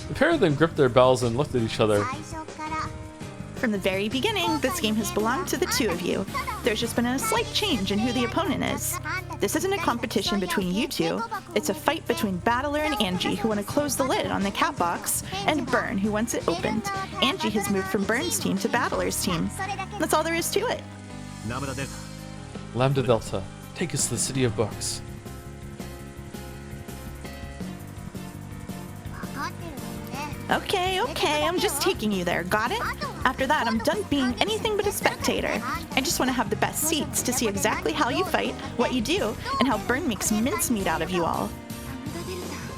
The pair of them gripped their bells and looked at each other. From the very beginning, this game has belonged to the two of you. There's just been a slight change in who the opponent is. This isn't a competition between you two. It's a fight between Battler and Angie, who want to close the lid on the cat box, and Burn, who wants it opened. Angie has moved from Burn's team to Battler's team. That's all there is to it. Lambda Delta, take us to the City of Books. Okay, I'm just taking you there, got it? After that, I'm done being anything but a spectator. I just want to have the best seats to see exactly how you fight, what you do, and how Burn makes mincemeat out of you all.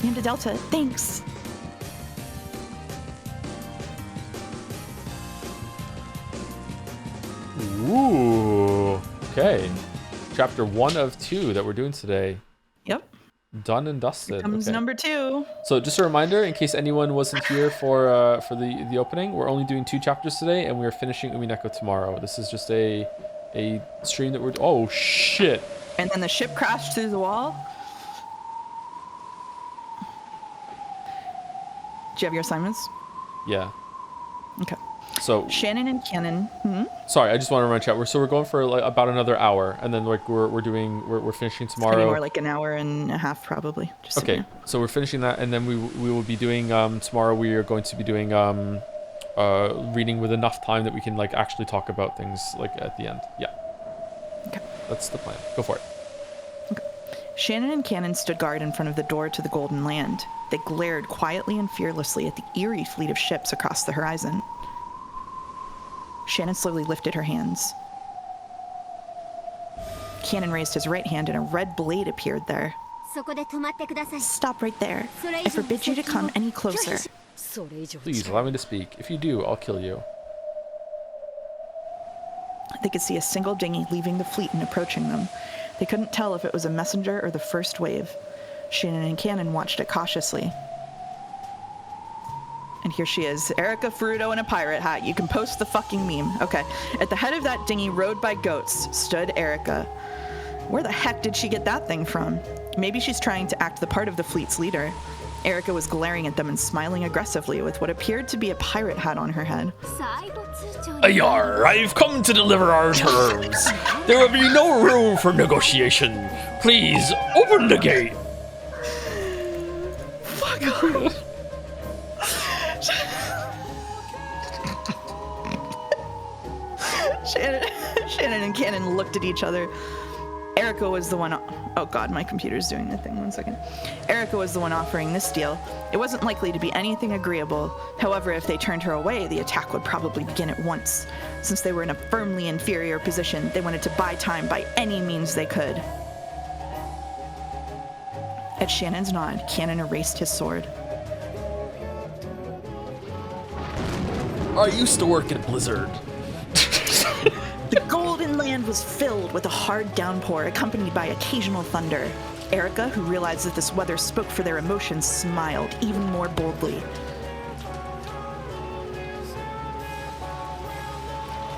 Lambda Delta, thanks. Ooh, okay. Chapter 1 of 2 that we're doing today. Yep. Done and dusted. Comes okay. number 2. So just a reminder, in case anyone wasn't here for the opening, we're only doing 2 chapters today, and we're finishing Umineko tomorrow. This is just a stream that we're... Oh, shit. And then the ship crashed through the wall. Do you have your assignments? Yeah. Okay. So Shannon and Cannon. sorry, I just want to remind chat. We're going for like about another hour, and then like we're finishing tomorrow. It's gonna be more like an hour and a half probably. Just so okay, you know. So we're finishing that, and then we will be doing tomorrow. We are going to be doing reading with enough time that we can like actually talk about things like at the end. Yeah. Okay. That's the plan. Go for it. Okay. Shannon and Cannon stood guard in front of the door to the Golden Land. They glared quietly and fearlessly at the eerie fleet of ships across the horizon. Shannon slowly lifted her hands. Cannon raised his right hand and a red blade appeared there. Stop right there. I forbid you to come any closer. Please allow me to speak. If you do, I'll kill you. They could see a single dinghy leaving the fleet and approaching them. They couldn't tell if it was a messenger or the first wave. Shannon and Cannon watched it cautiously. And here she is, Erica Fruto in a pirate hat. You can post the fucking meme. Okay. At the head of that dinghy rowed by goats stood Erica. Where the heck did she get that thing from? Maybe she's trying to act the part of the fleet's leader. Erica was glaring at them and smiling aggressively with what appeared to be a pirate hat on her head. Ayar, I've come to deliver our terms. There will be no room for negotiation. Please, open the gate. Fuck off. Shannon and Cannon looked at each other. Erica was the one. Oh god, my computer's doing the thing. 1 second. Erica was the one offering this deal. It wasn't likely to be anything agreeable. However, if they turned her away, the attack would probably begin at once. Since they were in a firmly inferior position, they wanted to buy time by any means they could. At Shannon's nod, Cannon erased his sword. I used to work at Blizzard. The golden land was filled with a hard downpour accompanied by occasional thunder. Erica, who realized that this weather spoke for their emotions, smiled even more boldly.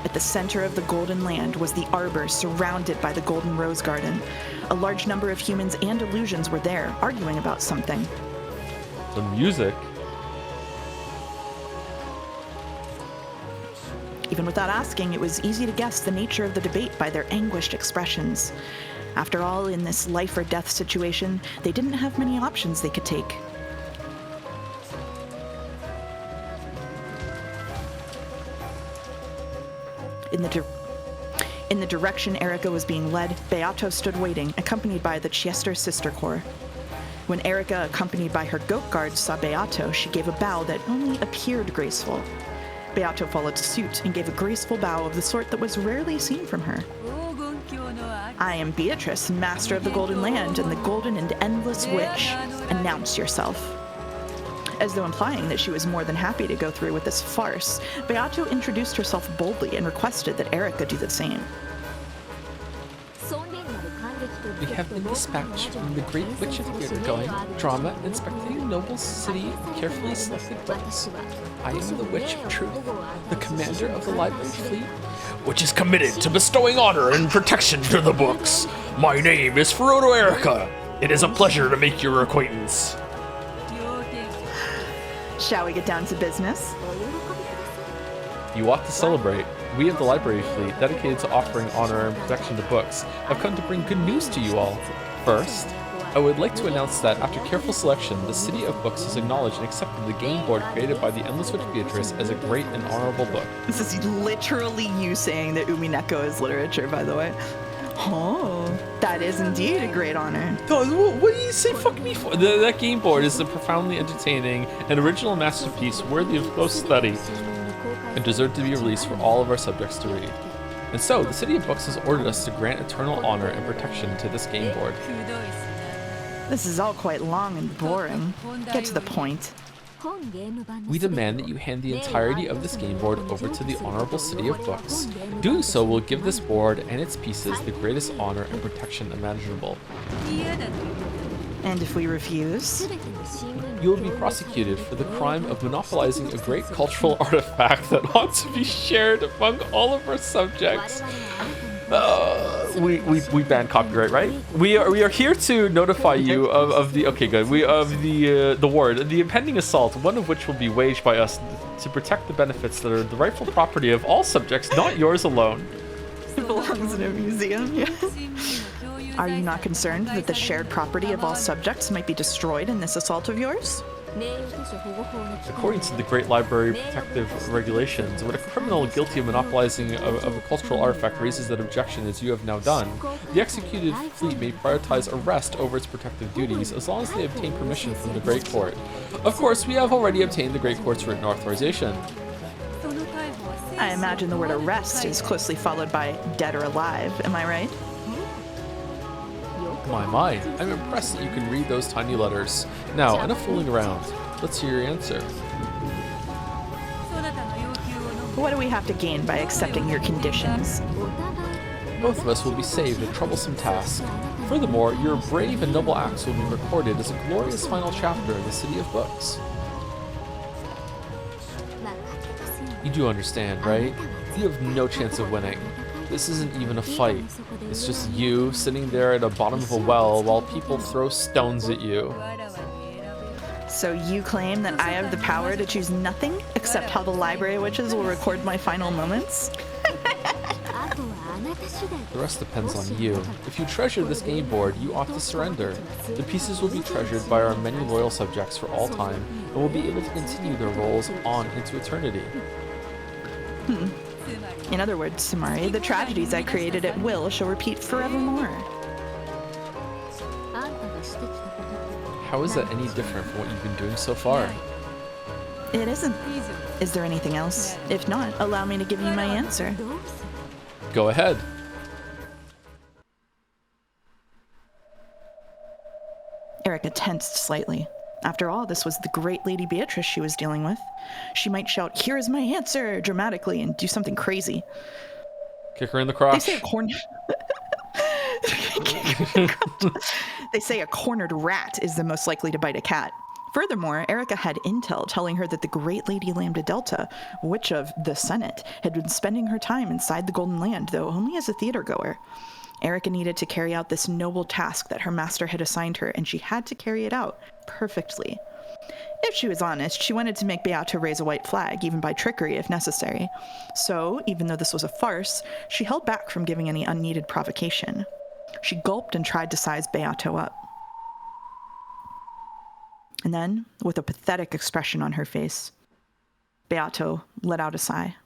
At the center of the golden land was the ARbor surrounded by the golden rose garden. A large number of humans and illusions were there, arguing about something. The music. Even without asking, it was easy to guess the nature of the debate by their anguished expressions. After all, in this life or death situation, they didn't have many options they could take. In the direction Erica was being led, Beato stood waiting, accompanied by the Chester Sister Corps. When Erica, accompanied by her goat guards, saw Beato, she gave a bow that only appeared graceful. Beato followed suit and gave a graceful bow of the sort that was rarely seen from her. I am Beatrice, master of the Golden Land and the Golden and Endless Witch. Announce yourself. As though implying that she was more than happy to go through with this farce, Beato introduced herself boldly and requested that Erica do the same. We have been dispatched from the Great Witch of Theater-going, drama, inspecting noble city, carefully selected books. I am the Witch of Truth, the commander of the library fleet, which is committed to bestowing honor and protection to the books. My name is Frodo Erica. It is a pleasure to make your acquaintance. Shall we get down to business? You ought to celebrate. We of the library fleet, dedicated to offering honor and protection to books, have come to bring good news to you all. First, I would like to announce that after careful selection, the City of Books has acknowledged and accepted the game board created by the Endless Witch Beatrice as a great and honorable book. This is literally you saying that Umineko is literature, by the way. Oh, that is indeed a great honor. What do you say fuck me for? That game board is a profoundly entertaining and original masterpiece worthy of close study and deserve to be released for all of our subjects to read. And so, the City of Books has ordered us to grant eternal honor and protection to this game board. This is all quite long and boring. Get to the point. We demand that you hand the entirety of this game board over to the Honorable City of Books. Doing so will give this board and its pieces the greatest honor and protection imaginable. And if we refuse? You will be prosecuted for the crime of monopolizing a great cultural artifact that ought to be shared among all of our subjects. We ban copyright, right? We are here to notify you of the the ward, the impending assault, one of which will be waged by us to protect the benefits that are the rightful property of all subjects, not yours alone. It belongs in a museum, yeah. Are you not concerned that the shared property of all subjects might be destroyed in this assault of yours? According to the Great Library Protective Regulations, when a criminal guilty of monopolizing of a cultural artifact raises that objection as you have now done, the executed fleet may prioritize arrest over its protective duties as long as they obtain permission from the Great Court. Of course, we have already obtained the Great Court's written authorization. I imagine the word arrest is closely followed by dead or alive, am I right? My, I'm impressed that you can read those tiny letters. Now, enough fooling around. Let's hear your answer. What do we have to gain by accepting your conditions? Both of us will be saved a troublesome task. Furthermore, your brave and noble acts will be recorded as a glorious final chapter in the City of Books. You do understand, right? You have no chance of winning. This isn't even a fight. It's just you sitting there at the bottom of a well while people throw stones at you. So you claim that I have the power to choose nothing except how the library witches will record my final moments? The rest depends on you. If you treasure this game board, you ought to surrender. The pieces will be treasured by our many loyal subjects for all time, and will be able to continue their roles on into eternity. In other words, Sumari, the tragedies I created at will shall repeat forevermore. How is that any different from what you've been doing so far? It isn't. Is there anything else? If not, allow me to give you my answer. Go ahead. Erica tensed slightly. After all, this was the great Lady Beatrice she was dealing with. She might shout, "Here is my answer," dramatically and do something crazy. Kick her in the crotch. They say a cornered rat is the most likely to bite a cat. Furthermore, Erica had intel telling her that the great Lady Lambda Delta, witch of the Senate, had been spending her time inside the Golden Land, though only as a theater goer. Erica needed to carry out this noble task that her master had assigned her, and she had to carry it out perfectly. If she was honest, she wanted to make Beato raise a white flag, even by trickery if necessary. So, even though this was a farce, she held back from giving any unneeded provocation. She gulped and tried to size Beato up. And then, with a pathetic expression on her face, Beato let out a sigh.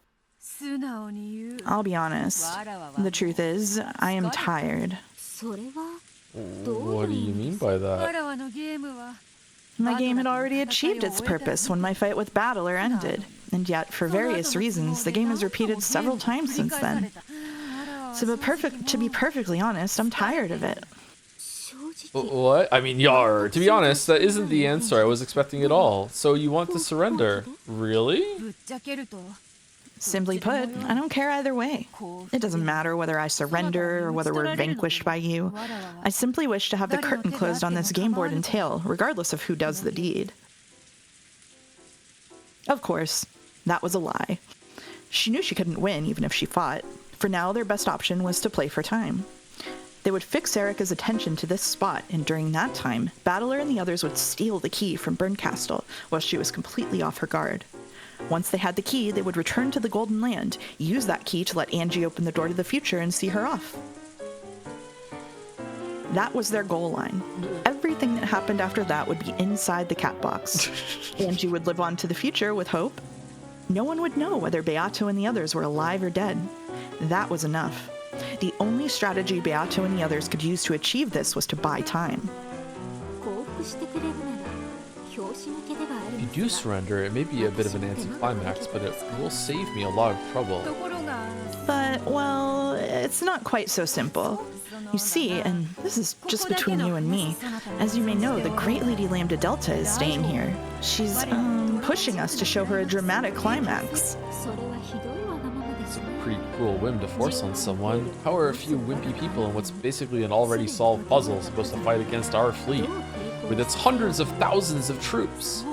I'll be honest. The truth is, I am tired. What do you mean by that? My game had already achieved its purpose when my fight with Battler ended, and yet, for various reasons, the game has repeated several times since then. To be perfectly honest, I'm tired of it. What? I mean, yar. To be honest, that isn't the answer I was expecting at all. So you want to surrender? Really? Simply put, I don't care either way. It doesn't matter whether I surrender or whether we're vanquished by you. I simply wish to have the curtain closed on this game board and tale, regardless of who does the deed. Of course, that was a lie. She knew she couldn't win even if she fought. For now, their best option was to play for time. They would fix Erica's attention to this spot, and during that time, Battler and the others would steal the key from Burncastle while she was completely off her guard. Once they had the key, they would return to the Golden Land, use that key to let Angie open the door to the future and see her off. That was their goal line. Everything that happened after that would be inside the cat box. Angie would live on to the future with hope. No one would know whether Beato and the others were alive or dead. That was enough. The only strategy Beato and the others could use to achieve this was to buy time. If you do surrender, it may be a bit of an anticlimax, but it will save me a lot of trouble. But, well, it's not quite so simple. You see, and this is just between you and me, as you may know, the great Lady Lambda Delta is staying here. She's, pushing us to show her a dramatic climax. It's a pretty cruel whim to force on someone. How are a few wimpy people in what's basically an already solved puzzle supposed to fight against our fleet, with its hundreds of thousands of troops?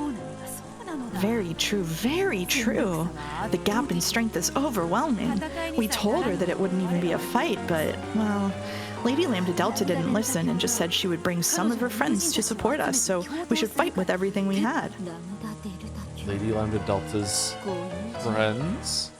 Very true, very true. The gap in strength is overwhelming. We told her that it wouldn't even be a fight, but, well, Lady Lambda Delta didn't listen and just said she would bring some of her friends to support us, so we should fight with everything we had. Lady Lambda Delta's friends?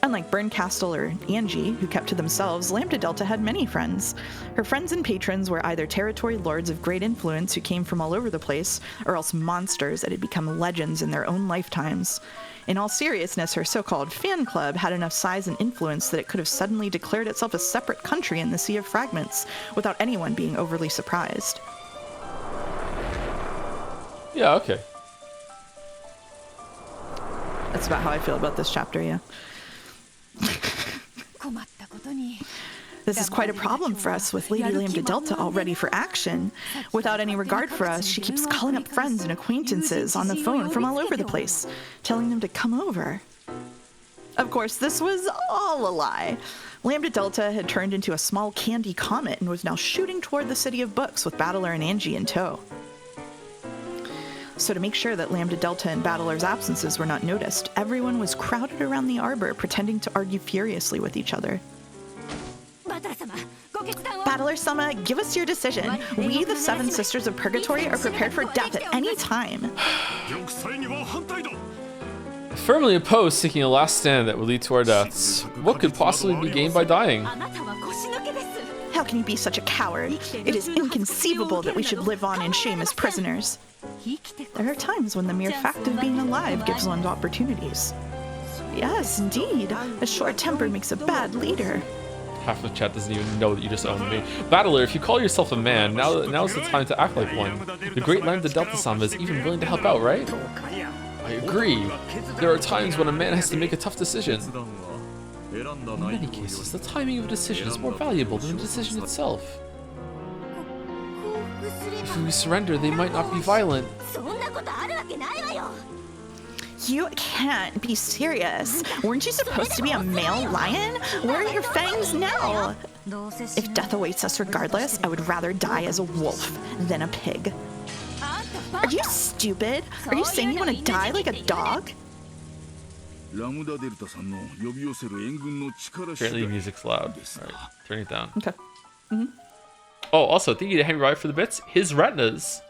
Unlike Burncastle or Angie, who kept to themselves, Lambda Delta had many friends. Her friends and patrons were either territory lords of great influence who came from all over the place, or else monsters that had become legends in their own lifetimes. In all seriousness, her so-called fan club had enough size and influence that it could have suddenly declared itself a separate country in the Sea of Fragments, without anyone being overly surprised. Yeah, okay. That's about how I feel about this chapter, yeah. This is quite a problem for us with Lady Lambda Delta all ready for action. Without any regard for us, she keeps calling up friends and acquaintances on the phone from all over the place, telling them to come over. Of course, this was all a lie. Lambda Delta had turned into a small candy comet and was now shooting toward the City of Books with Battler and Angie in tow. So to make sure that Lambda Delta and Battler's absences were not noticed, everyone was crowded around the arbor pretending to argue furiously with each other. Battler-sama, give us your decision. We, the Seven Sisters of Purgatory, are prepared for death at any time. I firmly oppose seeking a last stand that would lead to our deaths. What could possibly be gained by dying? How can you be such a coward? It is inconceivable that we should live on in shame as prisoners. There are times when the mere fact of being alive gives one opportunities. Yes, indeed. A short temper makes a bad leader. Half of the chat doesn't even know that you just owned me. Battler, if you call yourself a man, now's the time to act like one. The great Lambda Delta-sama is even willing to help out, right? I agree. There are times when a man has to make a tough decision. In many cases, the timing of a decision is more valuable than the decision itself. If we surrender, they might not be violent. You can't be serious. Weren't you supposed to be a male lion? Where are your fangs now? If death awaits us regardless, I would rather die as a wolf than a pig. Are you stupid? Are you saying you want to die like a dog? Apparently music's loud. Alright, turn it down. Okay. Oh, also, thank you to Henry Wright for the bits. His retinas.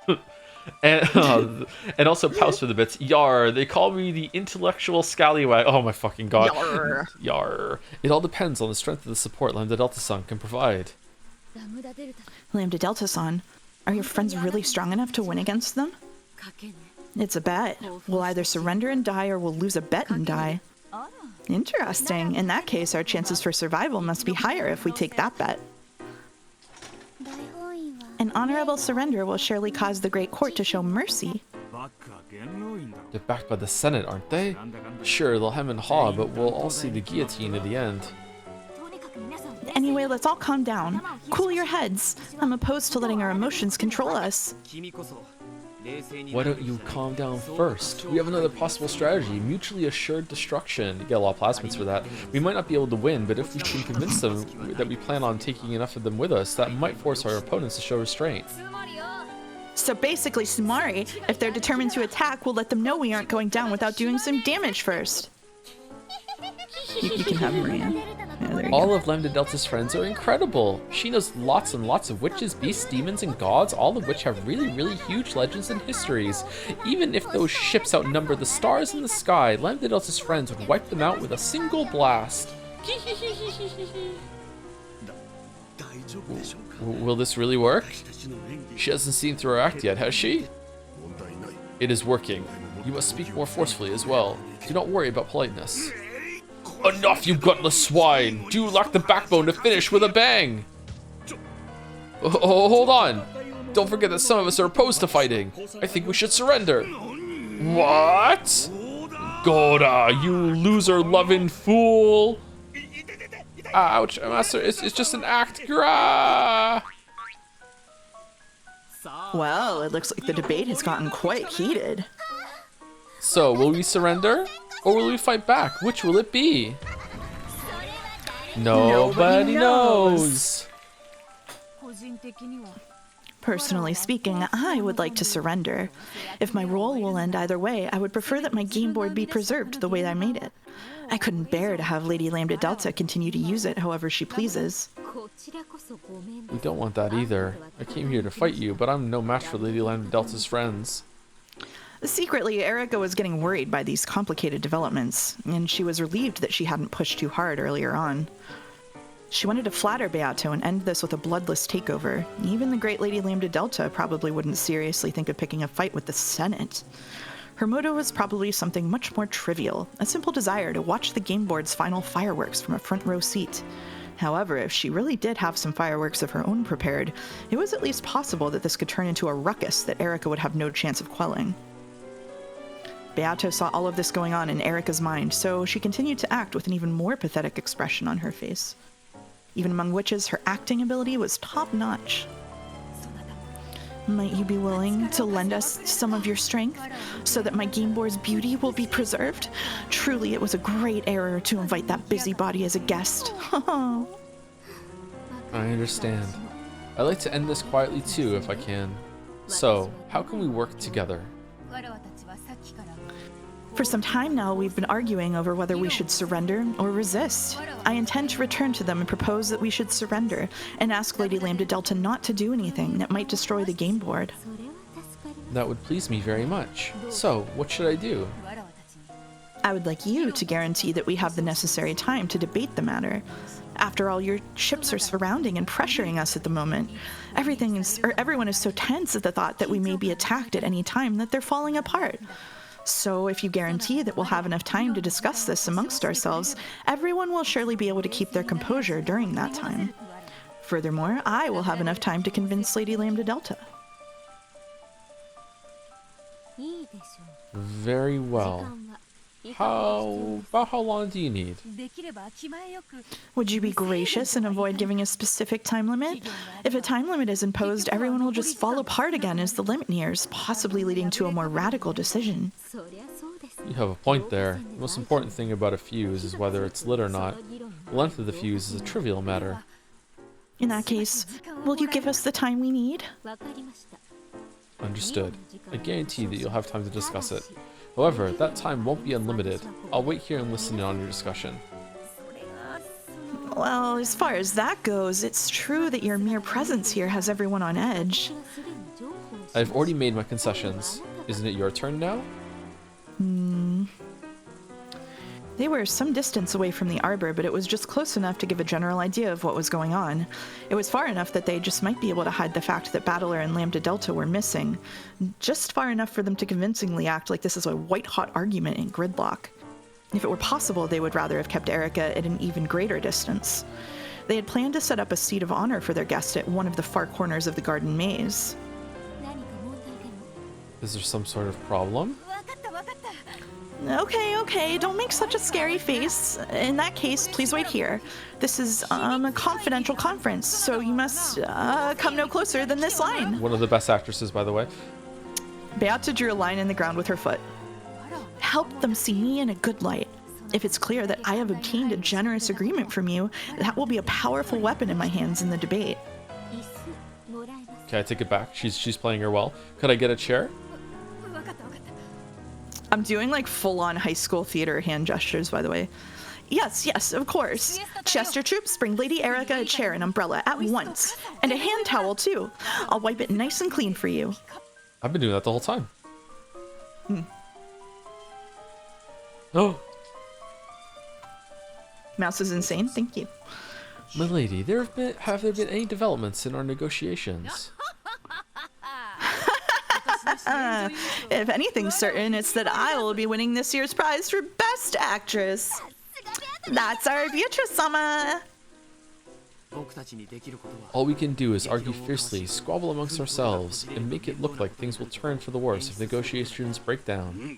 and also Paus for the bits. Yar, they call me the intellectual scallywag. Oh my fucking god. Yar. Yar. It all depends on the strength of the support Lambda Delta-san can provide. Lambda Delta-san, are your friends really strong enough to win against them? It's a bet. We'll either surrender and die or we'll lose a bet and die. Interesting. In that case, our chances for survival must be higher if we take that bet. An honorable surrender will surely cause the Great Court to show mercy. They're backed by the Senate, aren't they? Sure, they'll hem and haw, but we'll all see the guillotine at the end. Anyway, let's all calm down. Cool your heads. I'm opposed to letting our emotions control us. Why don't you calm down first? We have another possible strategy, mutually assured destruction. You get a lot of plasmids for that. We might not be able to win, but if we can convince them that we plan on taking enough of them with us, that might force our opponents to show restraint. So basically, Sumari, if they're determined to attack, we'll let them know we aren't going down without doing some damage first. You can have Maria. Yeah, there you All go. of Lambda Delta's friends are incredible. She knows lots and lots of witches, beasts, demons, and gods, all of which have really, really huge legends and histories. Even if those ships outnumber the stars in the sky, Lambda Delta's friends would wipe them out with a single blast. Will this really work? She hasn't seen through our act yet, has she? It is working. You must speak more forcefully as well. Do not worry about politeness. Enough, you gutless swine! Do you lack the backbone to finish with a bang? Oh, hold on! Don't forget that some of us are opposed to fighting. I think we should surrender. What? Goda, you loser-loving fool! Ouch, Master, it's just an act. Grah! Well, it looks like the debate has gotten quite heated. So, will we surrender? Or will we fight back? Which will it be? Nobody knows. Personally speaking, I would like to surrender. If my role will end either way, I would prefer that my game board be preserved the way I made it. I couldn't bear to have Lady Lambda Delta continue to use it however she pleases. We don't want that either. I came here to fight you, but I'm no match for Lady Lambda Delta's friends. Secretly, Erica was getting worried by these complicated developments, and she was relieved that she hadn't pushed too hard earlier on. She wanted to flatter Beato and end this with a bloodless takeover. Even the great Lady Lambda Delta probably wouldn't seriously think of picking a fight with the Senate. Her motive was probably something much more trivial, a simple desire to watch the game board's final fireworks from a front row seat. However, if she really did have some fireworks of her own prepared, it was at least possible that this could turn into a ruckus that Erica would have no chance of quelling. Beato saw all of this going on in Erica's mind, so she continued to act with an even more pathetic expression on her face. Even among witches, her acting ability was top-notch. Might you be willing to lend us some of your strength, so that my game board's beauty will be preserved? Truly, it was a great error to invite that busybody as a guest. I understand. I'd like to end this quietly too, if I can. So, how can we work together? For some time now, we've been arguing over whether we should surrender or resist. I intend to return to them and propose that we should surrender, and ask Lady Lambda Delta not to do anything that might destroy the game board. That would please me very much. So, what should I do? I would like you to guarantee that we have the necessary time to debate the matter. After all, your ships are surrounding and pressuring us at the moment. Everyone is so tense at the thought that we may be attacked at any time that they're falling apart. So if you guarantee that we'll have enough time to discuss this amongst ourselves, everyone will surely be able to keep their composure during that time. Furthermore, I will have enough time to convince Lady Lambda Delta. Very well. About how long do you need? Would you be gracious and avoid giving a specific time limit? If a time limit is imposed, everyone will just fall apart again as the limit nears, possibly leading to a more radical decision. You have a point there. The most important thing about a fuse is whether it's lit or not. The length of the fuse is a trivial matter. In that case, will you give us the time we need? Understood. I guarantee that you'll have time to discuss it. However, that time won't be unlimited. I'll wait here and listen in on your discussion. Well, as far as that goes, it's true that your mere presence here has everyone on edge. I've already made my concessions. Isn't it your turn now? They were some distance away from the ARbor, but it was just close enough to give a general idea of what was going on. It was far enough that they just might be able to hide the fact that Battler and Lambda Delta were missing. Just far enough for them to convincingly act like this is a white-hot argument in gridlock. If it were possible, they would rather have kept Erica at an even greater distance. They had planned to set up a seat of honor for their guest at one of the far corners of the garden maze. Is there some sort of problem? Okay, don't make such a scary face. In that case, please wait here. This is a confidential conference, so you must come no closer than this line. One of the best actresses, by the way. Beata drew a line in the ground with her foot. Help them see me in a good light. If it's clear that I have obtained a generous agreement from you, that will be a powerful weapon in my hands in the debate. Okay, I take it back. She's playing her well. Could I get a chair? I'm doing like full-on high school theater hand gestures, by the way. Yes, of course. Chester troops, bring Lady Erica a chair and umbrella at once. And a hand towel, too. I'll wipe it nice and clean for you. I've been doing that the whole time. Oh. Mouse is insane. Thank you. My lady, have there been any developments in our negotiations? If anything's certain, it's that I will be winning this year's prize for Best Actress. That's our Beatrice-sama. All we can do is argue fiercely, squabble amongst ourselves, and make it look like things will turn for the worse if negotiations break down.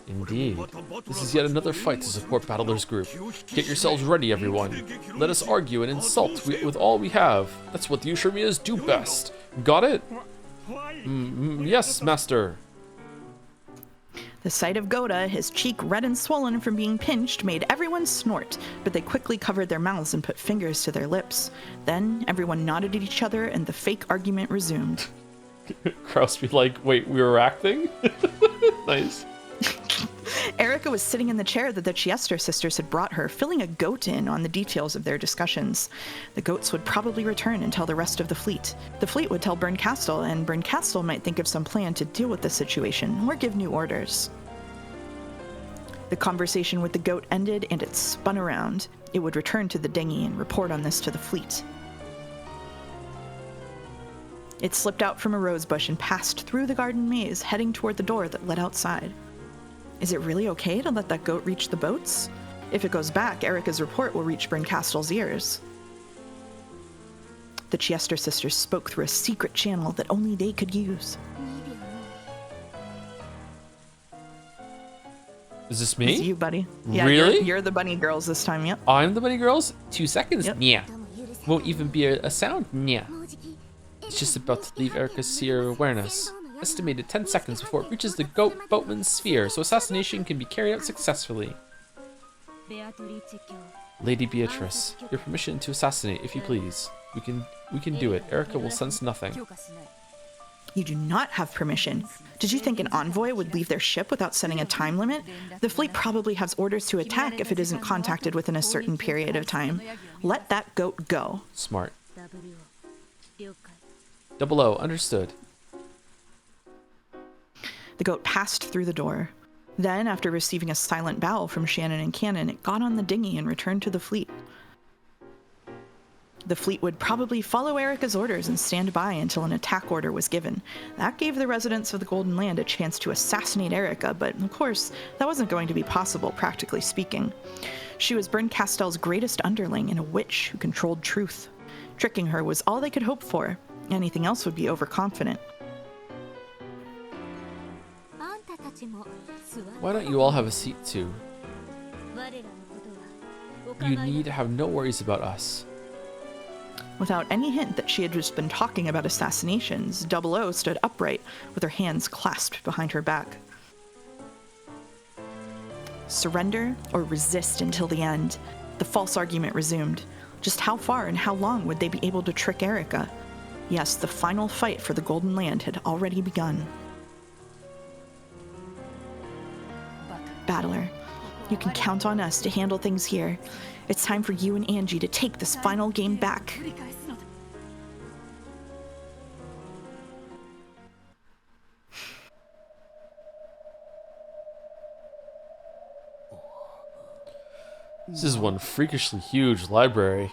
Indeed. This is yet another fight to support Battler's group. Get yourselves ready, everyone. Let us argue and insult with all we have. That's what the Ushirmias do best. Got it? Yes, master. The sight of Goda, his cheek red and swollen from being pinched, made everyone snort, but they quickly covered their mouths and put fingers to their lips. Then everyone nodded at each other and the fake argument resumed. Kraus be like, wait, we were acting? Nice. Erica was sitting in the chair that the Chester sisters had brought her, filling a goat in on the details of their discussions. The goats would probably return and tell the rest of the fleet. The fleet would tell Bernkastel, and Bernkastel might think of some plan to deal with the situation or give new orders. The conversation with the goat ended, and it spun around. It would return to the dinghy and report on this to the fleet. It slipped out from a rosebush and passed through the garden maze, heading toward the door that led outside. Is it really okay to let that goat reach the boats? If it goes back, Erica's report will reach Bernkastel's ears. The Chester sisters spoke through a secret channel that only they could use. Is this me? It's you, buddy. Yeah, Really? You're the bunny girls this time, yep. I'm the bunny girls? 2 seconds? Yep. Yeah. Won't even be a sound? Yeah. It's just about to leave Erica's seer awareness. Estimated 10 seconds before it reaches the goat boatman's sphere, so assassination can be carried out successfully. Lady Beatrice, your permission to assassinate, if you please. We can do it. Erica will sense nothing. You do not have permission. Did you think an envoy would leave their ship without setting a time limit? The fleet probably has orders to attack if it isn't contacted within a certain period of time. Let that goat go. Smart. 00, understood. The goat passed through the door. Then, after receiving a silent bow from Shannon and Cannon, it got on the dinghy and returned to the fleet. The fleet would probably follow Erica's orders and stand by until an attack order was given. That gave the residents of the Golden Land a chance to assassinate Erica, but of course, that wasn't going to be possible, practically speaking. She was Bryn Castell's greatest underling and a witch who controlled truth. Tricking her was all they could hope for. Anything else would be overconfident. Why don't you all have a seat too? You need to have no worries about us. Without any hint that she had just been talking about assassinations, 00 stood upright with her hands clasped behind her back. Surrender or resist until the end. The false argument resumed. Just how far and how long would they be able to trick Erica? Yes, the final fight for the Golden Land had already begun. Battler, you can count on us to handle things here. It's time for you and Angie to take this final game back. This is one freakishly huge library.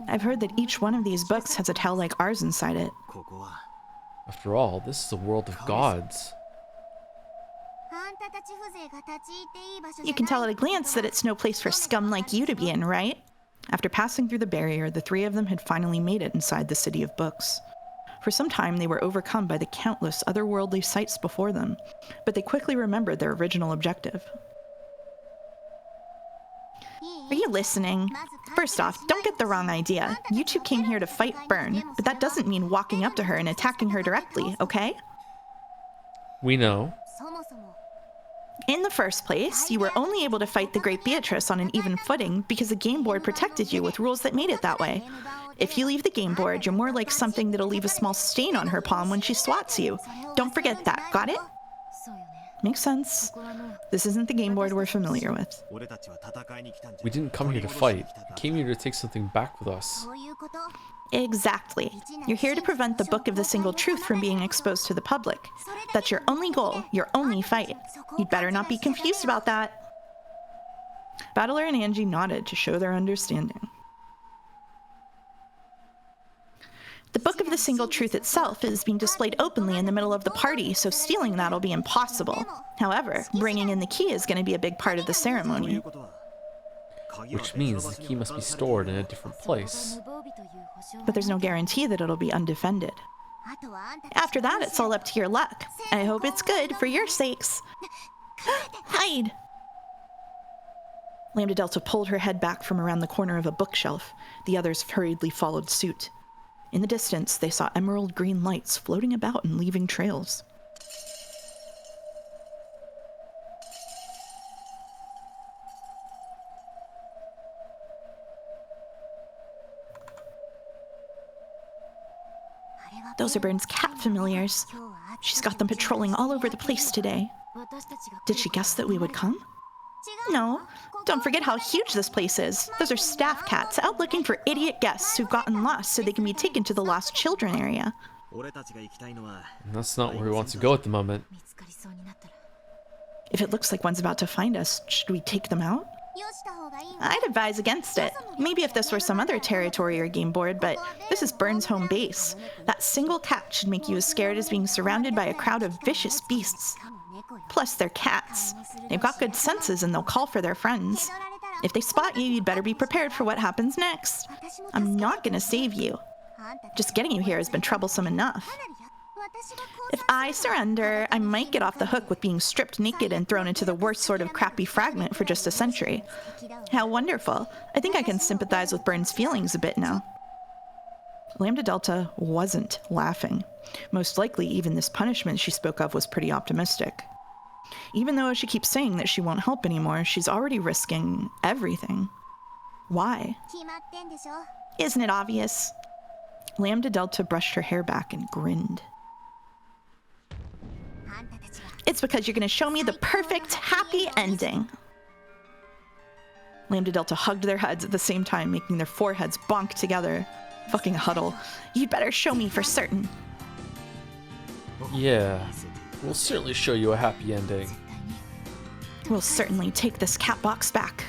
I've heard that each one of these books has a tale like ours inside it. After all, this is a world of gods. You can tell at a glance that it's no place for scum like you to be in, right? After passing through the barrier, the three of them had finally made it inside the City of Books. For some time, they were overcome by the countless otherworldly sights before them, but they quickly remembered their original objective. Are you listening? First off, don't get the wrong idea. You two came here to fight Byrne, but that doesn't mean walking up to her and attacking her directly, okay? We know. In the first place, you were only able to fight the Great Beatrice on an even footing because the game board protected you with rules that made it that way. If you leave the game board, you're more like something that'll leave a small stain on her palm when she swats you. Don't forget that, got it? Makes sense. This isn't the game board we're familiar with. We didn't come here to fight. We came here to take something back with us. Exactly. You're here to prevent the Book of the Single Truth from being exposed to the public. That's your only goal, your only fight. You'd better not be confused about that. Battler and Angie nodded to show their understanding. The Book of the Single Truth itself is being displayed openly in the middle of the party, so stealing that'll be impossible. However, bringing in the key is going to be a big part of the ceremony. Which means the key must be stored in a different place. But there's no guarantee that it'll be undefended. After that, it's all up to your luck. I hope it's good for your sakes. Hide! Lambda Delta pulled her head back from around the corner of a bookshelf. The others hurriedly followed suit. In the distance, they saw emerald green lights floating about and leaving trails. Those are Byrne's cat familiars. She's got them patrolling all over the place today. Did she guess that we would come? No. Don't forget how huge this place is. Those are staff cats out looking for idiot guests who've gotten lost so they can be taken to the lost children area. That's not where we want to go at the moment. If it looks like one's about to find us, should we take them out? I'd advise against it. Maybe if this were some other territory or game board, but this is Byrne's home base. That single cat should make you as scared as being surrounded by a crowd of vicious beasts. Plus, they're cats. They've got good senses and they'll call for their friends. If they spot you, you'd better be prepared for what happens next. I'm not gonna save you. Just getting you here has been troublesome enough. If I surrender, I might get off the hook with being stripped naked and thrown into the worst sort of crappy fragment for just a century. How wonderful. I think I can sympathize with Byrne's feelings a bit now. Lambda Delta wasn't laughing. Most likely, even this punishment she spoke of was pretty optimistic. Even though she keeps saying that she won't help anymore, she's already risking everything. Why? Isn't it obvious? Lambda Delta brushed her hair back and grinned. It's because you're going to show me the perfect, happy ending. Lambda Delta hugged their heads at the same time, making their foreheads bonk together. Fucking huddle. You'd better show me for certain. Yeah, we'll certainly show you a happy ending. We'll certainly take this cat box back.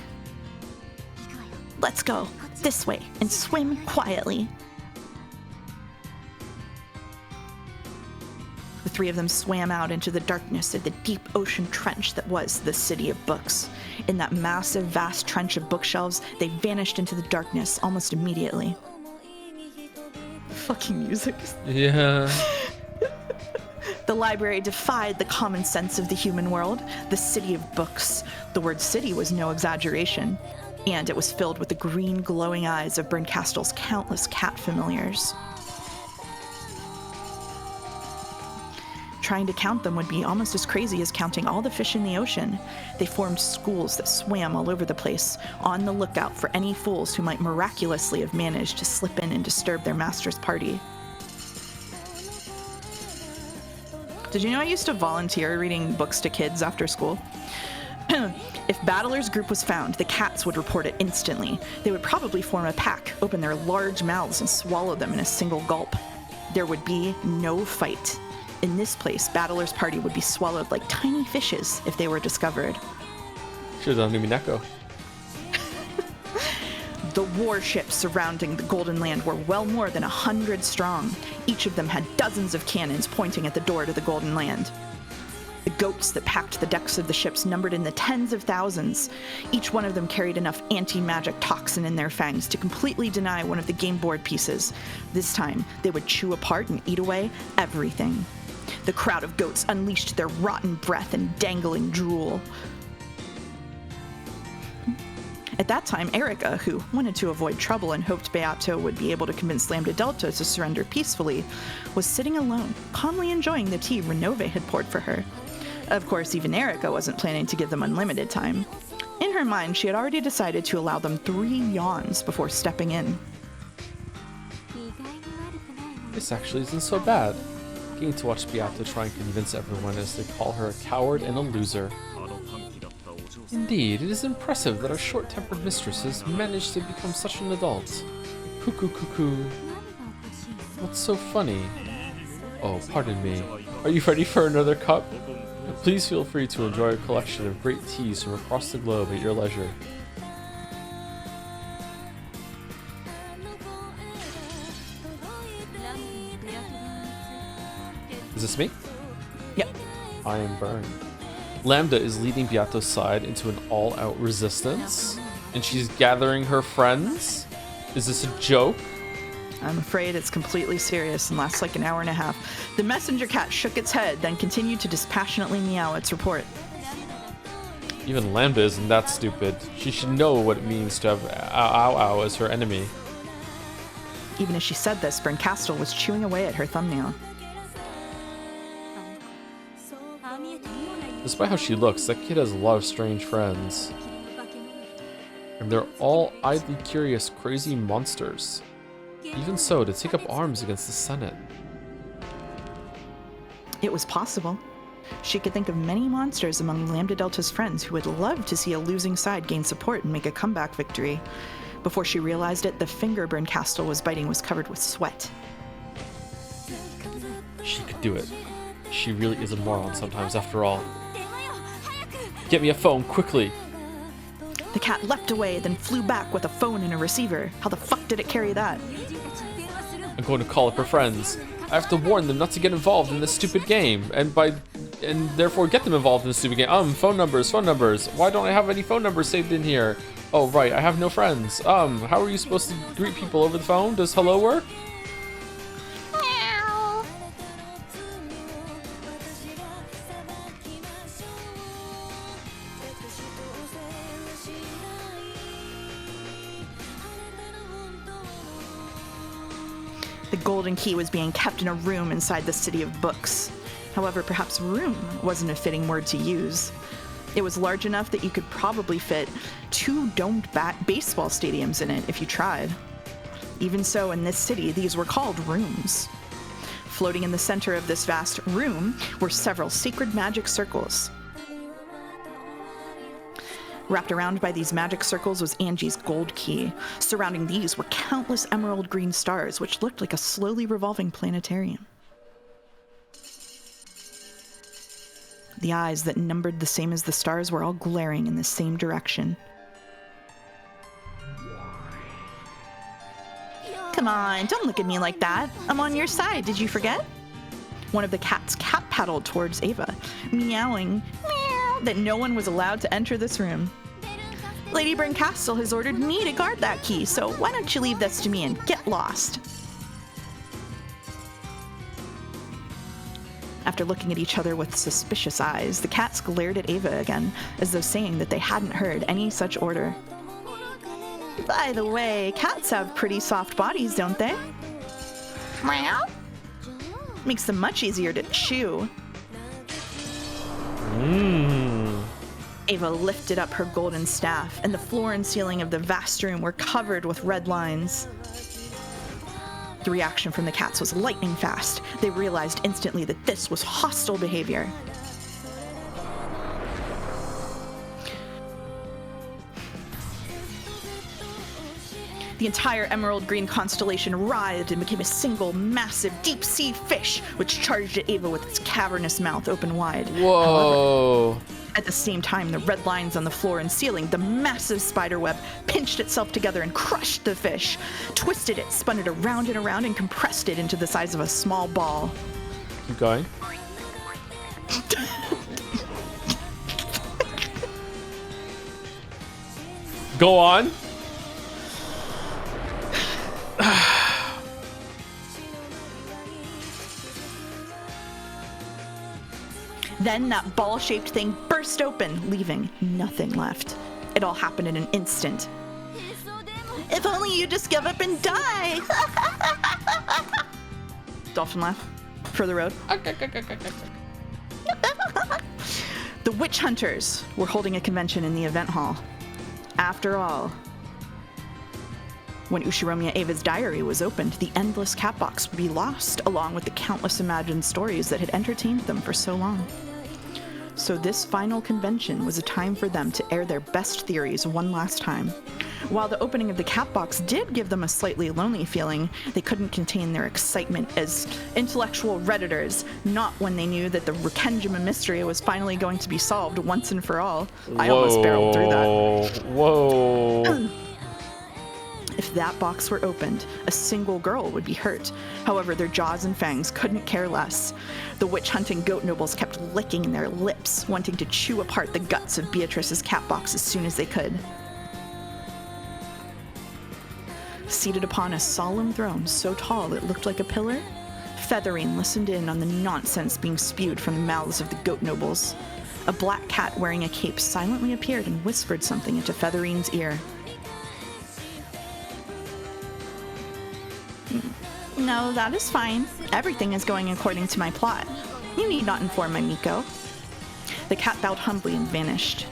Let's go this way and swim quietly. The three of them swam out into the darkness of the deep ocean trench that was the City of Books. In that massive, vast trench of bookshelves, they vanished into the darkness almost immediately. Fucking music. Yeah. The library defied the common sense of the human world. The City of Books. The word city was no exaggeration. And it was filled with the green, glowing eyes of Berncastel's countless cat familiars. Trying to count them would be almost as crazy as counting all the fish in the ocean. They formed schools that swam all over the place, on the lookout for any fools who might miraculously have managed to slip in and disturb their master's party. Did you know I used to volunteer reading books to kids after school? If Battler's group was found, the cats would report it instantly. They would probably form a pack, open their large mouths, and swallow them in a single gulp. There would be no fight. In this place, Battler's party would be swallowed like tiny fishes if they were discovered. Should have done Umineko. The warships surrounding the Golden Land were well more than 100 strong. Each of them had dozens of cannons pointing at the door to the Golden Land. The goats that packed the decks of the ships numbered in the tens of thousands. Each one of them carried enough anti-magic toxin in their fangs to completely deny one of the game board pieces. This time, they would chew apart and eat away everything. The crowd of goats unleashed their rotten breath and dangling drool. At that time, Erica, who wanted to avoid trouble and hoped Beato would be able to convince Lambda Delta to surrender peacefully, was sitting alone, calmly enjoying the tea Renove had poured for her. Of course, even Erica wasn't planning to give them unlimited time. In her mind, she had already decided to allow them 3 yawns before stepping in. This actually isn't so bad. Getting to watch Beato try and convince everyone as they call her a coward and a loser. Indeed, it is impressive that our short-tempered mistresses managed to become such an adult. Cuckoo cuckoo. What's so funny? Oh, pardon me. Are you ready for another cup? Please feel free to enjoy a collection of great teas from across the globe at your leisure. Is this me? Yep. I am burned. Lambda is leading Beato's side into an all-out resistance, and she's gathering her friends. Is this a joke? I'm afraid it's completely serious and lasts like an hour and a half. The messenger cat shook its head, then continued to dispassionately meow its report. Even Lambda isn't that stupid. She should know what it means to have Ow Ow as her enemy. Even as she said this, Berncastel was chewing away at her thumbnail. Despite how she looks, that kid has a lot of strange friends. And they're all idly curious, crazy monsters. Even so, to take up arms against the Senate. It was possible. She could think of many monsters among Lambda Delta's friends who would love to see a losing side gain support and make a comeback victory. Before she realized it, the finger Berncastel was biting was covered with sweat. She could do it. She really is a moron sometimes, after all. Get me a phone, quickly! The cat leapt away, then flew back with a phone and a receiver. How the fuck did it carry that? I'm going to call up her friends. I have to warn them not to get involved in this stupid game, and therefore get them involved in this stupid game. Phone numbers. Why don't I have any phone numbers saved in here? Oh, right, I have no friends. How are you supposed to greet people over the phone? Does hello work? The golden key was being kept in a room inside the City of Books. However, perhaps room wasn't a fitting word to use. It was large enough that you could probably fit 2 domed baseball stadiums in it if you tried. Even so, in this city, these were called rooms. Floating in the center of this vast room were several sacred magic circles. Wrapped around by these magic circles was Angie's gold key. Surrounding these were countless emerald green stars, which looked like a slowly revolving planetarium. The eyes that numbered the same as the stars were all glaring in the same direction. Come on, don't look at me like that. I'm on your side, did you forget? One of the cats cat paddled towards Ava, meowing meow, that no one was allowed to enter this room. Lady Brincastle has ordered me to guard that key, so why don't you leave this to me and get lost? After looking at each other with suspicious eyes, the cats glared at Ava again, as though saying that they hadn't heard any such order. By the way, cats have pretty soft bodies, don't they? Meow. Makes them much easier to chew. Ava lifted up her golden staff, and the floor and ceiling of the vast room were covered with red lines. The reaction from the cats was lightning fast. They realized instantly that this was hostile behavior. The entire emerald green constellation writhed and became a single massive deep sea fish, which charged at Ava with its cavernous mouth open wide. Whoa. However, at the same time, the red lines on the floor and ceiling, the massive spider web pinched itself together and crushed the fish, twisted it, spun it around and around, and compressed it into the size of a small ball. Keep going. Go on. Then that ball-shaped thing burst open, leaving nothing left. It all happened in an instant. If only you just give up and die! Dolphin laugh. For the road. The witch hunters were holding a convention in the event hall. After all, when Ushiromiya Ava's diary was opened, the endless cat box would be lost, along with the countless imagined stories that had entertained them for so long. So this final convention was a time for them to air their best theories one last time. While the opening of the cat box did give them a slightly lonely feeling, they couldn't contain their excitement as intellectual Redditors, not when they knew that the Rikenjima mystery was finally going to be solved once and for all. I almost barreled through that. Whoa. If that box were opened, a single girl would be hurt. However, their jaws and fangs couldn't care less. The witch-hunting goat nobles kept licking their lips, wanting to chew apart the guts of Beatrice's cat box as soon as they could. Seated upon a solemn throne so tall it looked like a pillar, Featherine listened in on the nonsense being spewed from the mouths of the goat nobles. A black cat wearing a cape silently appeared and whispered something into Featherine's ear. No, that is fine. Everything is going according to my plot. You need not inform my Miko. The cat bowed humbly and vanished.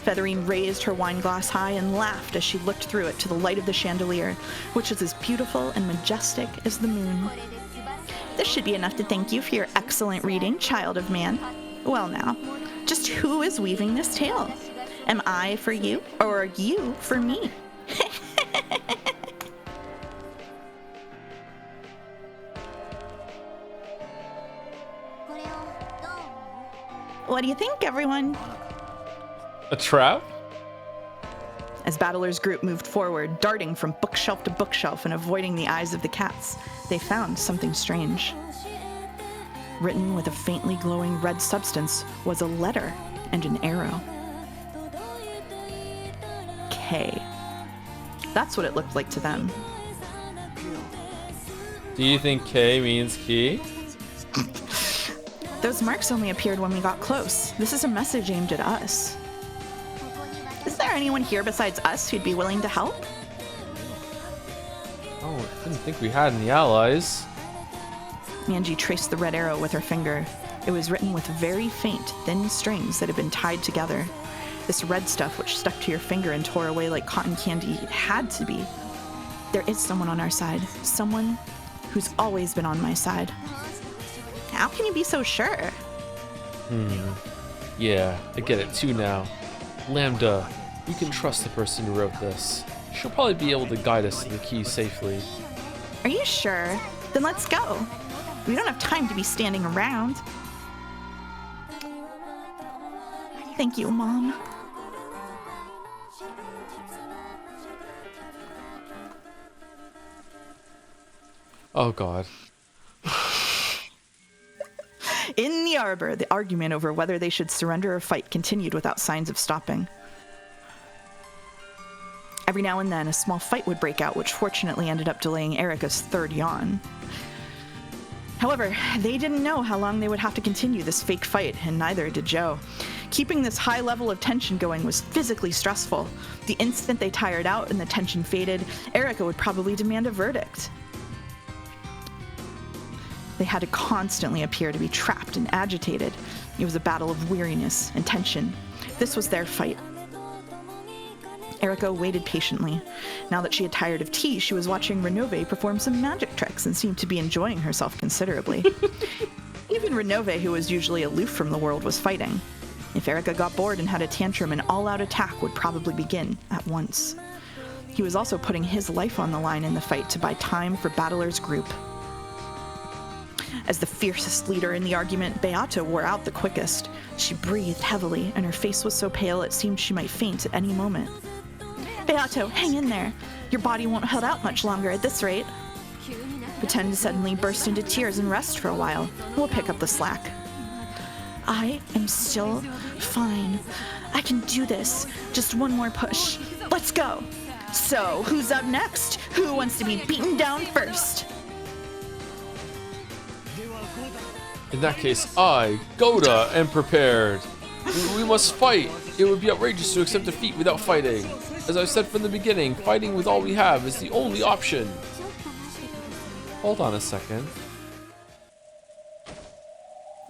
Featherine raised her wine glass high and laughed as she looked through it to the light of the chandelier, which was as beautiful and majestic as the moon. This should be enough to thank you for your excellent reading, child of man. Well now, just who is weaving this tale? Am I for you, or are you for me? What do you think, everyone? A trap? As Battler's group moved forward, darting from bookshelf to bookshelf and avoiding the eyes of the cats, they found something strange. Written with a faintly glowing red substance was a letter and an arrow. K. That's what it looked like to them. Do you think K means key? Those marks only appeared when we got close. This is a message aimed at us. Is there anyone here besides us who'd be willing to help? Oh, I didn't think we had any allies. Angie traced the red arrow with her finger. It was written with very faint, thin strings that had been tied together. This red stuff, which stuck to your finger and tore away like cotton candy, had to be There is someone on our side. Someone who's always been on my side. How can you be so sure? Yeah, I get it too now. Lambda, we can trust the person who wrote this. She'll probably be able to guide us to the key safely. Are you sure? Then let's go. We don't have time to be standing around. Thank you, Mom. Oh god. In the ARbor, the argument over whether they should surrender or fight continued without signs of stopping. Every now and then, a small fight would break out, which fortunately ended up delaying Erica's third yawn. However, they didn't know how long they would have to continue this fake fight, and neither did Joe. Keeping this high level of tension going was physically stressful. The instant they tired out and the tension faded, Erica would probably demand a verdict. They had to constantly appear to be trapped and agitated. It was a battle of weariness and tension. This was their fight. Erica waited patiently. Now that she had tired of tea, she was watching Renove perform some magic tricks and seemed to be enjoying herself considerably. Even Renove, who was usually aloof from the world, was fighting. If Erica got bored and had a tantrum, an all-out attack would probably begin at once. He was also putting his life on the line in the fight to buy time for Battler's group. As the fiercest leader in the argument, Beata wore out the quickest. She breathed heavily, and her face was so pale it seemed she might faint at any moment. Beato, hang in there. Your body won't hold out much longer at this rate. Pretend to suddenly burst into tears and rest for a while. We'll pick up the slack. I am still fine. I can do this. Just one more push. Let's go. So, who's up next? Who wants to be beaten down first? In that case, I, Goda, am prepared. We must fight. It would be outrageous to accept defeat without fighting. As I've said from the beginning, fighting with all we have is the only option. Hold on a second.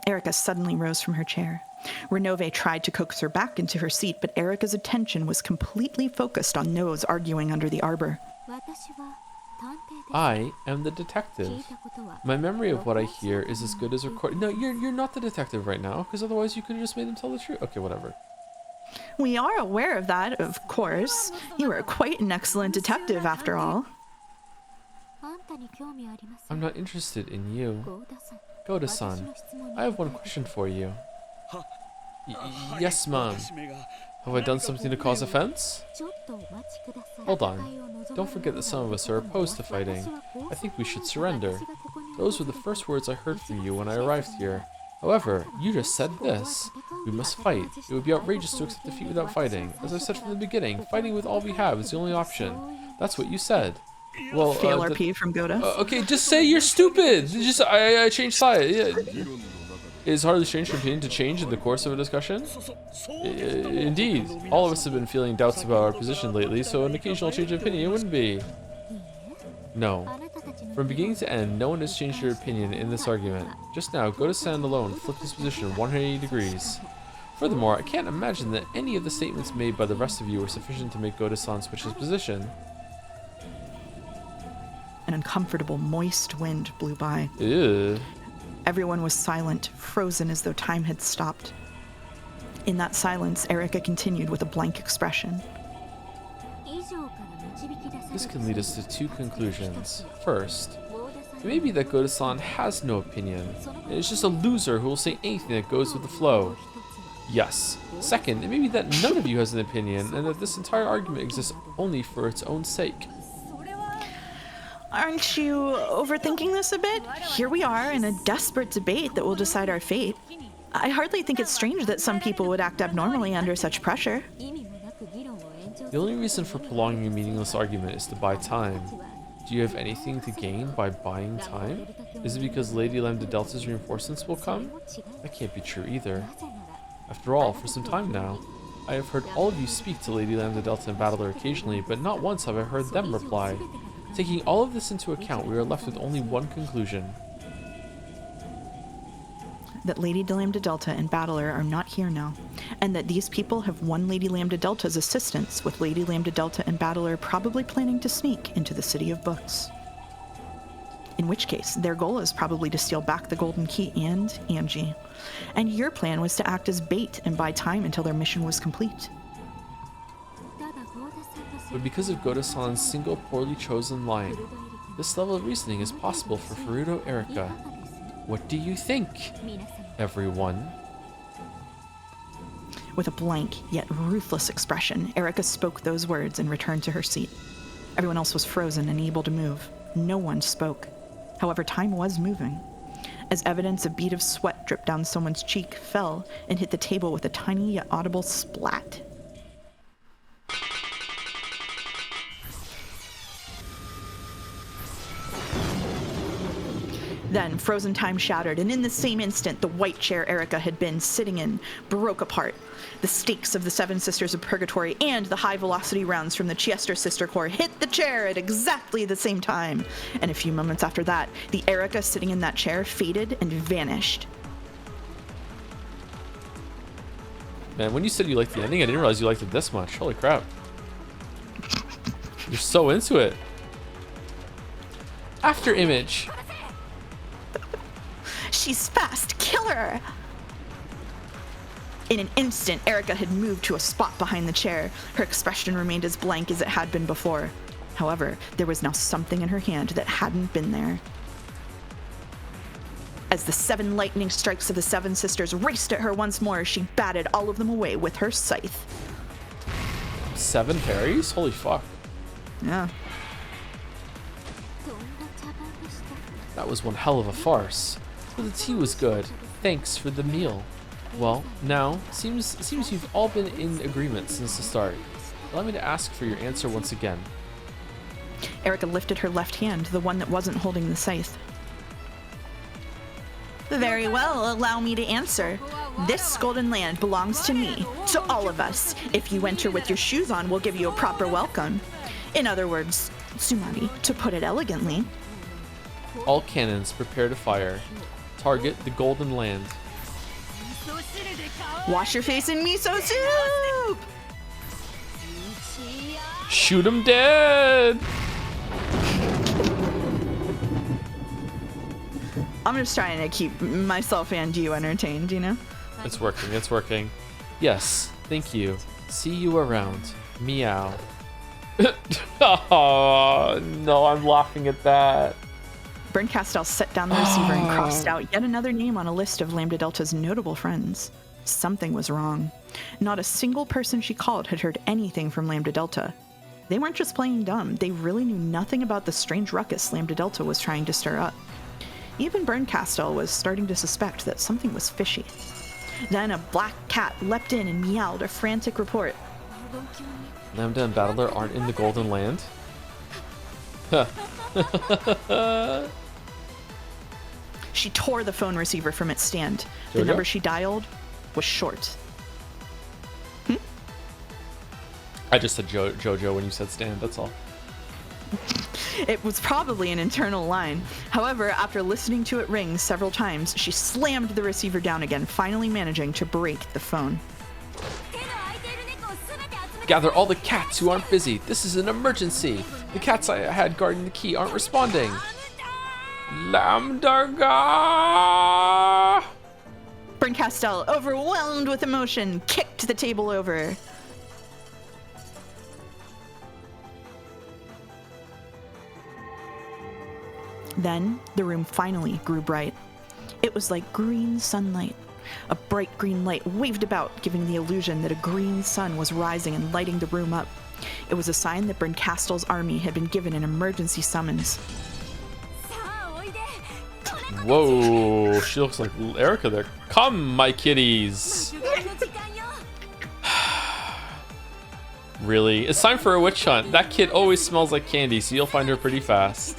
Erica suddenly rose from her chair. Renove tried to coax her back into her seat, but Erica's attention was completely focused on those arguing under the arbor. I am the detective. My memory of what I hear is as good as recording. No, you're not the detective right now, because otherwise you could have just made them tell the truth. Okay, whatever. We are aware of that, of course. You are quite an excellent detective, after all. I'm not interested in you. Goda-san, I have one question for you. Yes, Mom. Have I done something to cause offense? Hold on. Don't forget that some of us are opposed to fighting. I think we should surrender. Those were the first words I heard from you when I arrived here. However, you just said this. We must fight. It would be outrageous to accept defeat without fighting. As I said from the beginning, fighting with all we have is the only option. That's what you said. Well, Fail RP from Goda. Okay, just say you're stupid. I changed side. Yeah. Is hardly strange for opinion to change in the course of a discussion? Indeed, all of us have been feeling doubts about our position lately, so an occasional change of opinion wouldn't be. No. From beginning to end, no one has changed their opinion in this argument. Just now, Goda-san alone flipped his position 180 degrees. Furthermore, I can't imagine that any of the statements made by the rest of you were sufficient to make Goda-san switch his position. An uncomfortable, moist wind blew by. Ew. Everyone was silent, frozen as though time had stopped. In that silence, Erica continued with a blank expression. This can lead us to two conclusions. First, it may be that Goda-san has no opinion, and is just a loser who will say anything that goes with the flow. Yes. Second, it may be that none of you has an opinion, and that this entire argument exists only for its own sake. Aren't you overthinking this a bit? Here we are in a desperate debate that will decide our fate. I hardly think it's strange that some people would act abnormally under such pressure. The only reason for prolonging a meaningless argument is to buy time. Do you have anything to gain by buying time? Is it because Lady Lambda Delta's reinforcements will come? That can't be true either. After all, for some time now, I have heard all of you speak to Lady Lambda Delta and Battler occasionally, but not once have I heard them reply. Taking all of this into account, we are left with only one conclusion. that Lady Lambda Delta and Battler are not here now, and that these people have won Lady Lambda Delta's assistance, with Lady Lambda Delta and Battler probably planning to sneak into the City of Books. In which case, their goal is probably to steal back the Golden Key and Angie. And your plan was to act as bait and buy time until their mission was complete. But because of Goda-san's single poorly chosen line, this level of reasoning is possible for Furuto Erika. What do you think, everyone? With a blank yet ruthless expression, Erika spoke those words and returned to her seat. Everyone else was frozen and unable to move. No one spoke. However, time was moving. As evidence, a bead of sweat dripped down someone's cheek, fell, and hit the table with a tiny yet audible splat. Then, frozen time shattered, and in the same instant, the white chair Erika had been sitting in broke apart. The stakes of the Seven Sisters of Purgatory and the high-velocity rounds from the Chiester Sister Corps hit the chair at exactly the same time. And a few moments after that, the Erika sitting in that chair faded and vanished. Man, when you said you liked the ending, I didn't realize you liked it this much. Holy crap. You're so into it. After image. She's fast! Kill her! In an instant, Erika had moved to a spot behind the chair. Her expression remained as blank as it had been before. However, there was now something in her hand that hadn't been there. As the 7 lightning strikes of the Seven Sisters raced at her once more, she batted all of them away with her scythe. 7 parries? Holy fuck. Yeah. That was one hell of a farce. But the tea was good. Thanks for the meal. Well, now, seems you've all been in agreement since the start. Allow me to ask for your answer once again. Erika lifted her left hand, the one that wasn't holding the scythe. Very well, allow me to answer. This golden land belongs to me, to all of us. If you enter with your shoes on, we'll give you a proper welcome. In other words, Tsumari, to put it elegantly. All cannons prepare to fire. Target the golden land. Wash your face in miso soup! Shoot him dead! I'm just trying to keep myself and you entertained, you know? It's working, it's working. Yes, thank you. See you around. Meow. Oh, no, I'm laughing at that. Berncastel set down the receiver and crossed out yet another name on a list of Lambda Delta's notable friends. Something was wrong. Not a single person she called had heard anything from Lambda Delta. They weren't just playing dumb, they really knew nothing about the strange ruckus Lambda Delta was trying to stir up. Even Berncastel was starting to suspect that something was fishy. Then a black cat leapt in and meowed a frantic report. Lambda and Battler aren't in the Golden Land? She tore the phone receiver from its stand. The Jojo? number she dialed was short. I just said Jojo when you said stand, that's all. It was probably an internal line. However, after listening to it ring several times, she slammed the receiver down again, finally managing to break the phone. Gather all the cats who aren't busy. This is an emergency. The cats I had guarding the key aren't responding. Lambdarga! Berncastel, overwhelmed with emotion, kicked the table over. Then, the room finally grew bright. It was like green sunlight. A bright green light waved about, giving the illusion that a green sun was rising and lighting the room up. It was a sign that Berncastel's army had been given an emergency summons. Whoa, she looks like Erika there. Come, my kitties. Really? It's time for a witch hunt. That kid always smells like candy, so you'll find her pretty fast.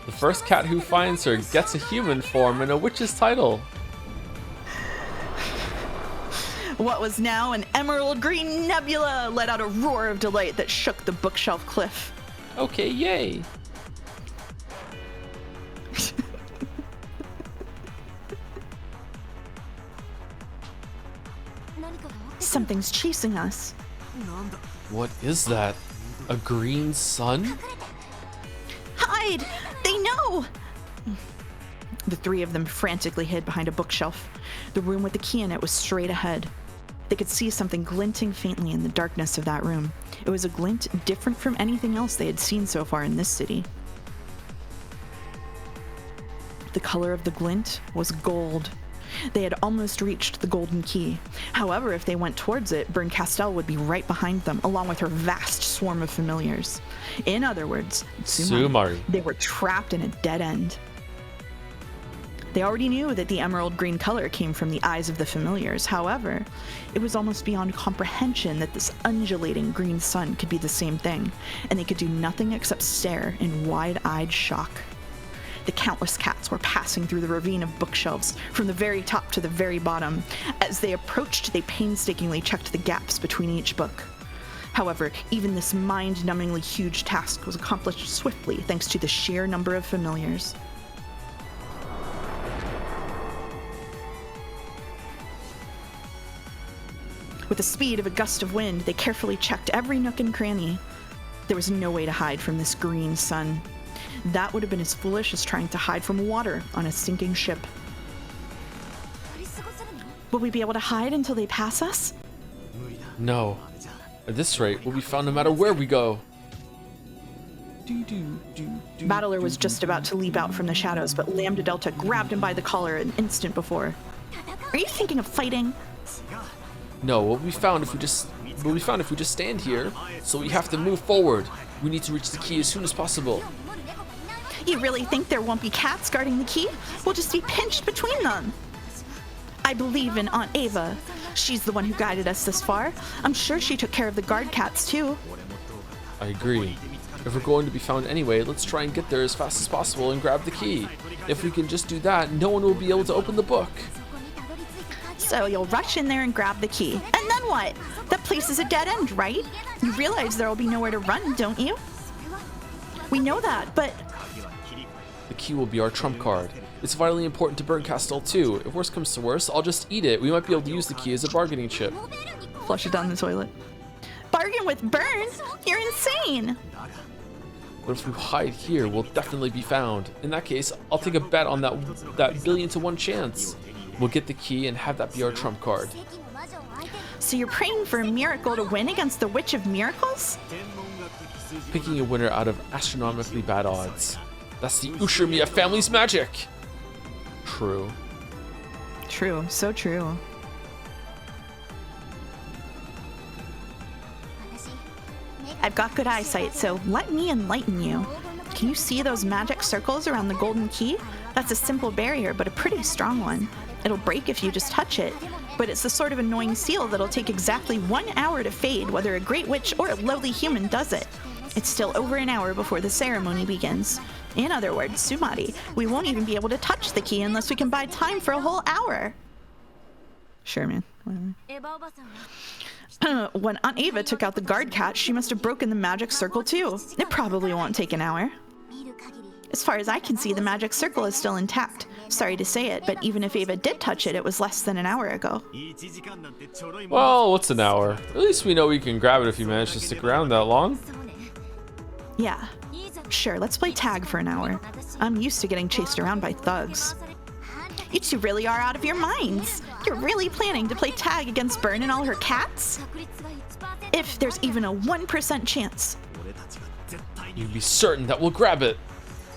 The first cat who finds her gets a human form and a witch's title. What was now an emerald green nebula let out a roar of delight that shook the bookshelf cliff. Okay, yay. Something's chasing us. What is that? A green sun? Hide! They know! The three of them frantically hid behind a bookshelf. The room with the key in it was straight ahead. They could see something glinting faintly in the darkness of that room. It was a glint different from anything else they had seen so far in this city. The color of the glint was gold. They had almost reached the golden key. However, if they went towards it, Bern Castell would be right behind them, along with her vast swarm of familiars. In other words, Sumari. They were trapped in a dead end. They already knew that the emerald green color came from the eyes of the familiars. However, it was almost beyond comprehension that this undulating green sun could be the same thing, and they could do nothing except stare in wide-eyed shock. The countless cats were passing through the ravine of bookshelves, from the very top to the very bottom. As they approached, they painstakingly checked the gaps between each book. However, even this mind-numbingly huge task was accomplished swiftly thanks to the sheer number of familiars. With the speed of a gust of wind, they carefully checked every nook and cranny. There was no way to hide from this green sun. That would have been as foolish as trying to hide from water on a sinking ship. Will we be able to hide until they pass us? No. At this rate, we'll be found no matter where we go. Battler was just about to leap out from the shadows, but Lambda Delta grabbed him by the collar an instant before. Are you thinking of fighting? No, we'll be found if we just stand here. So we have to move forward. We need to reach the key as soon as possible. You really think there won't be cats guarding the key? We'll just be pinched between them. I believe in Aunt Ava. She's the one who guided us this far. I'm sure she took care of the guard cats too. I agree. If we're going to be found anyway, let's try and get there as fast as possible and grab the key. If we can just do that, no one will be able to open the book. So you'll rush in there and grab the key. And then what? That place is a dead end, right? You realize there will be nowhere to run, don't you? We know that, but... The key will be our trump card. It's vitally important to Bern Castell too. If worse comes to worse, I'll just eat it. We might be able to use the key as a bargaining chip. Flush it down the toilet. Bargain with Bern? You're insane! But if we hide here, we'll definitely be found. In that case, I'll take a bet on that billion to one chance. We'll get the key and have that be our trump card. So you're praying for a miracle to win against the Witch of Miracles? Picking a winner out of astronomically bad odds. That's the Ushirmiya family's magic! True. True, so true. I've got good eyesight, so let me enlighten you. Can you see those magic circles around the golden key? That's a simple barrier, but a pretty strong one. It'll break if you just touch it, but it's the sort of annoying seal that'll take exactly 1 hour to fade, whether a great witch or a lowly human does it. It's still over an hour before the ceremony begins. In other words, Sumari, we won't even be able to touch the key unless we can buy time for a whole hour. Sure, man. When Aunt Ava took out the guard cat, she must have broken the magic circle too. It probably won't take an hour. As far as I can see, the magic circle is still intact. Sorry to say it, but even if Ava did touch it, it was less than an hour ago. Well, what's an hour? At least we know we can grab it if you manage to stick around that long. Yeah. Sure, let's play tag for an hour. I'm used to getting chased around by thugs. You two really are out of your minds. You're really planning to play tag against Bern and all her cats? If there's even a 1% chance. You'd be certain that we'll grab it.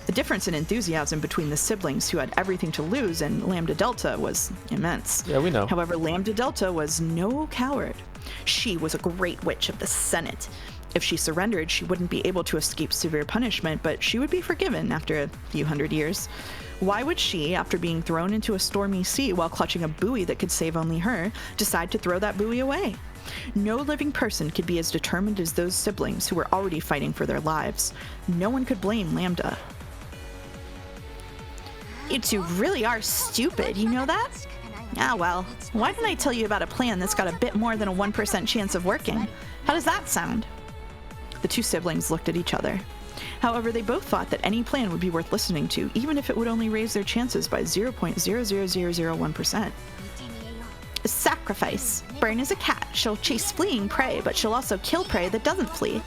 The difference in enthusiasm between the siblings who had everything to lose and Lambda Delta was immense. Yeah, we know. However, Lambda Delta was no coward. She was a great witch of the Senate. If she surrendered, she wouldn't be able to escape severe punishment, but she would be forgiven after a few hundred years. Why would she, after being thrown into a stormy sea while clutching a buoy that could save only her, decide to throw that buoy away? No living person could be as determined as those siblings who were already fighting for their lives. No one could blame Lambda. You two really are stupid, you know that? Ah well, why didn't I tell you about a plan that's got a bit more than a 1% chance of working? How does that sound? The two siblings looked at each other. However, they both thought that any plan would be worth listening to, even if it would only raise their chances by 0.00001%. is sacrifice. Burn is a cat. She'll chase fleeing prey, but she'll also kill prey that doesn't flee.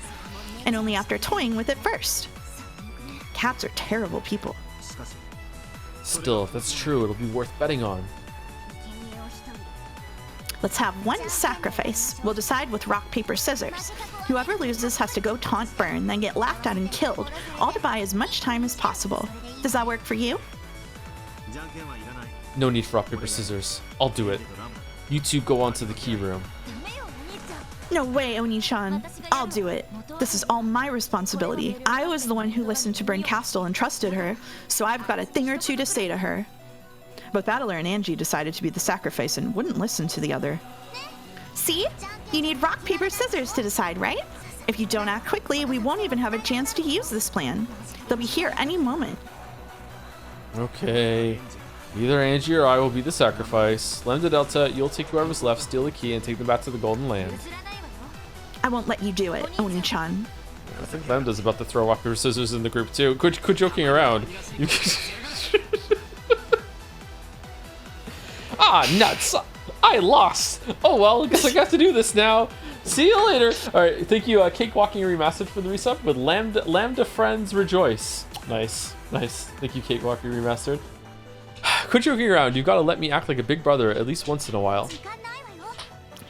And only after toying with it first. Cats are terrible people. Still, if that's true, it'll be worth betting on. Let's have one sacrifice. We'll decide with rock, paper, scissors. Whoever loses has to go taunt Burn, then get laughed at and killed, all to buy as much time as possible. Does that work for you? No need for rock, paper, scissors. I'll do it. You two go on to the key room. No way, Oni-chan. I'll do it. This is all my responsibility. I was the one who listened to Bryn Castle and trusted her, so I've got a thing or two to say to her. Both Battler and Angie decided to be the sacrifice and wouldn't listen to the other. See? You need rock, paper, scissors to decide, right? If you don't act quickly, we won't even have a chance to use this plan. They'll be here any moment. Okay. Either Angie or I will be the sacrifice. Lambda Delta, you'll take whoever's left, steal the key, and take them back to the Golden Land. I won't let you do it, Oni-chan. I think Lambda's about to throw rock, paper, scissors in the group too. Quit joking around. You Ah, nuts! I lost! Oh well, I guess I have to do this now. See you later! Alright, thank you, Cakewalking Remastered for the resub with Lambda Friends Rejoice. Nice, nice. Thank you, Cakewalking Remastered. Quit joking around. You've got to let me act like a big brother at least once in a while.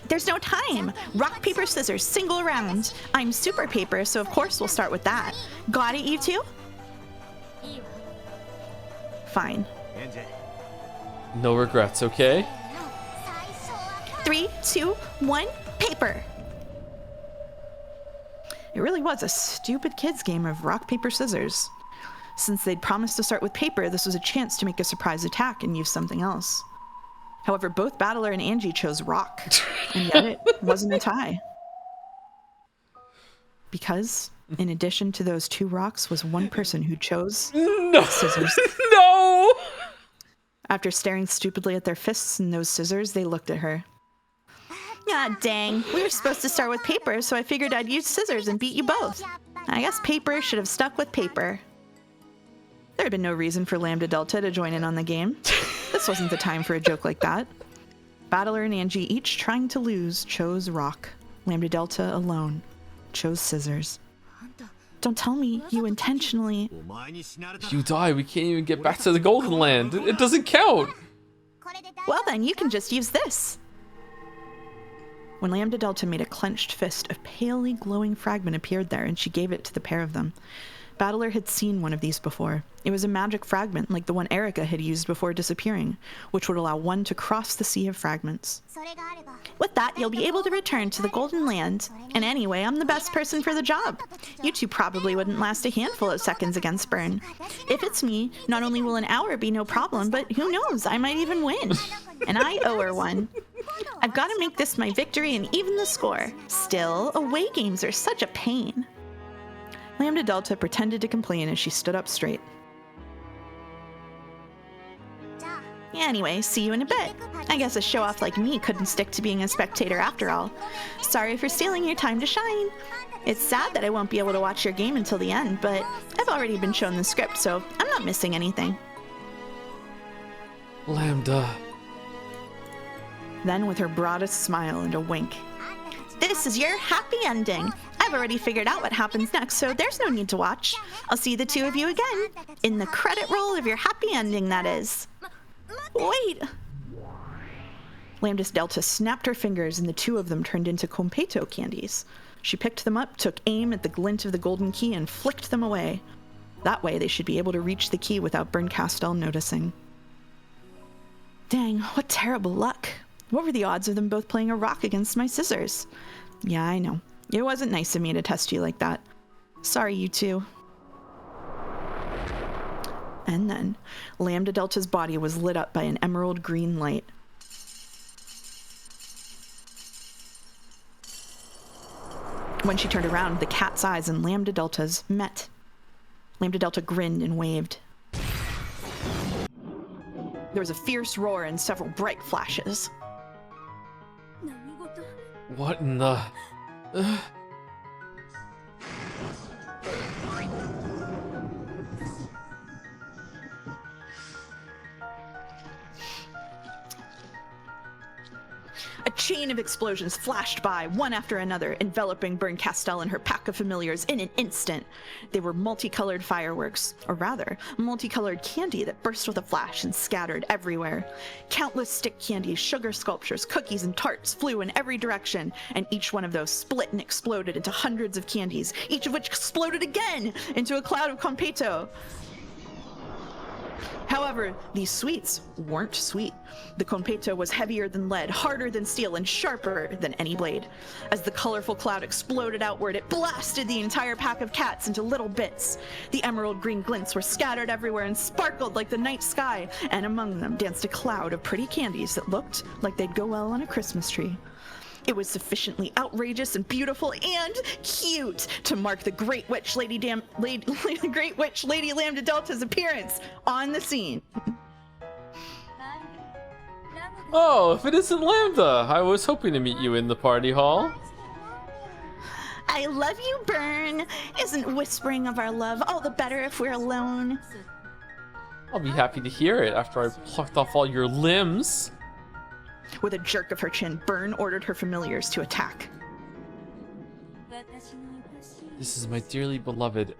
There's no time! Rock, paper, scissors, single round. I'm super paper, so of course we'll start with that. Got it, you two? Fine. No regrets, okay? 3, 2, 1, paper! It really was a stupid kids game of rock, paper, scissors. Since they'd promised to start with paper, this was a chance to make a surprise attack and use something else. However, both Battler and Angie chose rock, and yet it wasn't a tie. Because, in addition to those two rocks, was one person who chose scissors. No! After staring stupidly at their fists and those scissors, they looked at her. Ah, dang. We were supposed to start with paper, so I figured I'd use scissors and beat you both. I guess paper should have stuck with paper. There had been no reason for Lambda Delta to join in on the game. This wasn't the time for a joke like that. Battler and Angie, each trying to lose, chose rock. Lambda Delta alone chose scissors. Don't tell me you intentionally... If you die, we can't even get back to the Golden Land. It doesn't count. Well then, you can just use this. When Lambda Delta made a clenched fist, a palely glowing fragment appeared there, and she gave it to the pair of them. Battler had seen one of these before. It was a magic fragment like the one Erica had used before disappearing, which would allow one to cross the sea of fragments. With that, you'll be able to return to the Golden Land. And anyway, I'm the best person for the job. You two probably wouldn't last a handful of seconds against Burn. If it's me, not only will an hour be no problem, but who knows, I might even win. And I owe her one. I've got to make this my victory and even the score. Still, away games are such a pain. Lambda Delta pretended to complain as she stood up straight. Anyway, see you in a bit. I guess a show-off like me couldn't stick to being a spectator after all. Sorry for stealing your time to shine. It's sad that I won't be able to watch your game until the end, but I've already been shown the script, so I'm not missing anything. Lambda. Then, with her broadest smile and a wink. This is your happy ending. I've already figured out what happens next, so there's no need to watch. I'll see the two of you again. In the credit roll of your happy ending, that is. Wait! Lambda Delta snapped her fingers and the two of them turned into Competo candies. She picked them up, took aim at the glint of the golden key, and flicked them away. That way they should be able to reach the key without Bryn Castell noticing. Dang, what terrible luck. What were the odds of them both playing a rock against my scissors? Yeah, I know. It wasn't nice of me to test you like that. Sorry, you two. And then, Lambda Delta's body was lit up by an emerald green light. When she turned around, the cat's eyes and Lambda Delta's met. Lambda Delta grinned and waved. There was a fierce roar and several bright flashes. What in the... chain of explosions flashed by, one after another, enveloping Bern Castell and her pack of familiars in an instant. They were multicolored fireworks, or rather, multicolored candy that burst with a flash and scattered everywhere. Countless stick candies, sugar sculptures, cookies, and tarts flew in every direction, and each one of those split and exploded into hundreds of candies, each of which exploded again into a cloud of competo. However, these sweets weren't sweet. The competo was heavier than lead, harder than steel, and sharper than any blade. As the colorful cloud exploded outward, it blasted the entire pack of cats into little bits. The emerald green glints were scattered everywhere and sparkled like the night sky, and among them danced a cloud of pretty candies that looked like they'd go well on a Christmas tree. It was sufficiently outrageous and beautiful and cute to mark the Great Witch Lady Lambda Delta's appearance on the scene. Oh, if it isn't Lambda! I was hoping to meet you in the party hall. I love you, Bern. Isn't whispering of our love all the better if we're alone? I'll be happy to hear it after I've plucked off all your limbs. With a jerk of her chin, Bern ordered her familiars to attack. This is my dearly beloved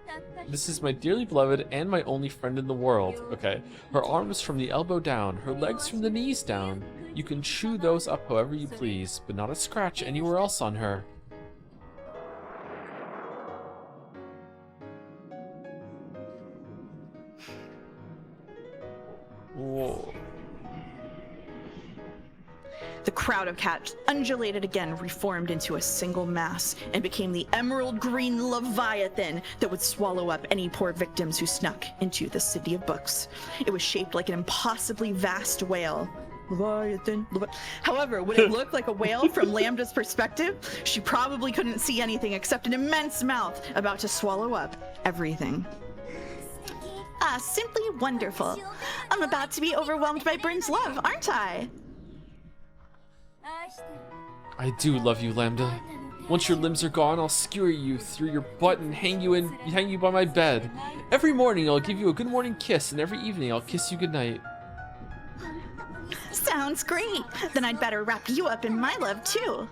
and my only friend in the world. Okay. Her arms from the elbow down, her legs from the knees down. You can chew those up however you please, but not a scratch anywhere else on her. Whoa. The crowd of cats undulated again, reformed into a single mass, and became the emerald green leviathan that would swallow up any poor victims who snuck into the city of books. It was shaped like an impossibly vast whale. However, when it looked like a whale from Lambda's perspective, she probably couldn't see anything except an immense mouth about to swallow up everything. Ah, simply wonderful. I'm about to be overwhelmed by Bern's love, aren't I? I do love you, Lambda. Once your limbs are gone, I'll skewer you through your butt and hang you by my bed. Every morning I'll give you a good morning kiss, and every evening I'll kiss you goodnight. Sounds great. Then I'd better wrap you up in my love too.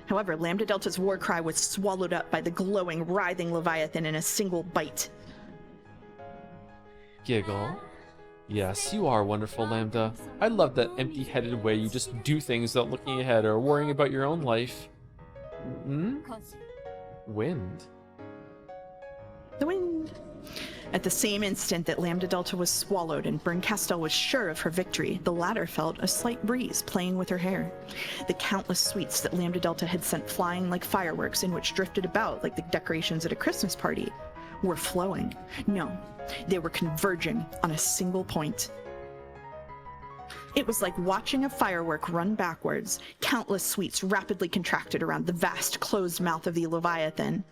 However, Lambda Delta's war cry was swallowed up by the glowing, writhing Leviathan in a single bite. Giggle. Yes, you are wonderful, Lambda. I love that empty-headed way you just do things without looking ahead or worrying about your own life. Wind. The wind. At the same instant that Lambda Delta was swallowed and Bern Castell was sure of her victory, the latter felt a slight breeze playing with her hair. The countless sweets that Lambda Delta had sent flying like fireworks and which drifted about like the decorations at a Christmas party were flowing. No, they were converging on a single point. It was like watching a firework run backwards. Countless sweets rapidly contracted around the vast closed mouth of the Leviathan.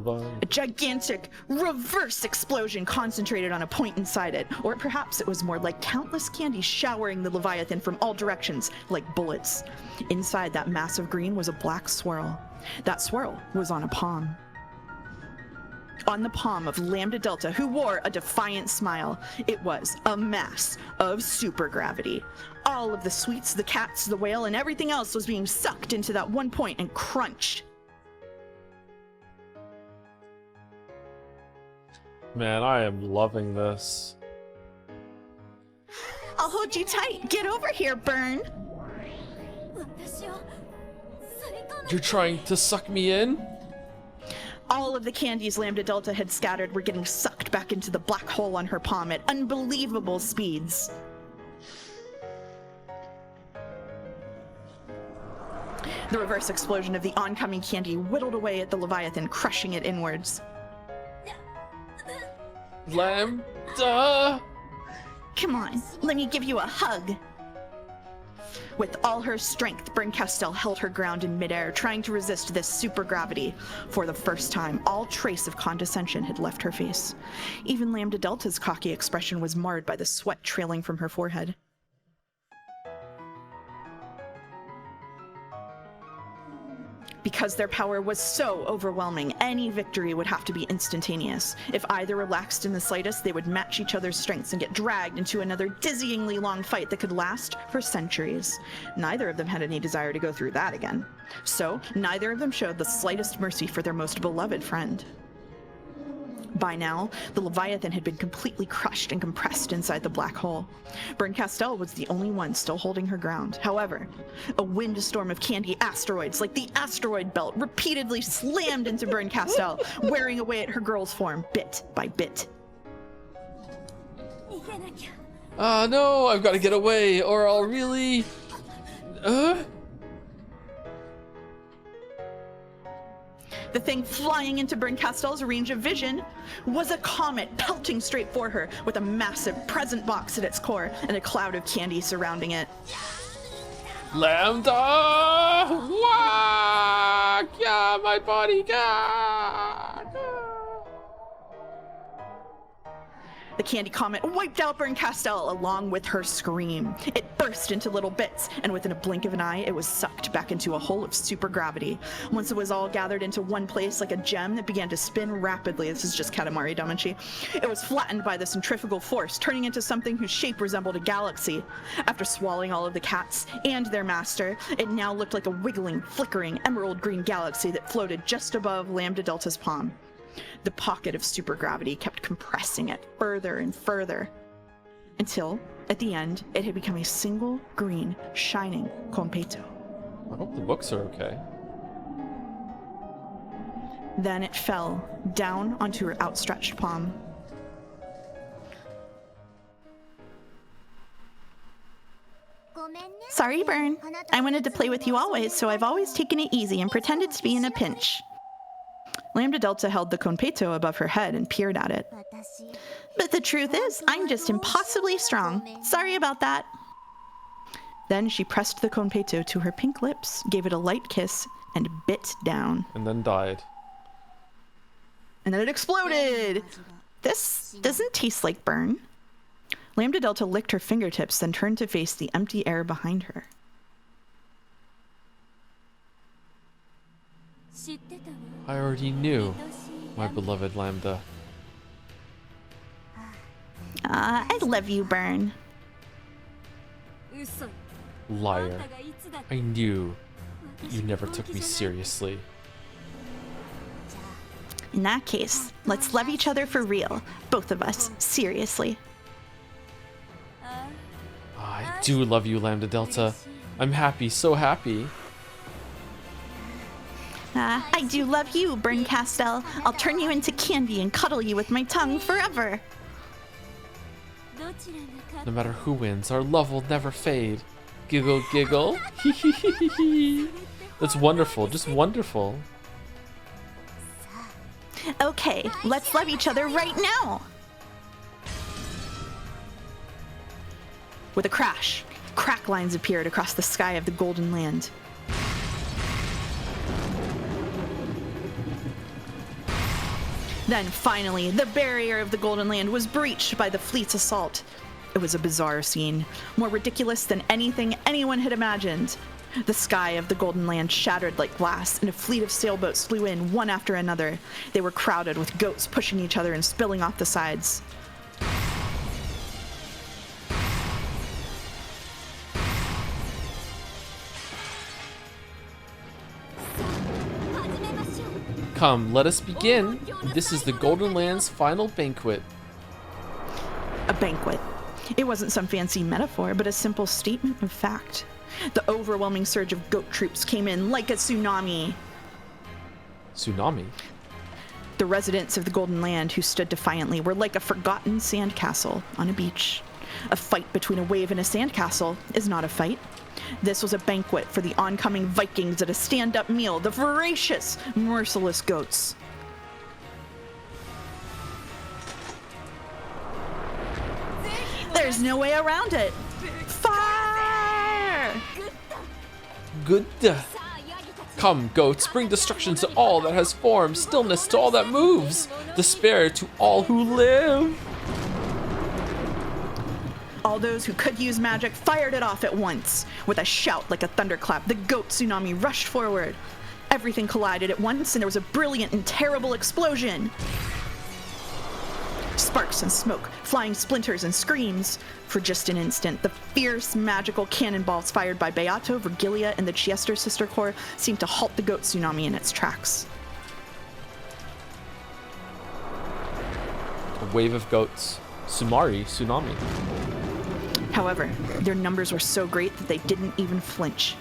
A gigantic reverse explosion concentrated on a point inside it, or perhaps it was more like countless candies showering the Leviathan from all directions like bullets. Inside that mass of green was a black swirl. That swirl was on a palm. On the palm of Lambda Delta, who wore a defiant smile, it was a mass of supergravity. All of the sweets, the cats, the whale, and everything else was being sucked into that one point and crunched. Man, I am loving this. I'll hold you tight. Get over here, Bern. You're trying to suck me in? All of the candies Lambda Delta had scattered were getting sucked back into the black hole on her palm at unbelievable speeds. The reverse explosion of the oncoming candy whittled away at the Leviathan, crushing it inwards. Lambda! Come on, let me give you a hug. With all her strength, Bern Castell held her ground in midair, trying to resist this supergravity. For the first time, all trace of condescension had left her face. Even Lambda Delta's cocky expression was marred by the sweat trailing from her forehead. Because their power was so overwhelming, any victory would have to be instantaneous. If either relaxed in the slightest, they would match each other's strengths and get dragged into another dizzyingly long fight that could last for centuries. Neither of them had any desire to go through that again. So, neither of them showed the slightest mercy for their most beloved friend. By now, the Leviathan had been completely crushed and compressed inside the black hole. Bern Castell was the only one still holding her ground. However, a windstorm of candy asteroids, like the asteroid belt, repeatedly slammed into Bern Castell, wearing away at her girl's form, bit by bit. No, I've got to get away, or I'll really... The thing flying into Bern Castell's range of vision was a comet pelting straight for her with a massive present box at its core and a cloud of candy surrounding it. Lambda! Wah! Yeah, my bodyguard! The candy comet wiped out Bern Castell along with her scream. It burst into little bits, and within a blink of an eye, it was sucked back into a hole of supergravity. Once it was all gathered into one place like a gem that began to spin rapidly, this is just Katamari Damacy, it was flattened by the centrifugal force, turning into something whose shape resembled a galaxy. After swallowing all of the cats and their master, it now looked like a wiggling, flickering, emerald green galaxy that floated just above Lambda Delta's palm. The pocket of supergravity kept compressing it further and further, until, at the end, it had become a single green, shining Konpeito. I hope the books are okay. Then it fell down onto her outstretched palm. Sorry, Bern. I wanted to play with you always, so I've always taken it easy and pretended to be in a pinch. Lambda Delta held the Konpeito above her head and peered at it. But the truth is, I'm just impossibly strong. Sorry about that. Then she pressed the Konpeito to her pink lips, gave it a light kiss, and bit down. And then died. And then it exploded! This doesn't taste like Bern. Lambda Delta licked her fingertips, then turned to face the empty air behind her. I already knew, my beloved Lambda. I love you, Bern. Liar. I knew that you never took me seriously. In that case, let's love each other for real. Both of us, seriously. I do love you, Lambda Delta. I'm happy, so happy. I do love you, Bern Castell. I'll turn you into candy and cuddle you with my tongue forever. No matter who wins, our love will never fade. Giggle, giggle. That's wonderful, just wonderful. Okay, let's love each other right now. With a crash, crack lines appeared across the sky of the Golden Land. Then, finally, the barrier of the Golden Land was breached by the fleet's assault. It was a bizarre scene, more ridiculous than anything anyone had imagined. The sky of the Golden Land shattered like glass, and a fleet of sailboats flew in one after another. They were crowded with goats pushing each other and spilling off the sides. Come, let us begin. This is the Golden Land's final banquet. A banquet. It wasn't some fancy metaphor, but a simple statement of fact. The overwhelming surge of goat troops came in like a tsunami. Tsunami? The residents of the Golden Land who stood defiantly were like a forgotten sandcastle on a beach. A fight between a wave and a sandcastle is not a fight. This was a banquet for the oncoming Vikings at a stand-up meal, the voracious, merciless goats. There's no way around it. Fire! Good. Come, goats, bring destruction to all that has form, stillness to all that moves, despair to all who live. All those who could use magic fired it off at once. With a shout like a thunderclap, the goat tsunami rushed forward. Everything collided at once, and there was a brilliant and terrible explosion. Sparks and smoke, flying splinters and screams. For just an instant, the fierce magical cannonballs fired by Beato, Virgilia, and the Chiester Sister Corps seemed to halt the goat tsunami in its tracks. A wave of goats. Tsunami. However, their numbers were so great that they didn't even flinch.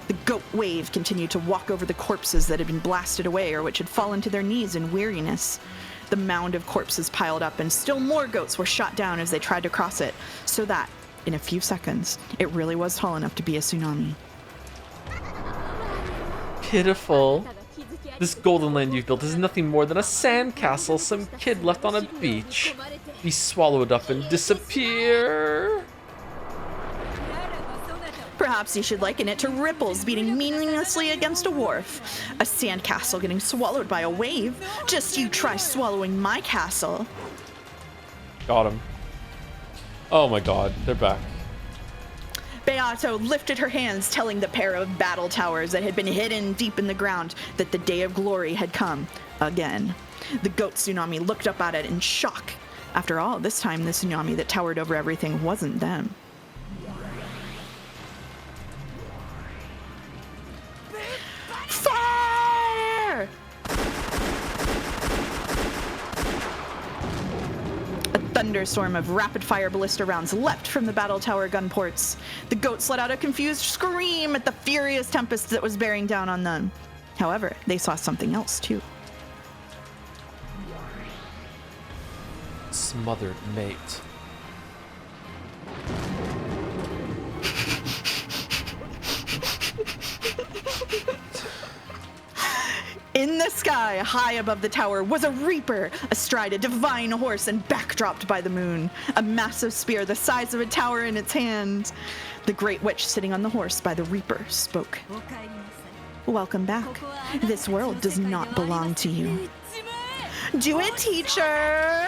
The goat wave continued to walk over the corpses that had been blasted away or which had fallen to their knees in weariness. The mound of corpses piled up, and still more goats were shot down as they tried to cross it, so that, in a few seconds, it really was tall enough to be a tsunami. Pitiful. This golden land you've built is nothing more than a sandcastle some kid left on a beach. Be swallowed up and disappear. Perhaps you should liken it to ripples beating meaninglessly against a wharf. A sandcastle getting swallowed by a wave. Just you try swallowing my castle. Got him. Oh my god, they're back. Beato lifted her hands, telling the pair of battle towers that had been hidden deep in the ground that the day of glory had come again. The goat tsunami looked up at it in shock. After all, this time the tsunami that towered over everything wasn't them. Fire! A thunderstorm of rapid-fire ballista rounds leapt from the battle tower gun ports. The goats let out a confused scream at the furious tempest that was bearing down on them. However, they saw something else too. Smothered mate. In the sky, high above the tower, was a reaper, astride a divine horse and backdropped by the moon, a massive spear the size of a tower in its hand. The great witch sitting on the horse by the reaper spoke. Welcome back. This world does not belong to you. Do it, teacher!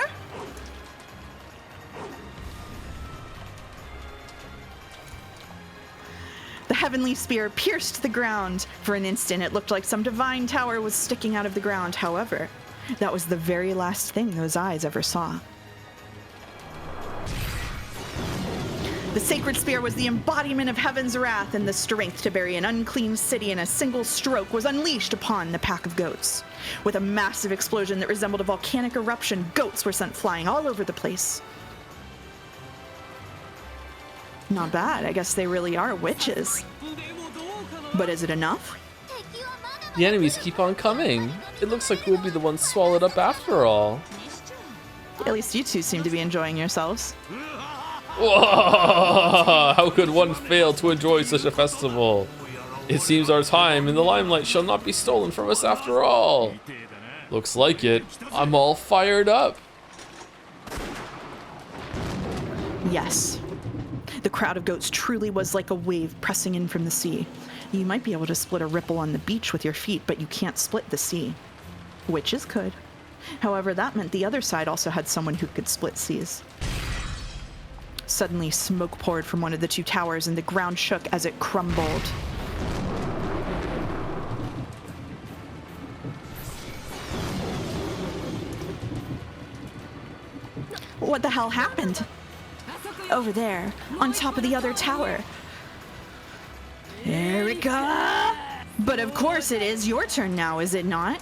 The heavenly spear pierced the ground. For an instant, it looked like some divine tower was sticking out of the ground. However, that was the very last thing those eyes ever saw. The sacred spear was the embodiment of heaven's wrath, and the strength to bury an unclean city in a single stroke was unleashed upon the pack of goats. With a massive explosion that resembled a volcanic eruption, goats were sent flying all over the place. Not bad. I guess they really are witches. But is it enough? The enemies keep on coming. It looks like we'll be the ones swallowed up after all. At least you two seem to be enjoying yourselves. Whoa! How could one fail to enjoy such a festival? It seems our time in the limelight shall not be stolen from us after all. Looks like it. I'm all fired up. Yes. The crowd of goats truly was like a wave pressing in from the sea. You might be able to split a ripple on the beach with your feet, but you can't split the sea. Witches could. However, that meant the other side also had someone who could split seas. Suddenly, smoke poured from one of the two towers, and the ground shook as it crumbled. What the hell happened? Over there, on top of the other tower. Erica! But of course it is your turn now, is it not?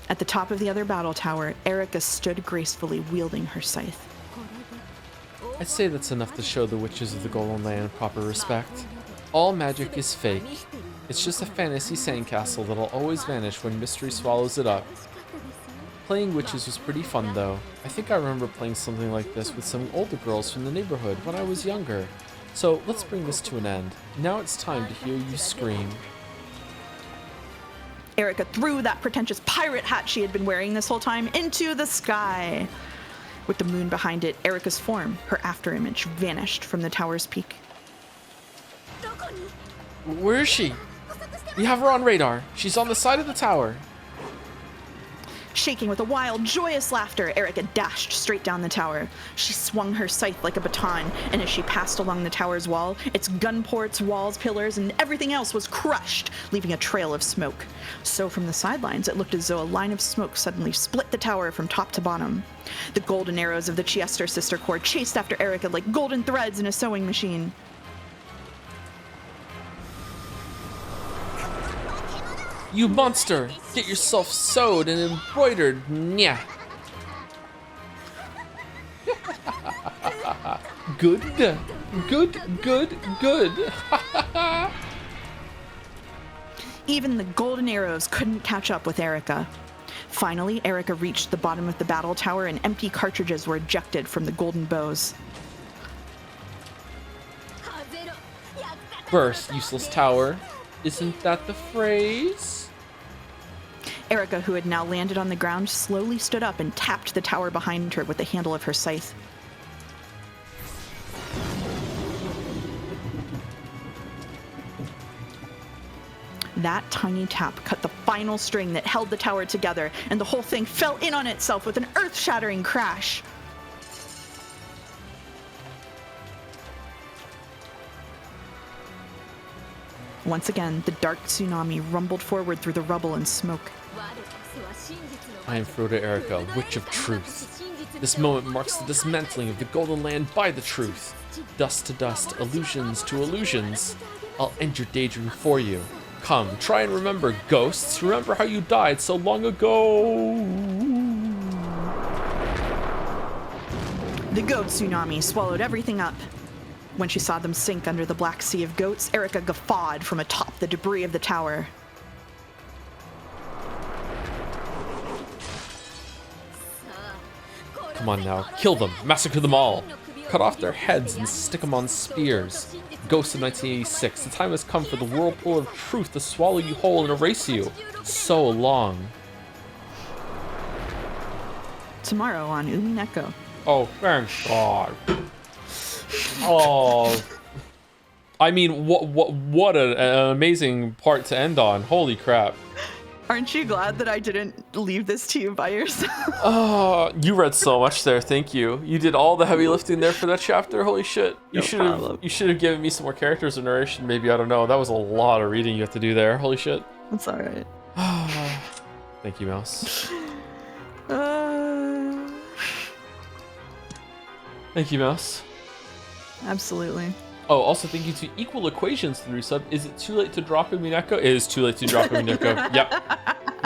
At the top of the other battle tower, Erica stood gracefully wielding her scythe. I'd say that's enough to show the witches of the Golden Land proper respect. All magic is fake. It's just a fantasy sandcastle that'll always vanish when mystery swallows it up. Playing witches was pretty fun though. I think I remember playing something like this with some older girls from the neighborhood when I was younger. So let's bring this to an end. Now it's time to hear you scream. Erica threw that pretentious pirate hat she had been wearing this whole time into the sky. With the moon behind it, Erica's form, her afterimage, vanished from the tower's peak. Where is she? We have her on radar. She's on the side of the tower. shaking with a wild, joyous laughter, Erica dashed straight down the tower. She swung her scythe like a baton, and as she passed along the tower's wall, its gun ports, walls, pillars, and everything else was crushed, leaving a trail of smoke. So from the sidelines, it looked as though a line of smoke suddenly split the tower from top to bottom. The golden arrows of the Chiester Sister Corps chased after Erica like golden threads in a sewing machine. You monster! Get yourself sewed and embroidered, nya! Good, good. Even the golden arrows couldn't catch up with Erica. Finally, Erica reached the bottom of the battle tower and empty cartridges were ejected from the golden bows. Burst, useless tower. Isn't that the phrase? Erica, who had now landed on the ground, slowly stood up and tapped the tower behind her with the handle of her scythe. That tiny tap cut the final string that held the tower together, and the whole thing fell in on itself with an earth-shattering crash. Once again, the dark tsunami rumbled forward through the rubble and smoke. I am Frodo Erica, Witch of Truth. This moment marks the dismantling of the Golden Land by the truth. Dust to dust, illusions to illusions. I'll end your daydream for you. Come, try and remember, ghosts. Remember how you died so long ago. The goat tsunami swallowed everything up. When she saw them sink under the black sea of goats, Erica guffawed from atop the debris of the tower. Come on now, kill them, massacre them all. Cut off their heads and stick them on spears. Ghost of 1986, the time has come for the whirlpool of truth to swallow you whole and erase you. So long. Tomorrow on Umineko. Oh, thank God. Oh, I mean, what an amazing part to end on. Holy crap. Aren't you glad that I didn't leave this to you by yourself? Oh, you read so much there. Thank you. You did all the heavy lifting there for that chapter. Holy shit. You should have given me some more characters or narration. Maybe, I don't know. That was a lot of reading you have to do there. Holy shit. That's all right. Thank you, Mouse. Thank you, Mouse. Absolutely. Oh, also thank you to Equal Equations through sub. Is it too late to drop Umineko? It is too late to drop Umineko.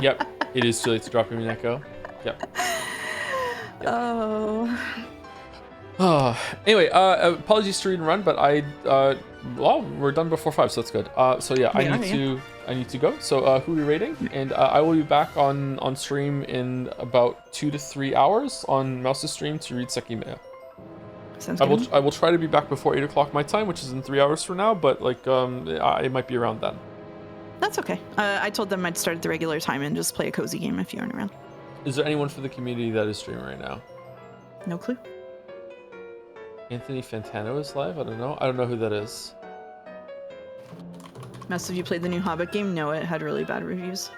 Yep. It is too late to drop Umineko. Yep. Anyway, apologies to read and run, but well, we're done before 5, so that's good. So yeah, I need to go. So who are we rating? And I will be back on stream in about 2 to 3 hours on Mouse's stream to read Sekimea. I will try to be back before 8 o'clock my time, which is in 3 hours from now, but like it might be around then. That's okay. I told them I'd start at the regular time and just play a cozy game if you aren't around. Is there anyone for the community that is streaming right now? No clue. Anthony Fantano is live? I don't know who that is. Most of you played the new Hobbit game? No, it had really bad reviews.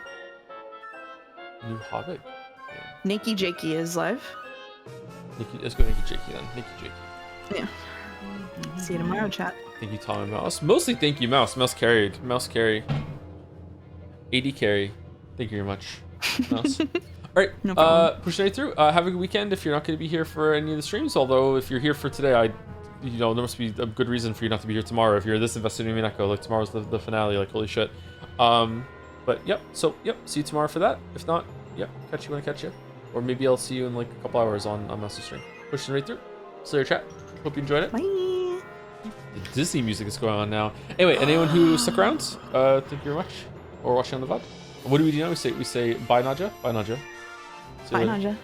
New Hobbit game? Nikki Jakey is live. Let's go Nikki Jakey then. Nikki Jakey. Yeah. See you tomorrow, chat. Thank you, Tom and Mouse. Mostly thank you, Mouse. Mouse carried. Mouse carry. 80 carry. Thank you very much, Mouse. All right, no problem. pushing right through. Have a good weekend if you're not going to be here for any of the streams. Although if you're here for today, there must be a good reason for you not to be here tomorrow. If you're this invested in Umineko, like tomorrow's the finale. Like holy shit. But yep. So yep. See you tomorrow for that. If not, yep. Catch you when I catch you. Or maybe I'll see you in like a couple hours on Master Stream. Pushing right through. Still your chat. Hope you enjoyed it. Bye. The Disney music is going on now. Anyway, anyone who stuck around, thank you very much. Or watching on the VOD. What do we do now? We say bye Naja. Bye Naja. Bye Naja.